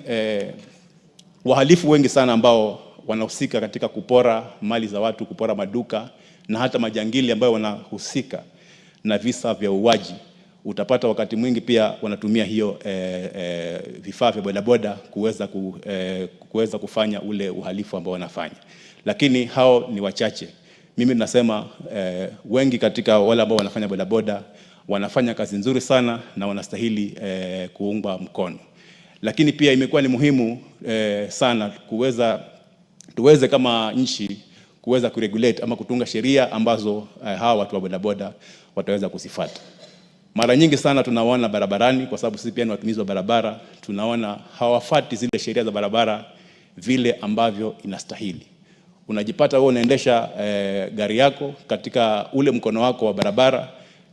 wahalifu wengi sana ambao wanahusika katika kupora mali za watu, kupora maduka na hata majangili ambayo wanahusika na visa vya uwaji, utapata wakati mwingi pia wanatumia hiyo vifaa vya bodaboda kuweza kufanya ule uhalifu ambao wanafanya. Lakini hao ni wachache. Mimi nasema wengi katika wale ambao wanafanya bodaboda wanafanya kazi nzuri sana na wanastahili kuungwa mkono. Lakini pia imekuwa ni muhimu sana tuweze kama nchi kuweza kuregulate ama kutunga sheria ambazo hawa watu wa bodaboda wataweza kuzifuata. Mara nyingi sana tunaona barabarani, kwa sababu sisi pia ni watumizi wa barabara, tunaona hawafuati zile sheria za barabara vile ambavyo inastahili. Unajipata wewe unaendesha gari yako katika ule mkono wako wa barabara,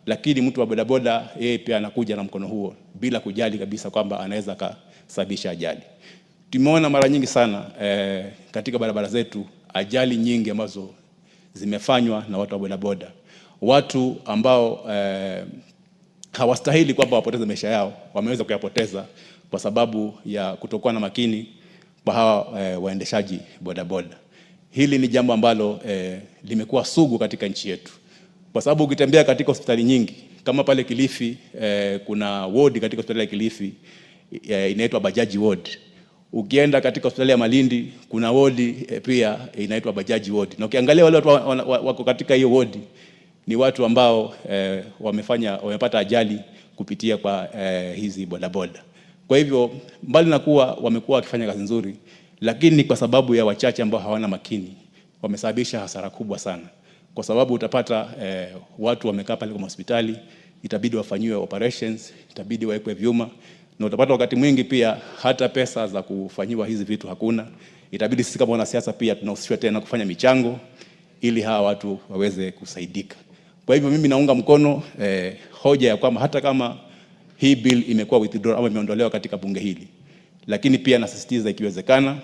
lakini mtu wa bodaboda yeye pia anakuja na mkono huo bila kujali kabisa kwamba anaweza kusababisha ajali. Tumeona mara nyingi sana katika barabara zetu ajali nyingi ambazo zimefanywa na watu wa bodaboda, watu ambao hawastahili kwamba wapoteze maisha yao wameweza kuyapoteza kwa sababu ya kutokuwa na makini kwa hawa waendeshaji bodaboda. Hili ni jambo ambalo limekuwa sugu katika nchi yetu, kwa sababu ukitembea katika hospitali nyingi kama pale Kilifi, kuna ward katika hospitali ya Kilifi inaitwa bajaji ward. Ukienda katika hospitali ya Malindi kuna ward pia inaitwa bajaji ward, na ukiangalia wale watu wako katika hiyo ward ni watu ambao wamepata ajali kupitia kwa hizi bodaboda. Kwa hivyo mbali na kuwa wamekuwa wakifanya kazi nzuri, lakini kwa sababu ya wachache ambao hawana makini wamesababisha hasara kubwa sana. Kwa sababu utapata watu wamekaa pale kwa hospitali, itabidi wafanyiwe operations, itabidi wawekwe vyuma, na utapata wakati mwingi pia hata pesa za kufanyiwa hizi vitu hakuna. Itabidi sisi kama wanasiasa pia tunahusishwa tena kufanya michango ili hawa watu waweze kusaidika. Kwa hivyo mimi naunga mkono hoja ya kwamba hata kama hii bill imekuwa withdrawn au imeondolewa katika bunge hili, lakini pia nasisitiza ikiwezekana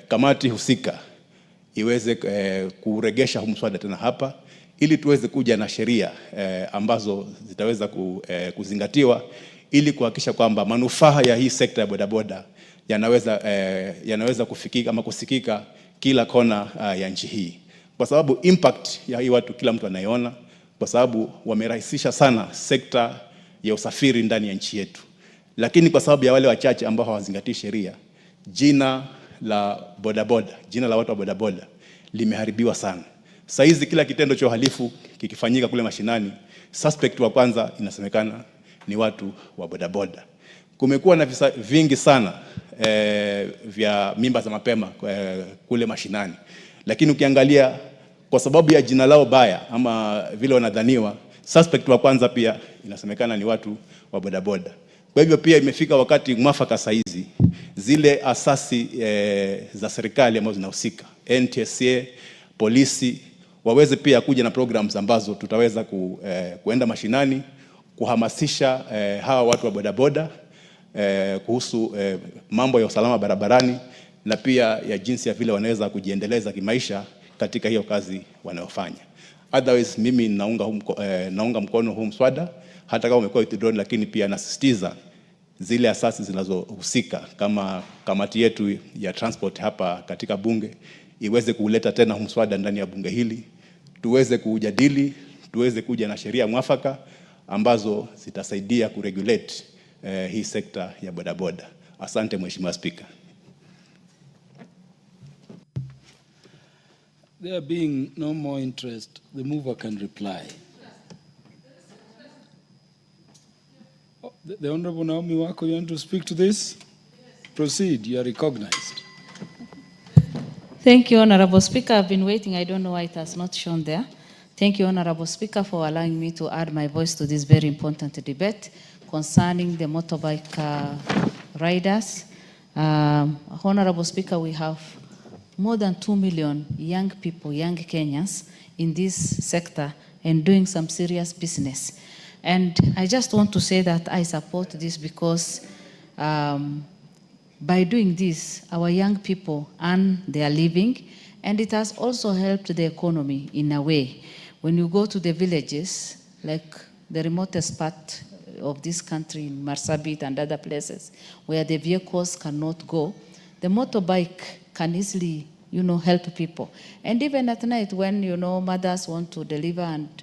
kamati husika iweze kuregesha huu mswada tena hapa ili tuweze kuja na sheria ambazo zitaweza kuzingatiwa ili kuhakikisha kwamba manufaa ya hii sekta ya bodaboda yanaweza kufikika ama kusikika kila kona ya nchi hii, kwa sababu impact ya hii watu kila mtu anaiona, kwa sababu wamerahisisha sana sekta ya usafiri ndani ya nchi yetu. Lakini kwa sababu ya wale wachache ambao hawazingatii sheria, jina la bodaboda, jina la watu wa bodaboda limeharibiwa sana. Sasa hizi kila kitendo cha uhalifu kikifanyika kule mashinani, suspect wa kwanza inasemekana ni watu wa bodaboda. Kumekuwa na visa vingi sana vya mimba za mapema kule mashinani, lakini ukiangalia kwa sababu ya jina lao baya ama vile wanadhaniwa, suspect wa kwanza pia inasemekana ni watu wa bodaboda. Kwa hivyo pia imefika wakati mwafaka saizi zile asasi za serikali ambazo zinahusika, NTSA, polisi, waweze pia kuja na programs ambazo tutaweza kuenda mashinani kuhamasisha hawa watu wa bodaboda kuhusu mambo ya usalama barabarani na pia ya jinsi ya vile wanaweza kujiendeleza kimaisha katika hiyo kazi wanayofanya. Otherwise mimi naunga mkono huu mswada hata kama umekuwa withdrawn, lakini pia nasisitiza zile asasi zinazohusika kama kamati yetu ya transport hapa katika bunge iweze kuleta tena huu mswada ndani ya bunge hili, tuweze kujadili, tuweze kuja na sheria mwafaka ambazo zitasaidia kuregulate hii sekta ya bodaboda. Asante Mheshimiwa Speaker. There being no more interest, the mover can reply. The Honorable Naomi Wako, you want to speak to this? Proceed, you are recognized. Thank you, Honorable Speaker. I've been waiting. I don't know why it has not shown there. Thank you, Honorable Speaker, for allowing me to add my voice to this very important debate concerning the motorbike riders. Honorable Speaker, we have more than 2 million young people, young Kenyans in this sector and doing some serious business. And I just want to say that I support this because by doing this, our young people earn their living, and it has also helped the economy in a way. When you go to the villages, like the remotest part of this country, in Marsabit and other places, where the vehicles cannot go, the motorbike can easily, help people. And even at night when, mothers want to deliver and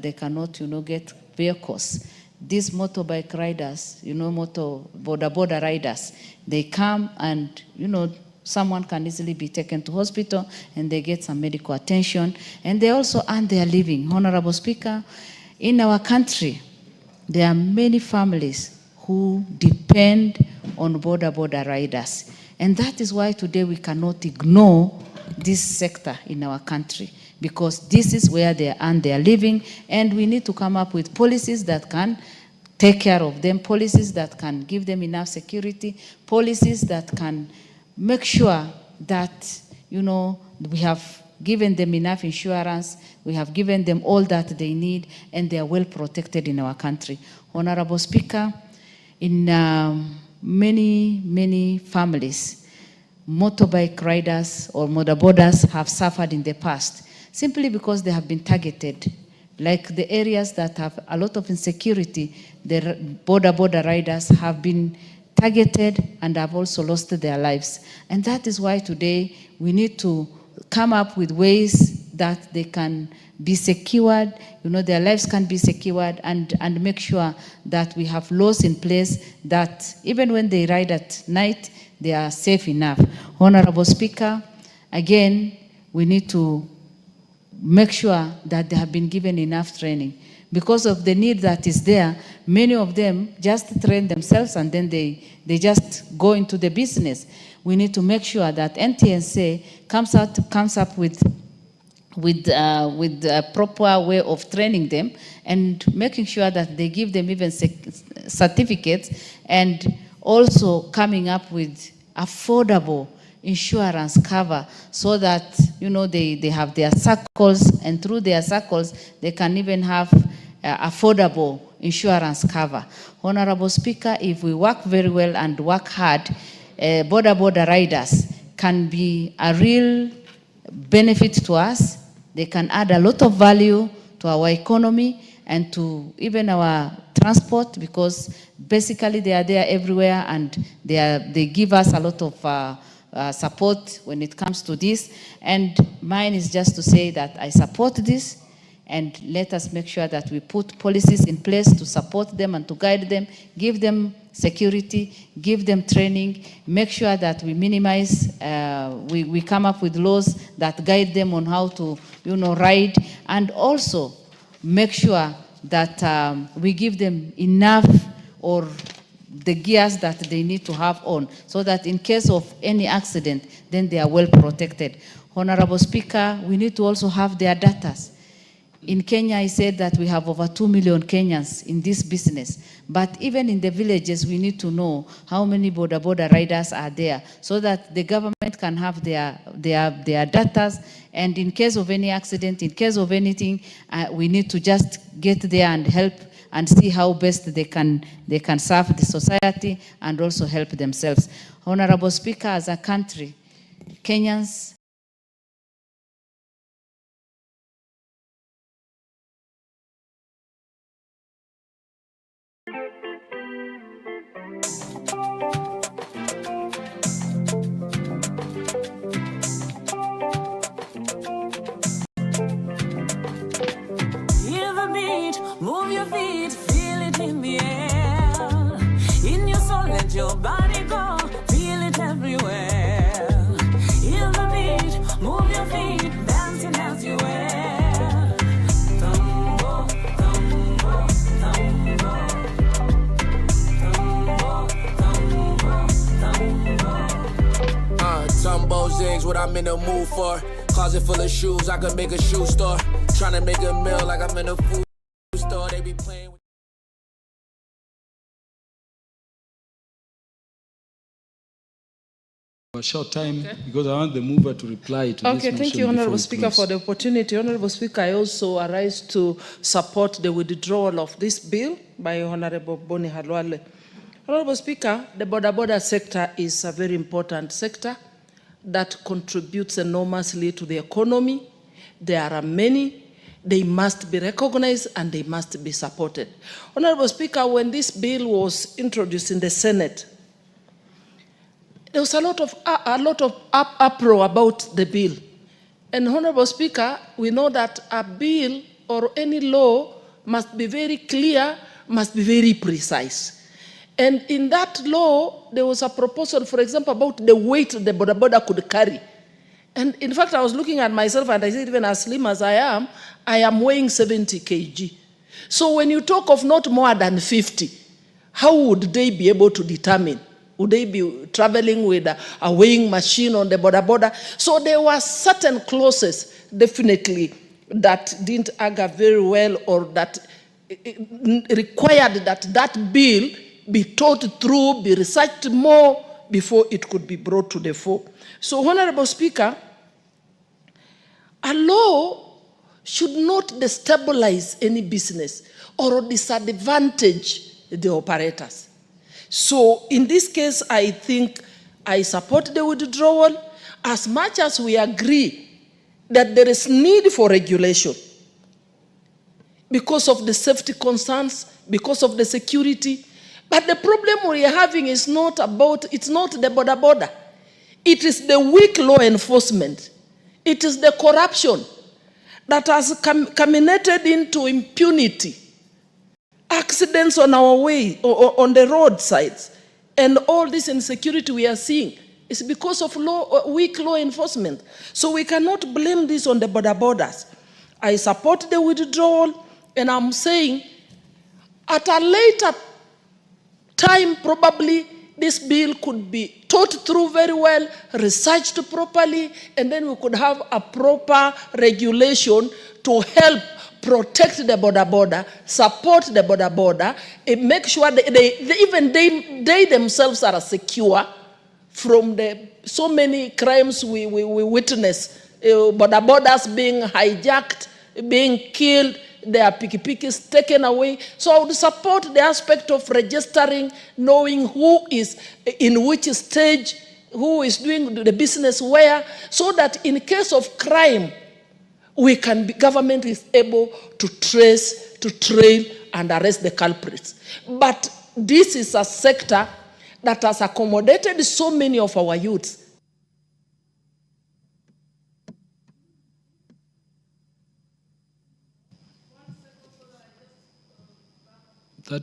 they cannot, get vehicles, these motorbike riders, border riders, they come and, someone can easily be taken to hospital and they get some medical attention, and they also earn their living. Honorable Speaker, in our country, there are many families who depend on border riders. And that is why today we cannot ignore this sector in our country, because this is where they earn their living, and we need to come up with policies that can take care of them, policies that can give them enough security, policies that can make sure that, we have given them enough insurance, we have given them all that they need, and they are well protected in our country. Honorable Speaker, in many families, motorbike riders or boarders have suffered in the past simply because they have been targeted. Like the areas that have a lot of insecurity, the border riders have been targeted and have also lost their lives. And that is why today we need to come up with ways that they can be secured, their lives can be secured, and make sure that we have laws in place that even when they ride at night, they are safe enough. Honorable Speaker, again, we need to make sure that they have been given enough training. Because of the need that is there, many of them just train themselves and then they just go into the business. We need to make sure that NTSA comes up with a proper way of training them and making sure that they give them even certificates, and also coming up with affordable insurance cover so that they have their circles, and through their circles they can even have affordable insurance cover. Honorable Speaker, if we work very well and work hard, border riders can be a real benefit to us. They can add a lot of value to our economy and to even our transport, because basically they are there everywhere, and they give us a lot of support when it comes to this. And mine is just to say that I support this, and let us make sure that we put policies in place to support them and to guide them, give them security, give them training, make sure that we minimize, we come up with laws that guide them on how to, ride, and also make sure that we give them enough or the gears that they need to have on, so that in case of any accident, then they are well protected. Honorable Speaker, we need to also have their data. In Kenya, I said that we have over 2 million Kenyans in this business. But even in the villages, we need to know how many border riders are there, so that the government can have their data. And in case of any accident, in case of anything, we need to just get there and help and see how best they can serve the society and also help themselves. Honorable Speaker, as a country, Kenyans move your feet, feel it in the air. In your soul, let your body go, feel it everywhere. Hear the beat, move your feet, dancing as you wear. Tumbo, tumbo, tumbo. Tumbo, tumbo, tumbo. Tumbo zigs, what I'm in the mood for. Closet full of shoes, I could make a shoe store. Trying to make a meal like I'm in a food store. They be playing with a short time, because I want the mover to reply to this motion. Okay, thank you, Honorable Speaker, for the opportunity. Honorable Speaker, I also arise to support the withdrawal of this bill by Honorable Boni Halwale. Honorable Speaker, the border sector is a very important sector that contributes enormously to the economy. There are many. They must be recognized and they must be supported. Honorable Speaker, when this bill was introduced in the Senate, There was a lot of uproar about the bill. And Honorable Speaker, we know that a bill or any law must be very clear, must be very precise. And in that law, there was a proposal, for example, about the weight the boda boda could carry. And in fact, I was looking at myself and I said, even as slim as I am weighing 70 kg. So when you talk of not more than 50, how would they be able to determine? Would they be traveling with a weighing machine on the boda boda? So there were certain clauses, definitely, that didn't agger very well, or that required that that bill be thought through, be researched more before it could be brought to the fore. So, Honorable Speaker, a law should not destabilize any business or disadvantage the operators. So in this case, I think I support the withdrawal as much as we agree that there is need for regulation because of the safety concerns, because of the security. But the problem we are having is not about, it's not the boda boda. It is the weak law enforcement. It is the corruption that has culminated into impunity. Accidents on our way, or on the roadsides, and all this insecurity we are seeing is because of weak law enforcement. So we cannot blame this on the boda bodas. I support the withdrawal, and I'm saying at a later time, probably this bill could be thought through very well, researched properly, and then we could have a proper regulation to help protect the boda boda, support the boda boda, and make sure they themselves are secure from the so many crimes we witness. Boda bodas being hijacked, being killed, their pikipikis taken away. So I would support the aspect of registering, knowing who is in which stage, who is doing the business where, so that in case of crime, government is able to trace, to trail, and arrest the culprits. But this is a sector that has accommodated so many of our youths.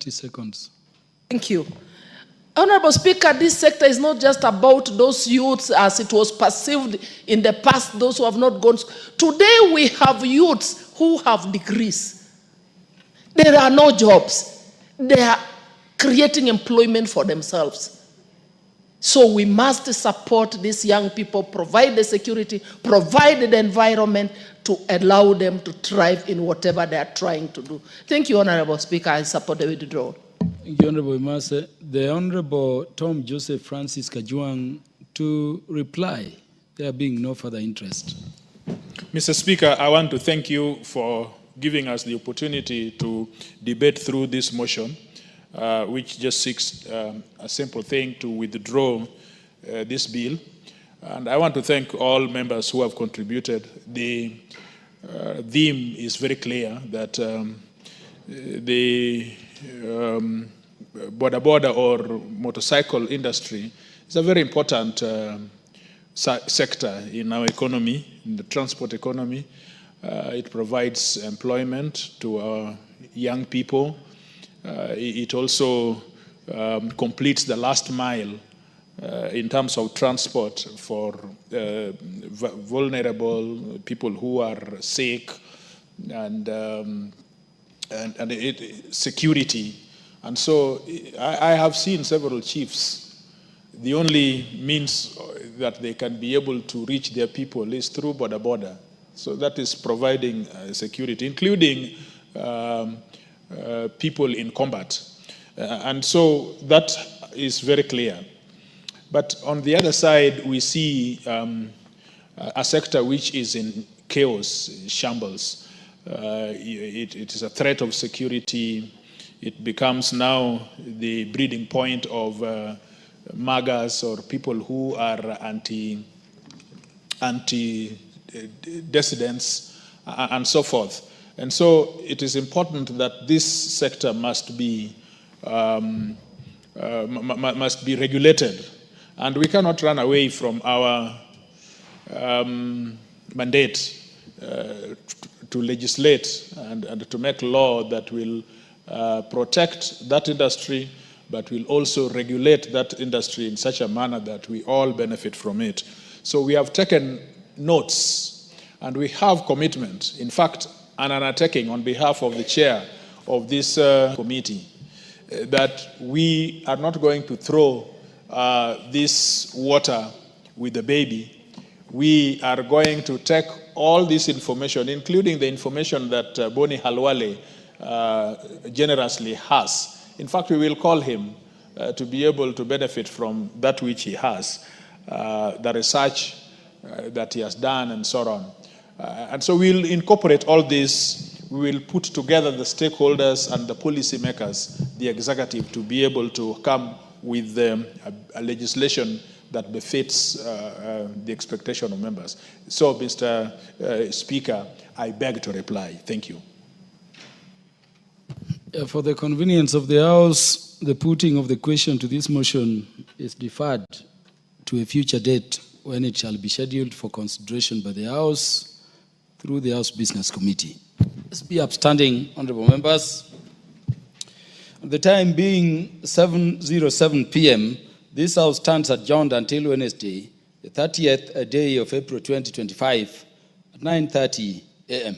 Seconds. Thank you. Honorable Speaker, this sector is not just about those youths as it was perceived in the past, those who have not gone. Today we have youths who have degrees. There are no jobs. They are creating employment for themselves. So we must support these young people, provide the security, provide the environment to allow them to thrive in whatever they are trying to do. Thank you, Honorable Speaker. I support the withdrawal. Thank you, Honorable Imase. The Honorable Tom Joseph Francis Kajuang to reply. There being no further interest. Mr. Speaker, I want to thank you for giving us the opportunity to debate through this motion, which just seeks a simple thing to withdraw this bill. And I want to thank all members who have contributed. The theme is very clear that the boda boda or motorcycle industry is a very important sector in our economy, in the transport economy. It provides employment to our young people. It also completes the last mile in terms of transport for vulnerable people who are sick, and security. And so I have seen several chiefs. The only means that they can be able to reach their people is through boda boda. So that is providing security, including people in combat. And so that is very clear. But on the other side, we see a sector which is in chaos, shambles. It is a threat of security. It becomes now the breeding point of MAGAs or people who are anti-dissidents and so forth. And so it is important that this sector must be regulated. And we cannot run away from our mandate to legislate and to make law that will protect that industry, but will also regulate that industry in such a manner that we all benefit from it. So we have taken notes and we have commitment. In fact, an undertaking on behalf of the chair of this committee that we are not going to throw this water with the baby. We are going to take all this information, including the information that Boni Halwale generously has. In fact, we will call him to be able to benefit from that which he has, the research that he has done and so on. And so we'll incorporate all this. We will put together the stakeholders and the policymakers, the executive, to be able to come with a legislation that befits the expectation of members. So, Mr. Speaker, I beg to reply. Thank you. For the convenience of the House, the putting of the question to this motion is deferred to a future date when it shall be scheduled for consideration by the House through the House Business Committee. Let's be upstanding, honorable members. The time being 7:07 p.m., this House stands adjourned until Wednesday, the 30th day of April 2025 at 9:30 a.m.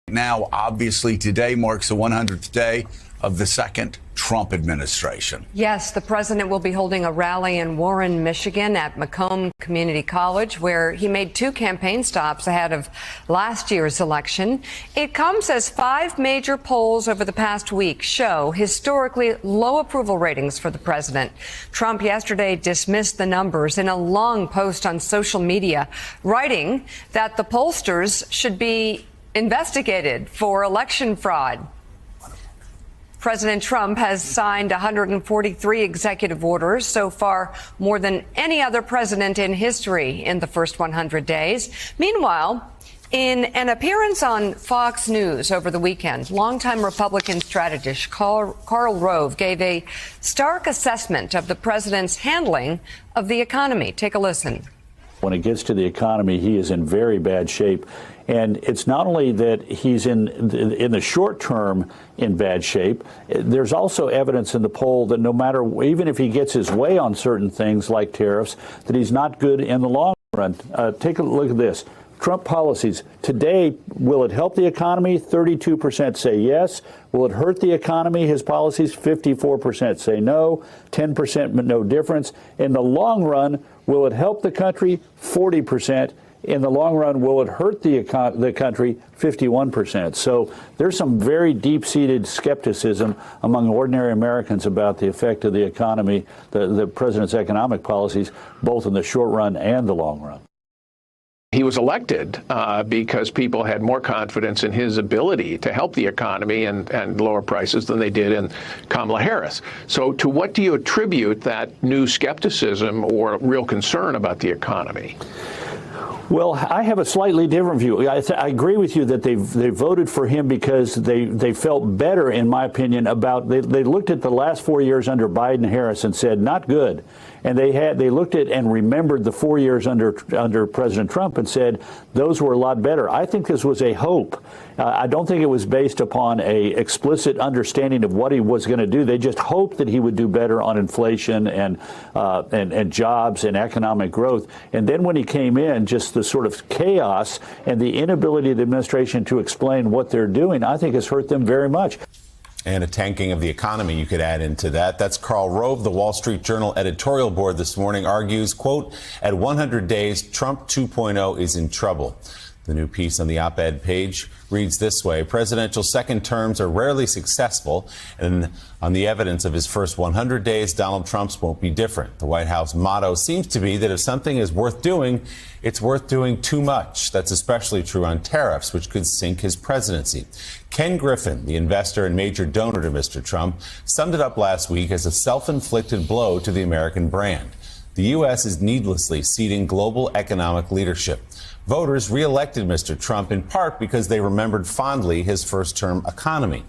Now, obviously, today marks the 100th day of the second Trump administration. Yes, the president will be holding a rally in Warren, Michigan at Macomb Community College, where he made 2 campaign stops ahead of last year's election. It comes as 5 major polls over the past week show historically low approval ratings for the president. Trump yesterday dismissed the numbers in a long post on social media, writing that the pollsters should be investigated for election fraud. President Trump has signed 143 executive orders, so far more than any other president in history in the first 100 days. Meanwhile, in an appearance on Fox News over the weekend, longtime Republican strategist Karl Rove gave a stark assessment of the president's handling of the economy. Take a listen. When it gets to the economy, he is in very bad shape. And it's not only that he's in the short term in bad shape, there's also evidence in the poll that no matter, even if he gets his way on certain things like tariffs, that he's not good in the long run. Take a look at this. Trump policies. Today, will it help the economy? 32% say yes. Will it hurt the economy? His policies, 54% say no. 10% no difference. In the long run, will it help the country? 40%. In the long run, will it hurt the country? 51%. So there's some very deep-seated skepticism among ordinary Americans about the effect of the economy, the president's economic policies, both in the short run and the long run. He was elected because people had more confidence in his ability to help the economy and lower prices than they did in Kamala Harris. So to what do you attribute that new skepticism or real concern about the economy? Well, I have a slightly different view. I agree with you that they voted for him because they felt better, in my opinion, about they looked at the last 4 years under Biden Harris and said not good, and they looked at and remembered the 4 years under President Trump and said those were a lot better. I think this was a hope. I don't think it was based upon a explicit understanding of what he was going to do. They just hoped that he would do better on inflation and jobs and economic growth. And then when he came in, just the sort of chaos and the inability of the administration to explain what they're doing, I think has hurt them very much. And a tanking of the economy you could add into that. That's Karl Rove. The Wall Street Journal editorial board this morning argues, quote, at 100 days, Trump 2.0 is in trouble. The new piece on the op-ed page reads this way: presidential second terms are rarely successful, and on the evidence of his first 100 days, Donald Trump's won't be different. The White House motto seems to be that if something is worth doing, it's worth doing too much. That's especially true on tariffs, which could sink his presidency. Ken Griffin, the investor and major donor to Mr. Trump, summed it up last week as a self-inflicted blow to the American brand. The U.S. is needlessly ceding global economic leadership. Voters re-elected Mr. Trump in part because they remembered fondly his first-term economy.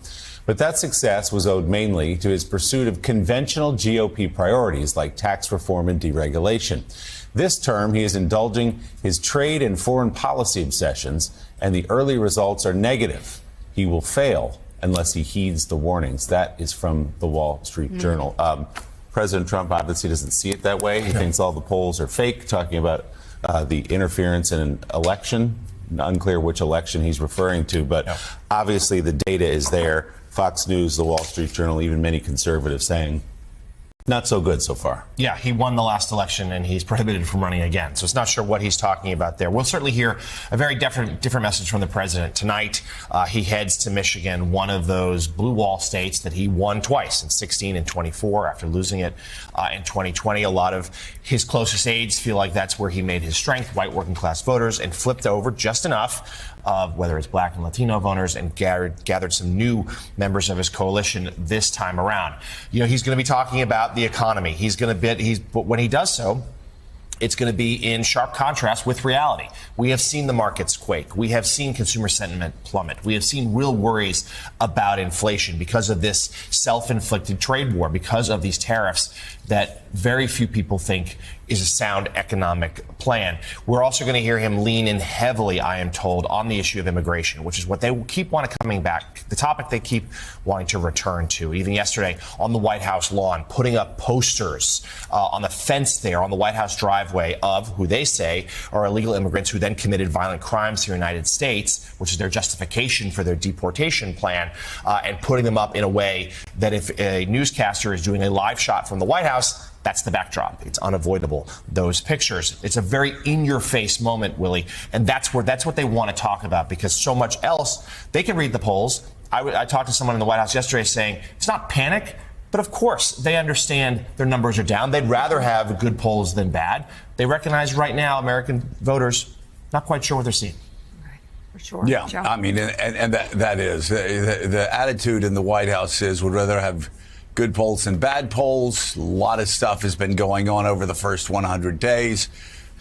But that success was owed mainly to his pursuit of conventional GOP priorities like tax reform and deregulation. This term, he is indulging his trade and foreign policy obsessions, and the early results are negative. He will fail unless he heeds the warnings. That is from the Wall Street Journal. President Trump obviously doesn't see it that way. He thinks all the polls are fake, talking about the interference in an election. Unclear which election he's referring to, but obviously the data is there. Fox News, the Wall Street Journal, even many conservatives saying not so good so far. Yeah, he won the last election and he's prohibited from running again. So it's not sure what he's talking about there. We'll certainly hear a very different message from the president tonight. He heads to Michigan, one of those blue wall states that he won twice in 16 and 24 after losing it in 2020. A lot of his closest aides feel like that's where he made his strength, white working class voters, and flipped over just enough of whether it's black and Latino voters and gathered some new members of his coalition this time around. You know, he's going to be talking about the economy. But when he does so, it's going to be in sharp contrast with reality. We have seen the markets quake. We have seen consumer sentiment plummet. We have seen real worries about inflation because of this self-inflicted trade war, because of these tariffs that very few people think is a sound economic plan. We're also going to hear him lean in heavily, I am told, on the issue of immigration, which is what they keep coming back, the topic they keep wanting to return to. Even yesterday on the White House lawn, putting up posters on the fence there on the White House driveway of who they say are illegal immigrants who then committed violent crimes here in the United States, which is their justification for their deportation plan, and putting them up in a way that if a newscaster is doing a live shot from the White House, that's the backdrop. It's unavoidable, those pictures. It's a very in-your-face moment, Willie, and that's what they want to talk about, because so much else, they can read the polls. I talked to someone in the White House yesterday saying it's not panic, but of course they understand their numbers are down. They'd rather have good polls than bad. They recognize right now American voters not quite sure what they're seeing. For sure. Yeah, I mean, and that is the attitude in the White House is would rather have good polls and bad polls. A lot of stuff has been going on over the first 100 days,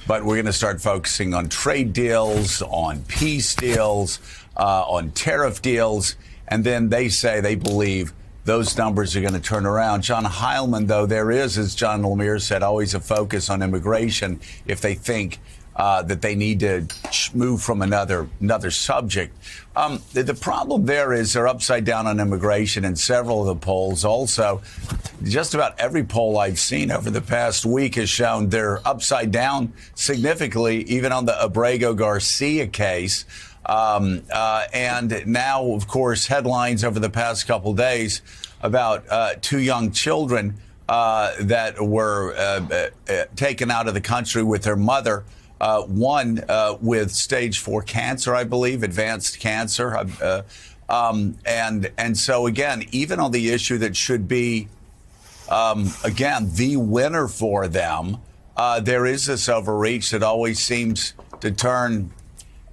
but we're going to start focusing on trade deals, on peace deals, on tariff deals, and then they say they believe those numbers are going to turn around. John Heilman, though, there is, as John Lemire said, always a focus on immigration if they think that they need to move from another subject. The problem there is they're upside down on immigration in several of the polls. Also, just about every poll I've seen over the past week has shown they're upside down significantly, even on the Abrego Garcia case. And now, of course, headlines over the past couple days about two young children that were taken out of the country with their mother. One with stage 4 cancer, I believe, advanced cancer. And so, again, even on the issue that should be, again, the winner for them, there is this overreach that always seems to turn,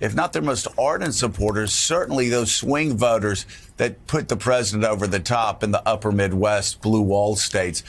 if not their most ardent supporters, certainly those swing voters that put the president over the top in the upper Midwest, blue wall states,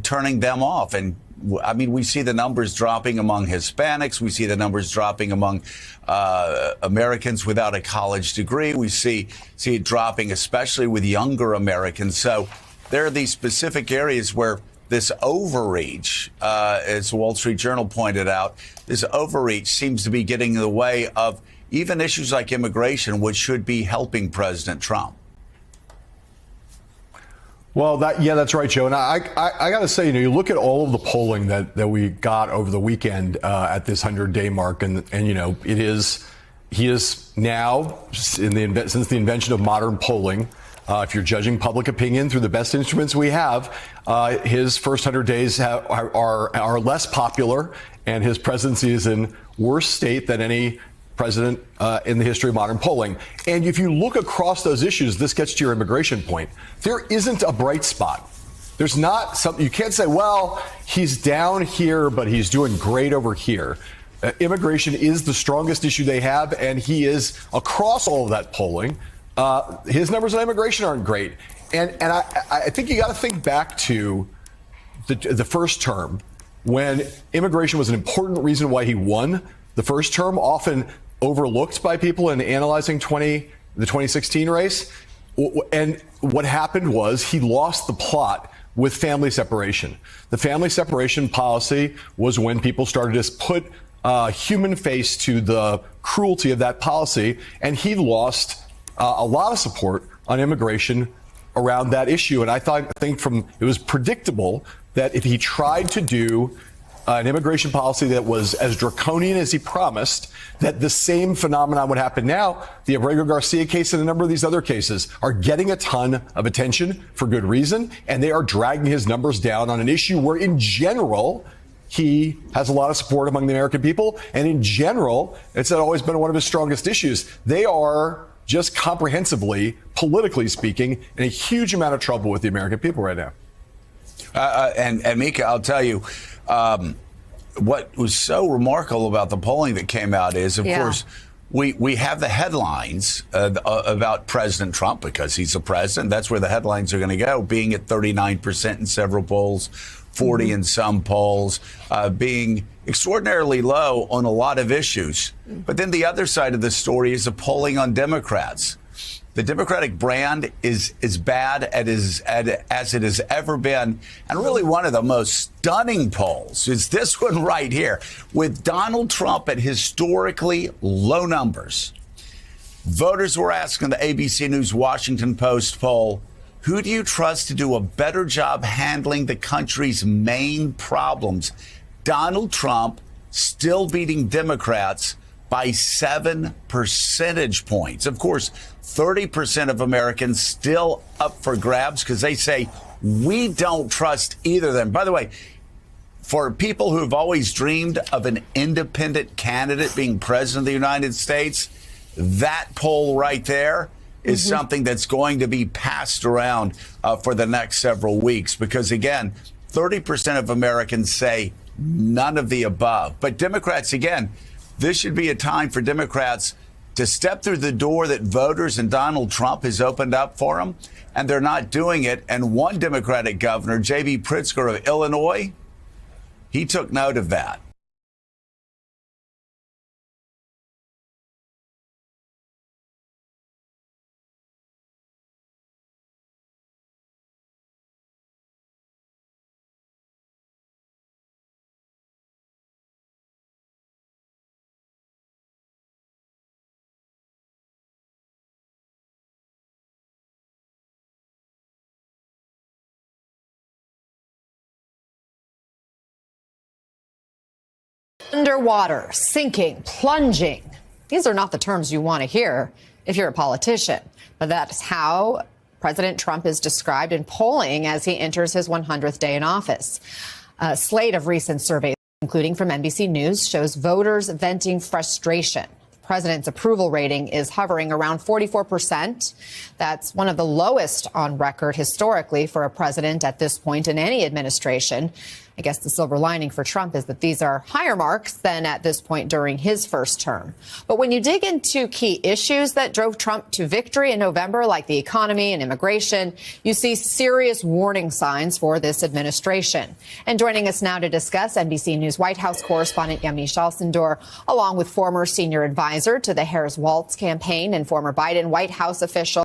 turning them off. And I mean, we see the numbers dropping among Hispanics. We see the numbers dropping among Americans without a college degree. We see it dropping, especially with younger Americans. So there are these specific areas where this overreach, as the Wall Street Journal pointed out, this overreach seems to be getting in the way of even issues like immigration, which should be helping President Trump. Well, that's right, Joe. And I got to say, you look at all of the polling that we got over the weekend at this 100-day mark, and he is now, since the invention of modern polling, if you're judging public opinion through the best instruments we have, his first 100 days are less popular, and his presidency is in worse state than any president in the history of modern polling. And if you look across those issues, this gets to your immigration point. There isn't a bright spot. There's not something you can't say, well, he's down here, but he's doing great over here. Immigration is the strongest issue they have, and he is across all of that polling. His numbers on immigration aren't great. And I think you got to think back to the first term when immigration was an important reason why he won the first term, often overlooked by people in analyzing the 2016 race. And what happened was he lost the plot with family separation. The family separation policy was when people started to put human face to the cruelty of that policy, and he lost a lot of support on immigration around that issue. And I think it was predictable that if he tried to do an immigration policy that was as draconian as he promised, that the same phenomenon would happen now. The Abrego Garcia case and a number of these other cases are getting a ton of attention for good reason, and they are dragging his numbers down on an issue where, in general, he has a lot of support among the American people. And in general, it's always been one of his strongest issues. They are just comprehensively, politically speaking, in a huge amount of trouble with the American people right now. And Mika, I'll tell you, what was so remarkable about the polling that came out is, of course, we have the headlines about President Trump because he's the president. That's where the headlines are going to go, being at 39% in several polls, 40 in some polls, being extraordinarily low on a lot of issues. But then the other side of the story is the polling on Democrats. The Democratic brand is as bad as it has ever been. And really one of the most stunning polls is this one right here. With Donald Trump at historically low numbers, voters were asking the ABC News Washington Post poll, who do you trust to do a better job handling the country's main problems? Donald Trump still beating Democrats by 7 percentage points. Of course, 30% of Americans still up for grabs because they say, we don't trust either of them. By the way, for people who have always dreamed of an independent candidate being president of the United States, that poll right there is something that's going to be passed around for the next several weeks because, again, 30% of Americans say none of the above. But Democrats, again, this should be a time for Democrats to step through the door that voters and Donald Trump has opened up for them, and they're not doing it. And one Democratic governor, J.B. Pritzker of Illinois, he took note of that. Underwater, sinking, plunging. These are not the terms you want to hear if you're a politician. But that's how President Trump is described in polling as he enters his 100th day in office. A slate of recent surveys, including from NBC News, shows voters venting frustration. The president's approval rating is hovering around 44%. That's one of the lowest on record historically for a president at this point in any administration. I guess the silver lining for Trump is that these are higher marks than at this point during his first term. But when you dig into key issues that drove Trump to victory in November, like the economy and immigration, you see serious warning signs for this administration. And joining us now to discuss, NBC News White House correspondent Yamiche Alcindor, along with former senior advisor to the Harris-Walz campaign and former Biden White House official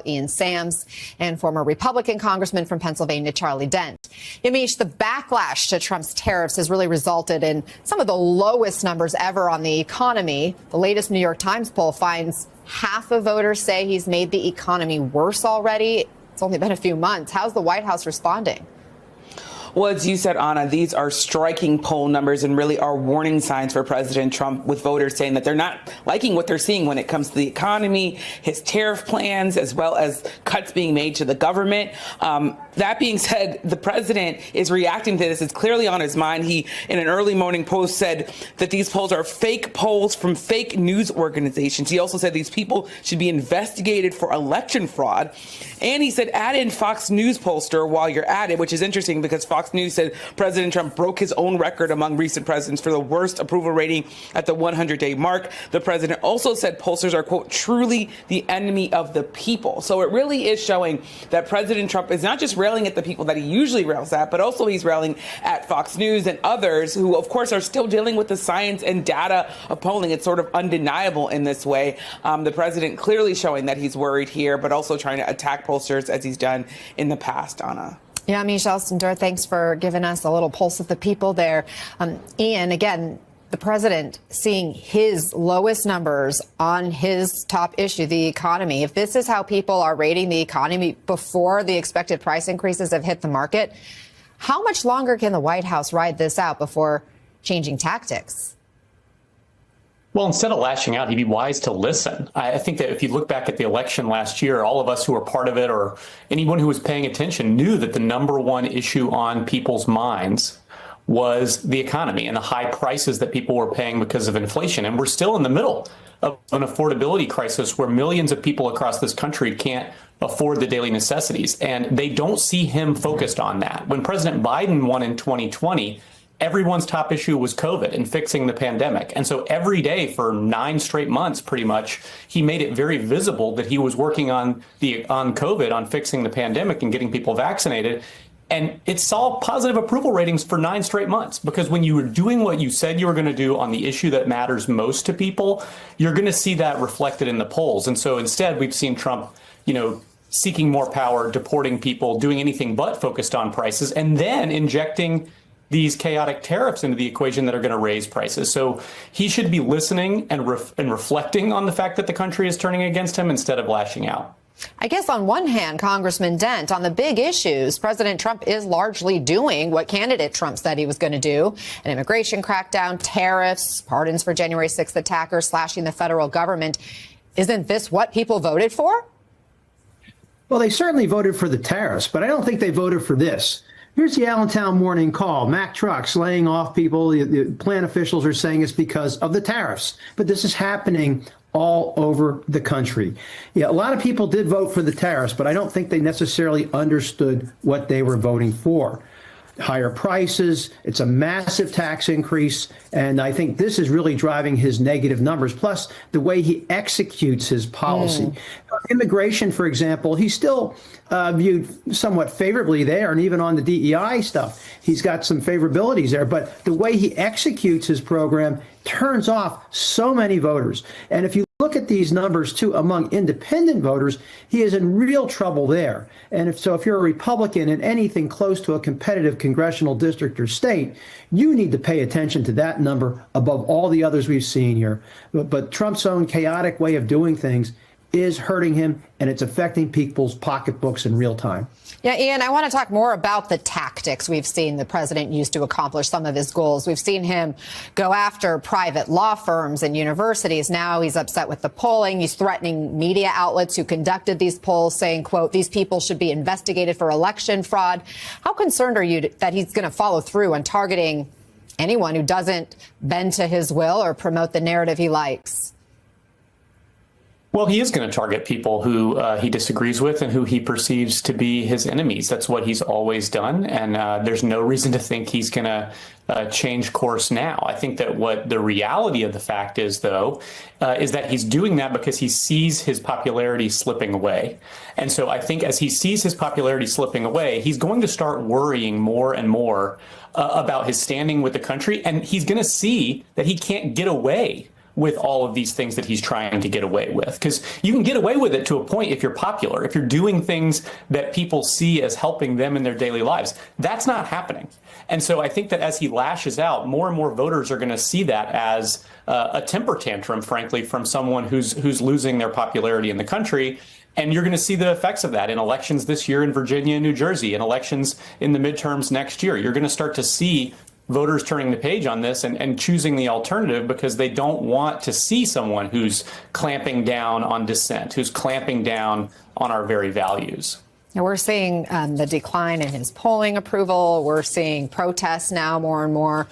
Ian Sams, and former Republican Congressman from Pennsylvania, Charlie Dent. Yamiche, the backlash to Trump's tariffs has really resulted in some of the lowest numbers ever on the economy. The latest New York Times poll finds half of voters say he's made the economy worse already. It's only been a few months. How's the White House responding? Well, as you said, Anna, these are striking poll numbers and really are warning signs for President Trump, with voters saying that they're not liking what they're seeing when it comes to the economy, his tariff plans, as well as cuts being made to the government. That being said, the president is reacting to this. It's clearly on his mind. He, in an early morning post, said that these polls are fake polls from fake news organizations. He also said these people should be investigated for election fraud. And he said, add in Fox News pollster while you're at it, which is interesting because Fox News said President Trump broke his own record among recent presidents for the worst approval rating at the 100-day mark. The president also said pollsters are, quote, truly the enemy of the people. So it really is showing that President Trump is not just railing at the people that he usually rails at, but also he's railing at Fox News and others who, of course, are still dealing with the science and data of polling. It's sort of undeniable in this way. The president clearly showing that he's worried here, but also trying to attack pollsters as he's done in the past, Anna. Yeah, Michelle Sindor, thanks for giving us a little pulse of the people there. Ian, again, the president seeing his lowest numbers on his top issue, the economy. If this is how people are rating the economy before the expected price increases have hit the market, how much longer can the White House ride this out before changing tactics? Well, instead of lashing out, he'd be wise to listen. I think that if you look back at the election last year, all of us who were part of it or anyone who was paying attention knew that the number one issue on people's minds was the economy and the high prices that people were paying because of inflation. And we're still in the middle of an affordability crisis where millions of people across this country can't afford the daily necessities. And they don't see him focused on that. When President Biden won in 2020, everyone's top issue was COVID and fixing the pandemic. And so every day for 9 straight months, pretty much, he made it very visible that he was working on COVID, on fixing the pandemic and getting people vaccinated. And it saw positive approval ratings for 9 straight months, because when you were doing what you said you were going to do on the issue that matters most to people, you're going to see that reflected in the polls. And so instead, we've seen Trump, seeking more power, deporting people, doing anything but focused on prices, and then injecting these chaotic tariffs into the equation that are going to raise prices. So he should be listening and reflecting on the fact that the country is turning against him instead of lashing out. I guess on one hand, Congressman Dent, on the big issues, President Trump is largely doing what candidate Trump said he was going to do: an immigration crackdown, tariffs, pardons for January 6th attackers, slashing the federal government. Isn't this what people voted for? Well, they certainly voted for the tariffs, but I don't think they voted for this. Here's the Allentown Morning Call. Mack Trucks laying off people. The plant officials are saying it's because of the tariffs. But this is happening all over the country. Yeah, a lot of people did vote for the tariffs, but I don't think they necessarily understood what they were voting for. Higher prices, it's a massive tax increase, and I think this is really driving his negative numbers, plus the way he executes his policy. Immigration, for example, he's still viewed somewhat favorably there, and even on the DEI stuff, he's got some favorabilities there, but the way he executes his program turns off so many voters. And if you look at these numbers, too, among independent voters, he is in real trouble there. And if you're a Republican in anything close to a competitive congressional district or state, you need to pay attention to that number above all the others we've seen here. But Trump's own chaotic way of doing things is hurting him, and it's affecting people's pocketbooks in real time. Yeah, Ian, I want to talk more about the tactics we've seen the president use to accomplish some of his goals. We've seen him go after private law firms and universities. Now he's upset with the polling. He's threatening media outlets who conducted these polls, saying, quote, these people should be investigated for election fraud. How concerned are you that he's going to follow through on targeting anyone who doesn't bend to his will or promote the narrative he likes? Well, he is going to target people who he disagrees with and who he perceives to be his enemies. That's what he's always done. And there's no reason to think he's going to change course now. I think that what the reality of the fact is, though, is that he's doing that because he sees his popularity slipping away. And so I think as he sees his popularity slipping away, he's going to start worrying more and more about his standing with the country. And he's going to see that he can't get away with all of these things that he's trying to get away with. Because you can get away with it to a point if you're popular, if you're doing things that people see as helping them in their daily lives. That's not happening. And so I think that as he lashes out, more and more voters are going to see that as a temper tantrum, frankly, from someone who's losing their popularity in the country. And you're going to see the effects of that in elections this year in Virginia and New Jersey, and elections in the midterms next year. You're going to start to see voters turning the page on this and choosing the alternative because they don't want to see someone who's clamping down on dissent, who's clamping down on our very values. Now we're seeing the decline in his polling approval. We're seeing protests now more and more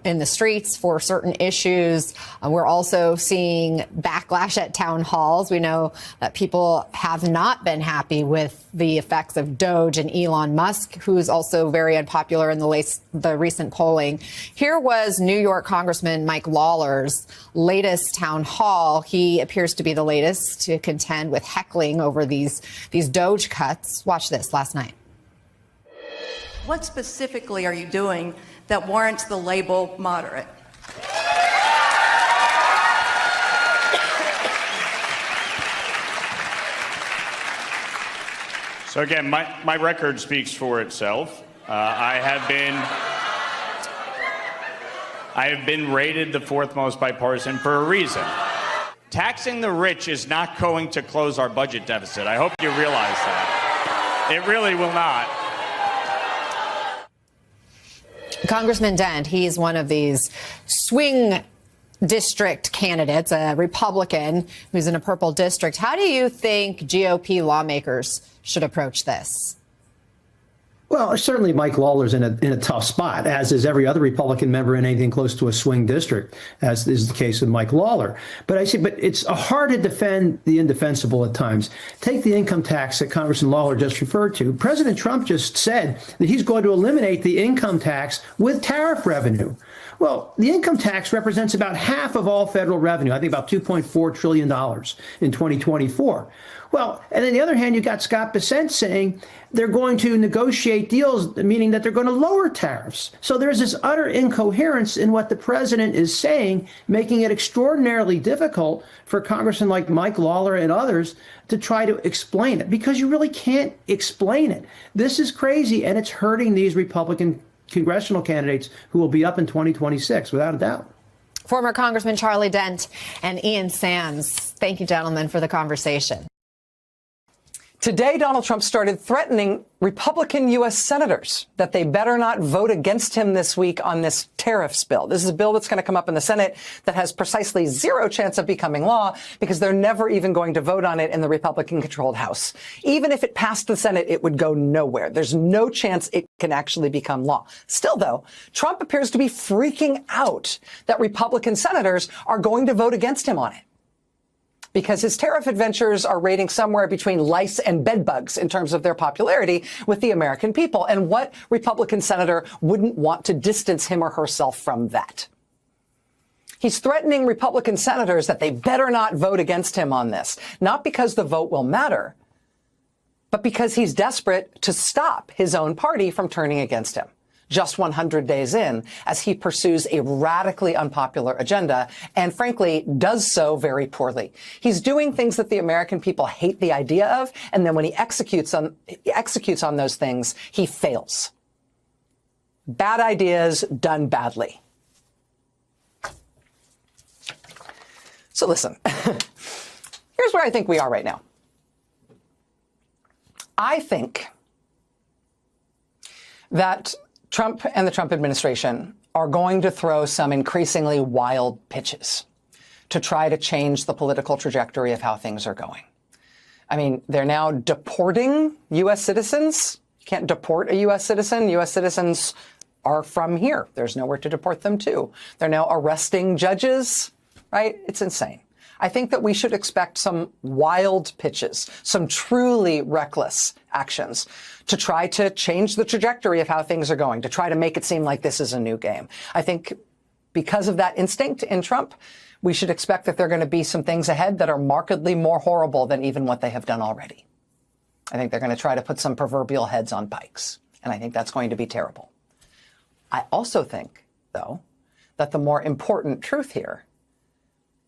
in the streets for certain issues. We're also seeing backlash at town halls. We know that people have not been happy with the effects of Doge and Elon Musk, who is also very unpopular in the recent polling. Here was New York Congressman Mike Lawler's latest town hall. He appears to be the latest to contend with heckling over these Doge cuts. Watch this last night. What specifically are you doing that warrants the label moderate? So again, my record speaks for itself. I have been rated the fourth most bipartisan for a reason. Taxing the rich is not going to close our budget deficit. I hope you realize that. It really will not. Congressman Dent, he's one of these swing district candidates, a Republican who's in a purple district. How do you think GOP lawmakers should approach this? Well, certainly Mike Lawler's in a tough spot, as is every other Republican member in anything close to a swing district, as is the case with Mike Lawler. But it's hard to defend the indefensible at times. Take the income tax that Congressman Lawler just referred to. President Trump just said that he's going to eliminate the income tax with tariff revenue. Well, the income tax represents about half of all federal revenue, I think about $2.4 trillion in 2024. Well, and on the other hand, you got Scott Bessent saying they're going to negotiate deals, meaning that they're going to lower tariffs. So there's this utter incoherence in what the president is saying, making it extraordinarily difficult for congressmen like Mike Lawler and others to try to explain it, because you really can't explain it. This is crazy, and it's hurting these Republican congressional candidates who will be up in 2026, without a doubt. Former Congressman Charlie Dent and Ian Sands, thank you, gentlemen, for the conversation. Today, Donald Trump started threatening Republican U.S. senators that they better not vote against him this week on this tariffs bill. This is a bill that's going to come up in the Senate that has precisely zero chance of becoming law because they're never even going to vote on it in the Republican-controlled House. Even if it passed the Senate, it would go nowhere. There's no chance it can actually become law. Still, though, Trump appears to be freaking out that Republican senators are going to vote against him on it, because his tariff adventures are rating somewhere between lice and bedbugs in terms of their popularity with the American people. And what Republican senator wouldn't want to distance him or herself from that? He's threatening Republican senators that they better not vote against him on this, not because the vote will matter, but because he's desperate to stop his own party from turning against him. Just 100 days in, as he pursues a radically unpopular agenda and, frankly, does so very poorly. He's doing things that the American people hate the idea of, and then when he executes on those things, he fails. Bad ideas done badly. So listen, here's where I think we are right now. I think that Trump and the Trump administration are going to throw some increasingly wild pitches to try to change the political trajectory of how things are going. I mean, they're now deporting U.S. citizens. You can't deport a U.S. citizen. U.S. citizens are from here. There's nowhere to deport them to. They're now arresting judges, right? It's insane. I think that we should expect some wild pitches, some truly reckless actions to try to change the trajectory of how things are going, to try to make it seem like this is a new game. I think because of that instinct in Trump, we should expect that there are going to be some things ahead that are markedly more horrible than even what they have done already. I think they're going to try to put some proverbial heads on pikes, and I think that's going to be terrible. I also think, though, that the more important truth here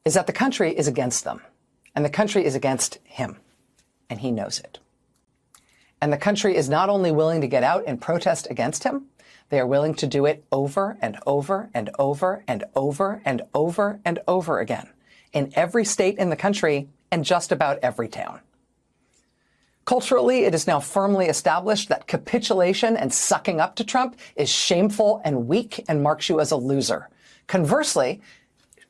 is that the country is against them, and the country is against him, and he knows it. And the country is not only willing to get out and protest against him, they are willing to do it over and over and over and over and over and over again in every state in the country and just about every town. Culturally, it is now firmly established that capitulation and sucking up to Trump is shameful and weak and marks you as a loser. Conversely,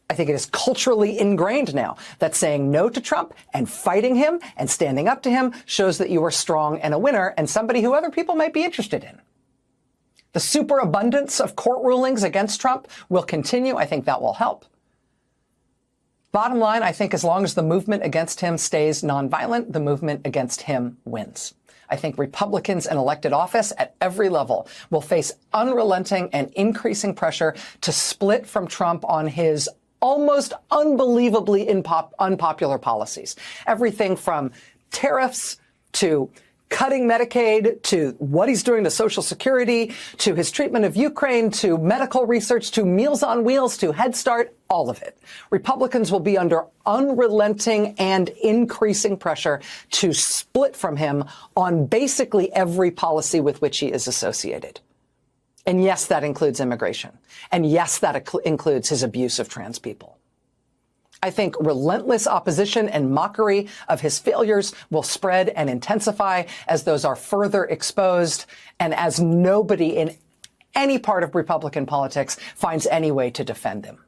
I think it is culturally ingrained now that saying no to Trump and fighting him and standing up to him shows that you are strong and a winner and somebody who other people might be interested in. The superabundance of court rulings against Trump will continue. I think that will help. Bottom line, I think as long as the movement against him stays nonviolent, the movement against him wins. I think Republicans in elected office at every level will face unrelenting and increasing pressure to split from Trump on his almost unbelievably unpopular policies. Everything from tariffs to cutting Medicaid, to what he's doing to Social Security, to his treatment of Ukraine, to medical research, to Meals on Wheels, to Head Start, all of it. Republicans will be under unrelenting and increasing pressure to split from him on basically every policy with which he is associated. And yes, that includes immigration. And yes, that includes his abuse of trans people. I think relentless opposition and mockery of his failures will spread and intensify as those are further exposed and as nobody in any part of Republican politics finds any way to defend him.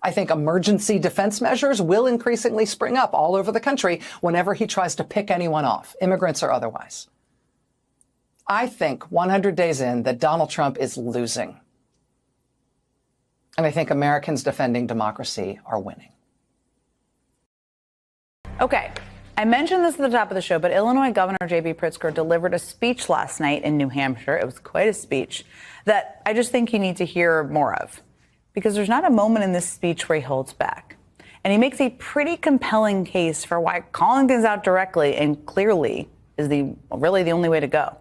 I think emergency defense measures will increasingly spring up all over the country whenever he tries to pick anyone off, immigrants or otherwise. I think 100 days in that Donald Trump is losing. And I think Americans defending democracy are winning. Okay, I mentioned this at the top of the show, but Illinois Governor J.B. Pritzker delivered a speech last night in New Hampshire. It was quite a speech that I just think you need to hear more of, because there's not a moment in this speech where he holds back. And he makes a pretty compelling case for why calling things out directly and clearly is really the only way to go.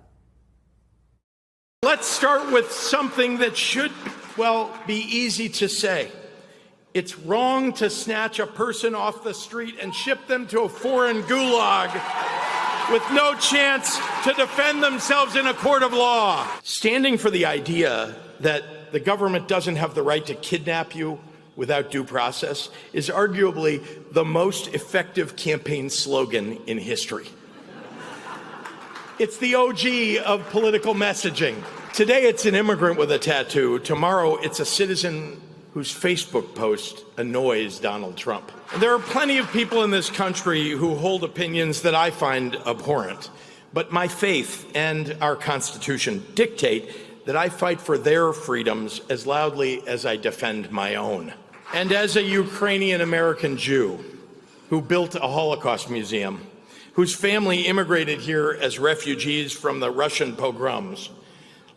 Let's start with something that should, be easy to say. It's wrong to snatch a person off the street and ship them to a foreign gulag with no chance to defend themselves in a court of law. Standing for the idea that the government doesn't have the right to kidnap you without due process is arguably the most effective campaign slogan in history. It's the OG of political messaging. Today it's an immigrant with a tattoo. Tomorrow it's a citizen whose Facebook post annoys Donald Trump. There are plenty of people in this country who hold opinions that I find abhorrent, but my faith and our Constitution dictate that I fight for their freedoms as loudly as I defend my own. And as a Ukrainian-American Jew who built a Holocaust museum, whose family immigrated here as refugees from the Russian pogroms,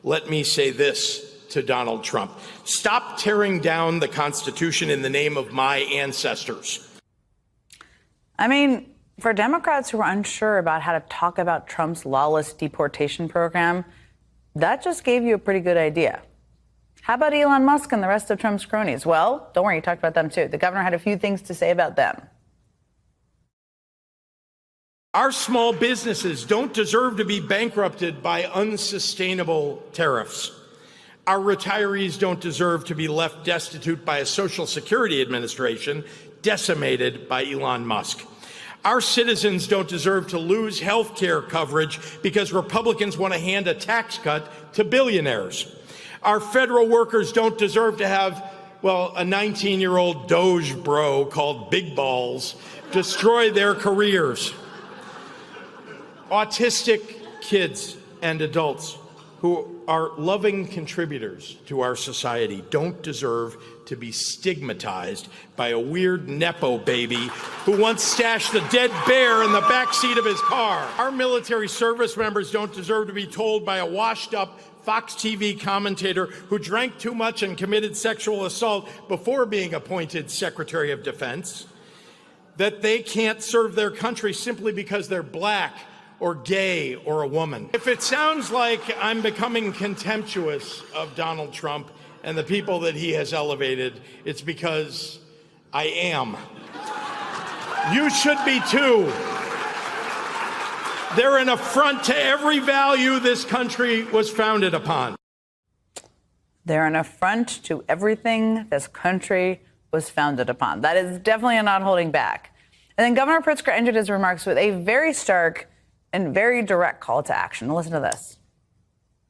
let me say this to Donald Trump. Stop tearing down the Constitution in the name of my ancestors. I mean, for Democrats who are unsure about how to talk about Trump's lawless deportation program, that just gave you a pretty good idea. How about Elon Musk and the rest of Trump's cronies? Well, don't worry, you talked about them too. The governor had a few things to say about them. Our small businesses don't deserve to be bankrupted by unsustainable tariffs. Our retirees don't deserve to be left destitute by a Social Security Administration decimated by Elon Musk. Our citizens don't deserve to lose health care coverage because Republicans want to hand a tax cut to billionaires. Our federal workers don't deserve to have, a 19-year-old Doge bro called Big Balls destroy their careers. Autistic kids and adults who are loving contributors to our society don't deserve to be stigmatized by a weird Nepo baby who once stashed a dead bear in the backseat of his car. Our military service members don't deserve to be told by a washed-up Fox TV commentator who drank too much and committed sexual assault before being appointed Secretary of Defense that they can't serve their country simply because they're black or gay or a woman. If it sounds like I'm becoming contemptuous of Donald Trump and the people that he has elevated, it's because I am. You should be too. They're an affront to every value this country was founded upon. They're an affront to everything this country was founded upon. That is definitely a not holding back. And then Governor Pritzker ended his remarks with a very stark and very direct call to action. Listen to this.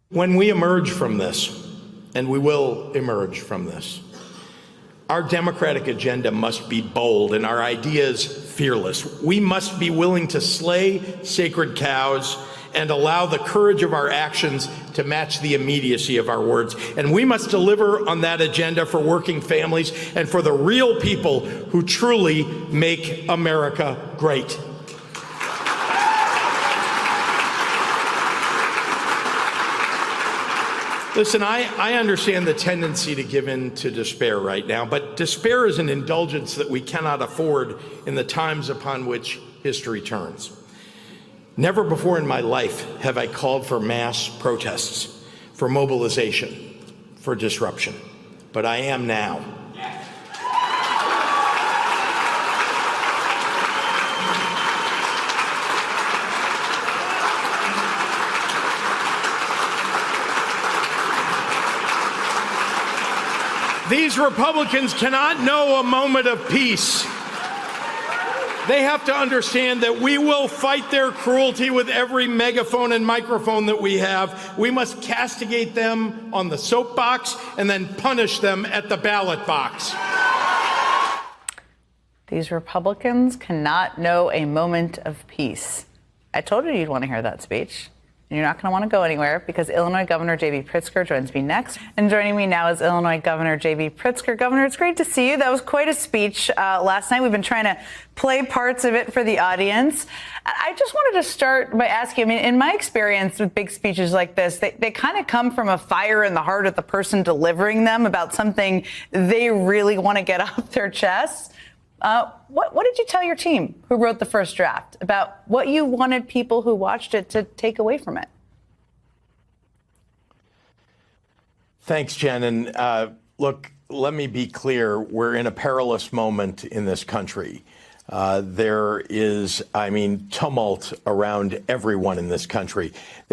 When we emerge from this, and we will emerge from this, our democratic agenda must be bold and our ideas fearless. We must be willing to slay sacred cows and allow the courage of our actions to match the immediacy of our words. And we must deliver on that agenda for working families and for the real people who truly make America great. Listen, I understand the tendency to give in to despair right now, but despair is an indulgence that we cannot afford in the times upon which history turns. Never before in my life have I called for mass protests, for mobilization, for disruption, but I am now. These Republicans cannot know a moment of peace. They have to understand that we will fight their cruelty with every megaphone and microphone that we have. We must castigate them on the soapbox and then punish them at the ballot box. These Republicans cannot know a moment of peace. I told you you'd want to hear that speech. And you're not going to want to go anywhere because Illinois Governor J.B. Pritzker joins me next. And joining me now is Illinois Governor J.B. Pritzker. Governor, it's great to see you. That was quite a speech last night. We've been trying to play parts of it for the audience. I just wanted to start by asking, I mean, in my experience with big speeches like this, they kind of come from a fire in the heart of the person delivering them about something they really want to get off their chest. What did you tell your team who wrote the first draft about what you wanted people who watched it to take away from it? Thanks, Jen. And look, let me be clear. We're in a perilous moment in this country. There is, tumult around everyone in this country.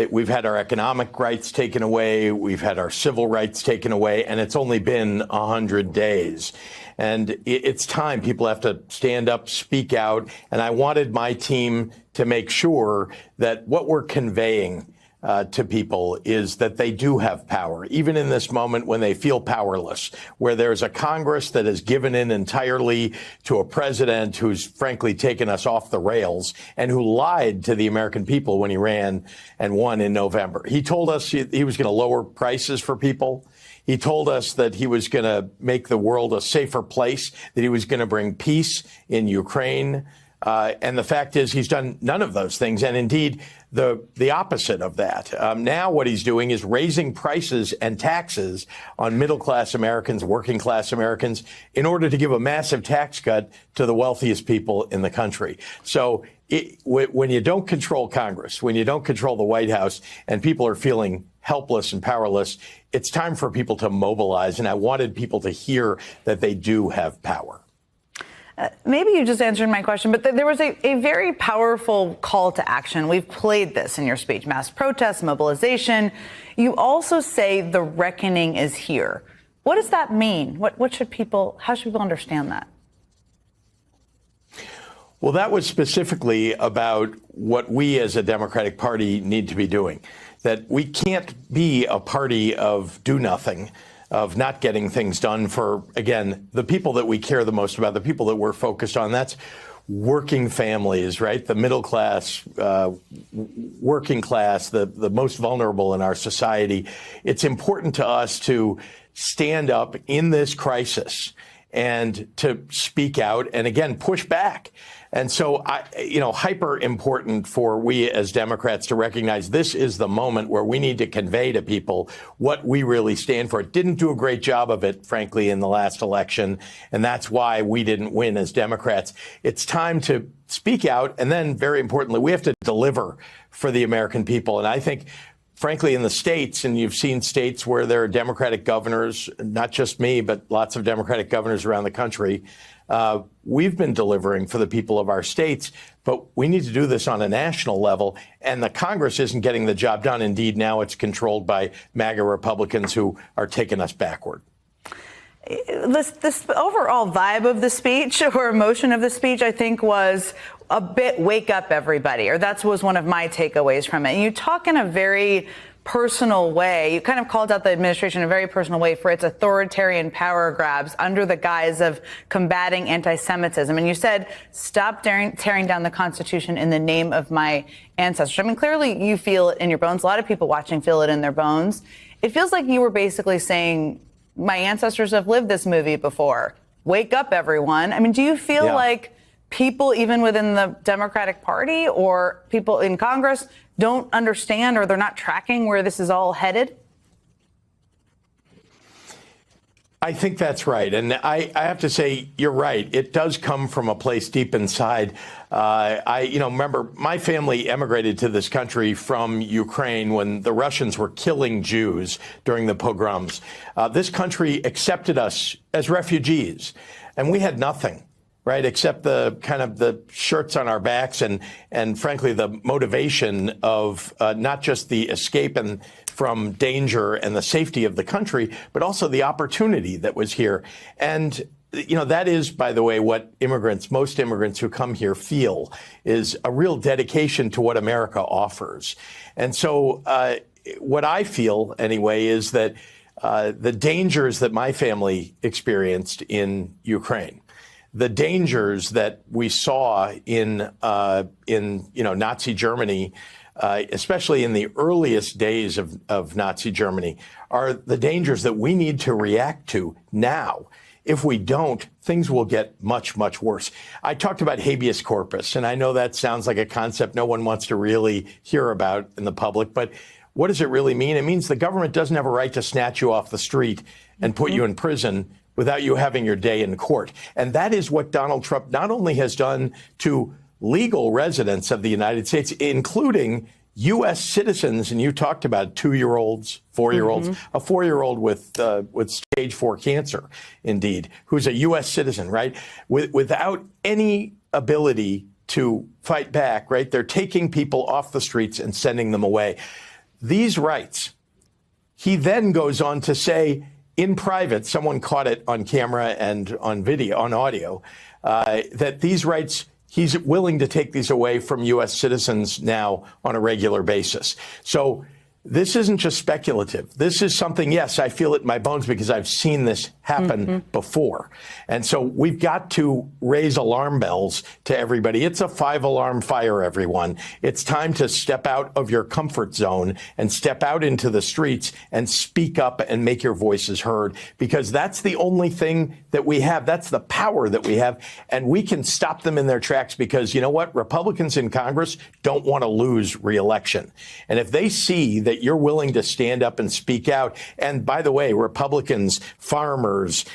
We've had our economic rights taken away. We've had our civil rights taken away. And it's only been 100 days. And it's time. People have to stand up, speak out. And I wanted my team to make sure that what we're conveying to people is that they do have power, even in this moment when they feel powerless, where there's a Congress that has given in entirely to a president who's frankly taken us off the rails and who lied to the American people when he ran and won in November. He told us he was going to lower prices for people. He told us that he was going to make the world a safer place, that he was going to bring peace in Ukraine. And the fact is he's done none of those things. And indeed, the opposite of that. Now what he's doing is raising prices and taxes on middle-class Americans, working-class Americans, in order to give a massive tax cut to the wealthiest people in the country. So when you don't control Congress, when you don't control the White House, and people are feeling helpless and powerless, it's time for people to mobilize. And I wanted people to hear that they do have power. Maybe you just answered my question, but there was a very powerful call to action. We've played this in your speech, mass protests, mobilization. You also say the reckoning is here. What does that mean? How should people understand that? Well, that was specifically about what we as a Democratic Party need to be doing, that we can't be a party of do nothing, of not getting things done for, again, the people that we care the most about, the people that we're focused on. That's working families, right? The middle class, working class, the most vulnerable in our society. It's important to us to stand up in this crisis and to speak out and, again, push back. And so, hyper important for we as Democrats to recognize this is the moment where we need to convey to people what we really stand for. Didn't do a great job of it, frankly, in the last election, and that's why we didn't win as Democrats. It's time to speak out, and then, very importantly, we have to deliver for the American people. And I think, frankly, in the states, and you've seen states where there are Democratic governors, not just me, but lots of Democratic governors around the country, we've been delivering for the people of our states, but we need to do this on a national level. And the Congress isn't getting the job done. Indeed, now it's controlled by MAGA Republicans who are taking us backward. This overall vibe of the speech or emotion of the speech, I think, was a bit wake up everybody, or that was one of my takeaways from it. And you talk in a very personal way. You kind of called out the administration in a very personal way for its authoritarian power grabs under the guise of combating anti-Semitism. And you said, stop tearing down the Constitution in the name of my ancestors. I mean, clearly you feel it in your bones. A lot of people watching feel it in their bones. It feels like you were basically saying, my ancestors have lived this movie before. Wake up, everyone. I mean, do you feel like people, even within the Democratic Party or people in Congress, don't understand or they're not tracking where this is all headed? I think that's right. And I have to say, you're right. It does come from a place deep inside. Remember, my family emigrated to this country from Ukraine when the Russians were killing Jews during the pogroms. This country accepted us as refugees, and we had nothing, right, except the kind of the shirts on our backs and frankly, the motivation of not just the escape and from danger and the safety of the country, but also the opportunity that was here. And, that is, by the way, what most immigrants who come here feel is a real dedication to what America offers. And so what I feel, anyway, is that the dangers that my family experienced in Ukraine, the dangers that we saw in Nazi Germany, especially in the earliest days of Nazi Germany, are the dangers that we need to react to now. If we don't, things will get much, much worse. I talked about habeas corpus, and I know that sounds like a concept no one wants to really hear about in the public, but what does it really mean? It means the government doesn't have a right to snatch you off the street and put you in prison without you having your day in court. And that is what Donald Trump not only has done to legal residents of the United States, including U.S. citizens, and you talked about 2-year-olds, 4-year-olds, a 4-year-old with stage 4 cancer, indeed, who's a U.S. citizen, right? Without any ability to fight back, right? They're taking people off the streets and sending them away. These rights, he then goes on to say, in private, someone caught it on camera and on video, on audio, that these rights, he's willing to take these away from U.S. citizens now on a regular basis. So this isn't just speculative. This is something, yes, I feel it in my bones because I've seen this happen before. And so we've got to raise alarm bells to everybody. It's a 5-alarm fire, everyone. It's time to step out of your comfort zone and step out into the streets and speak up and make your voices heard, because that's the only thing that we have. That's the power that we have. And we can stop them in their tracks because, you know what? Republicans in Congress don't want to lose re-election. And if they see that you're willing to stand up and speak out, and by the way, Republicans, farmers,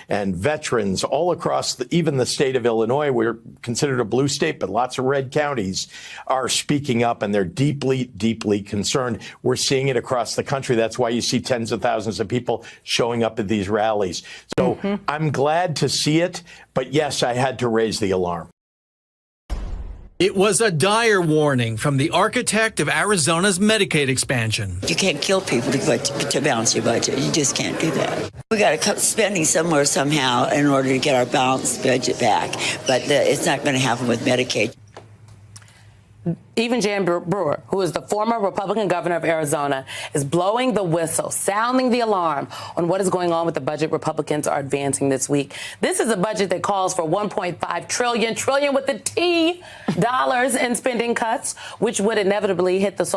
and veterans all across even the state of Illinois, we're considered a blue state, but lots of red counties are speaking up, and they're deeply, deeply concerned. We're seeing it across the country. That's why you see tens of thousands of people showing up at these rallies. So I'm glad to see it, but yes, I had to raise the alarm. It was a dire warning from the architect of Arizona's Medicaid expansion. You can't kill people to balance your budget. You just can't do that. We got to cut spending somewhere somehow in order to get our balanced budget back. But it's not going to happen with Medicaid. Even Jan Brewer, who is the former Republican governor of Arizona, is blowing the whistle, sounding the alarm on what is going on with the budget Republicans are advancing this week. This is a budget that calls for $1.5 trillion with the T dollars in spending cuts, which would inevitably hit the Social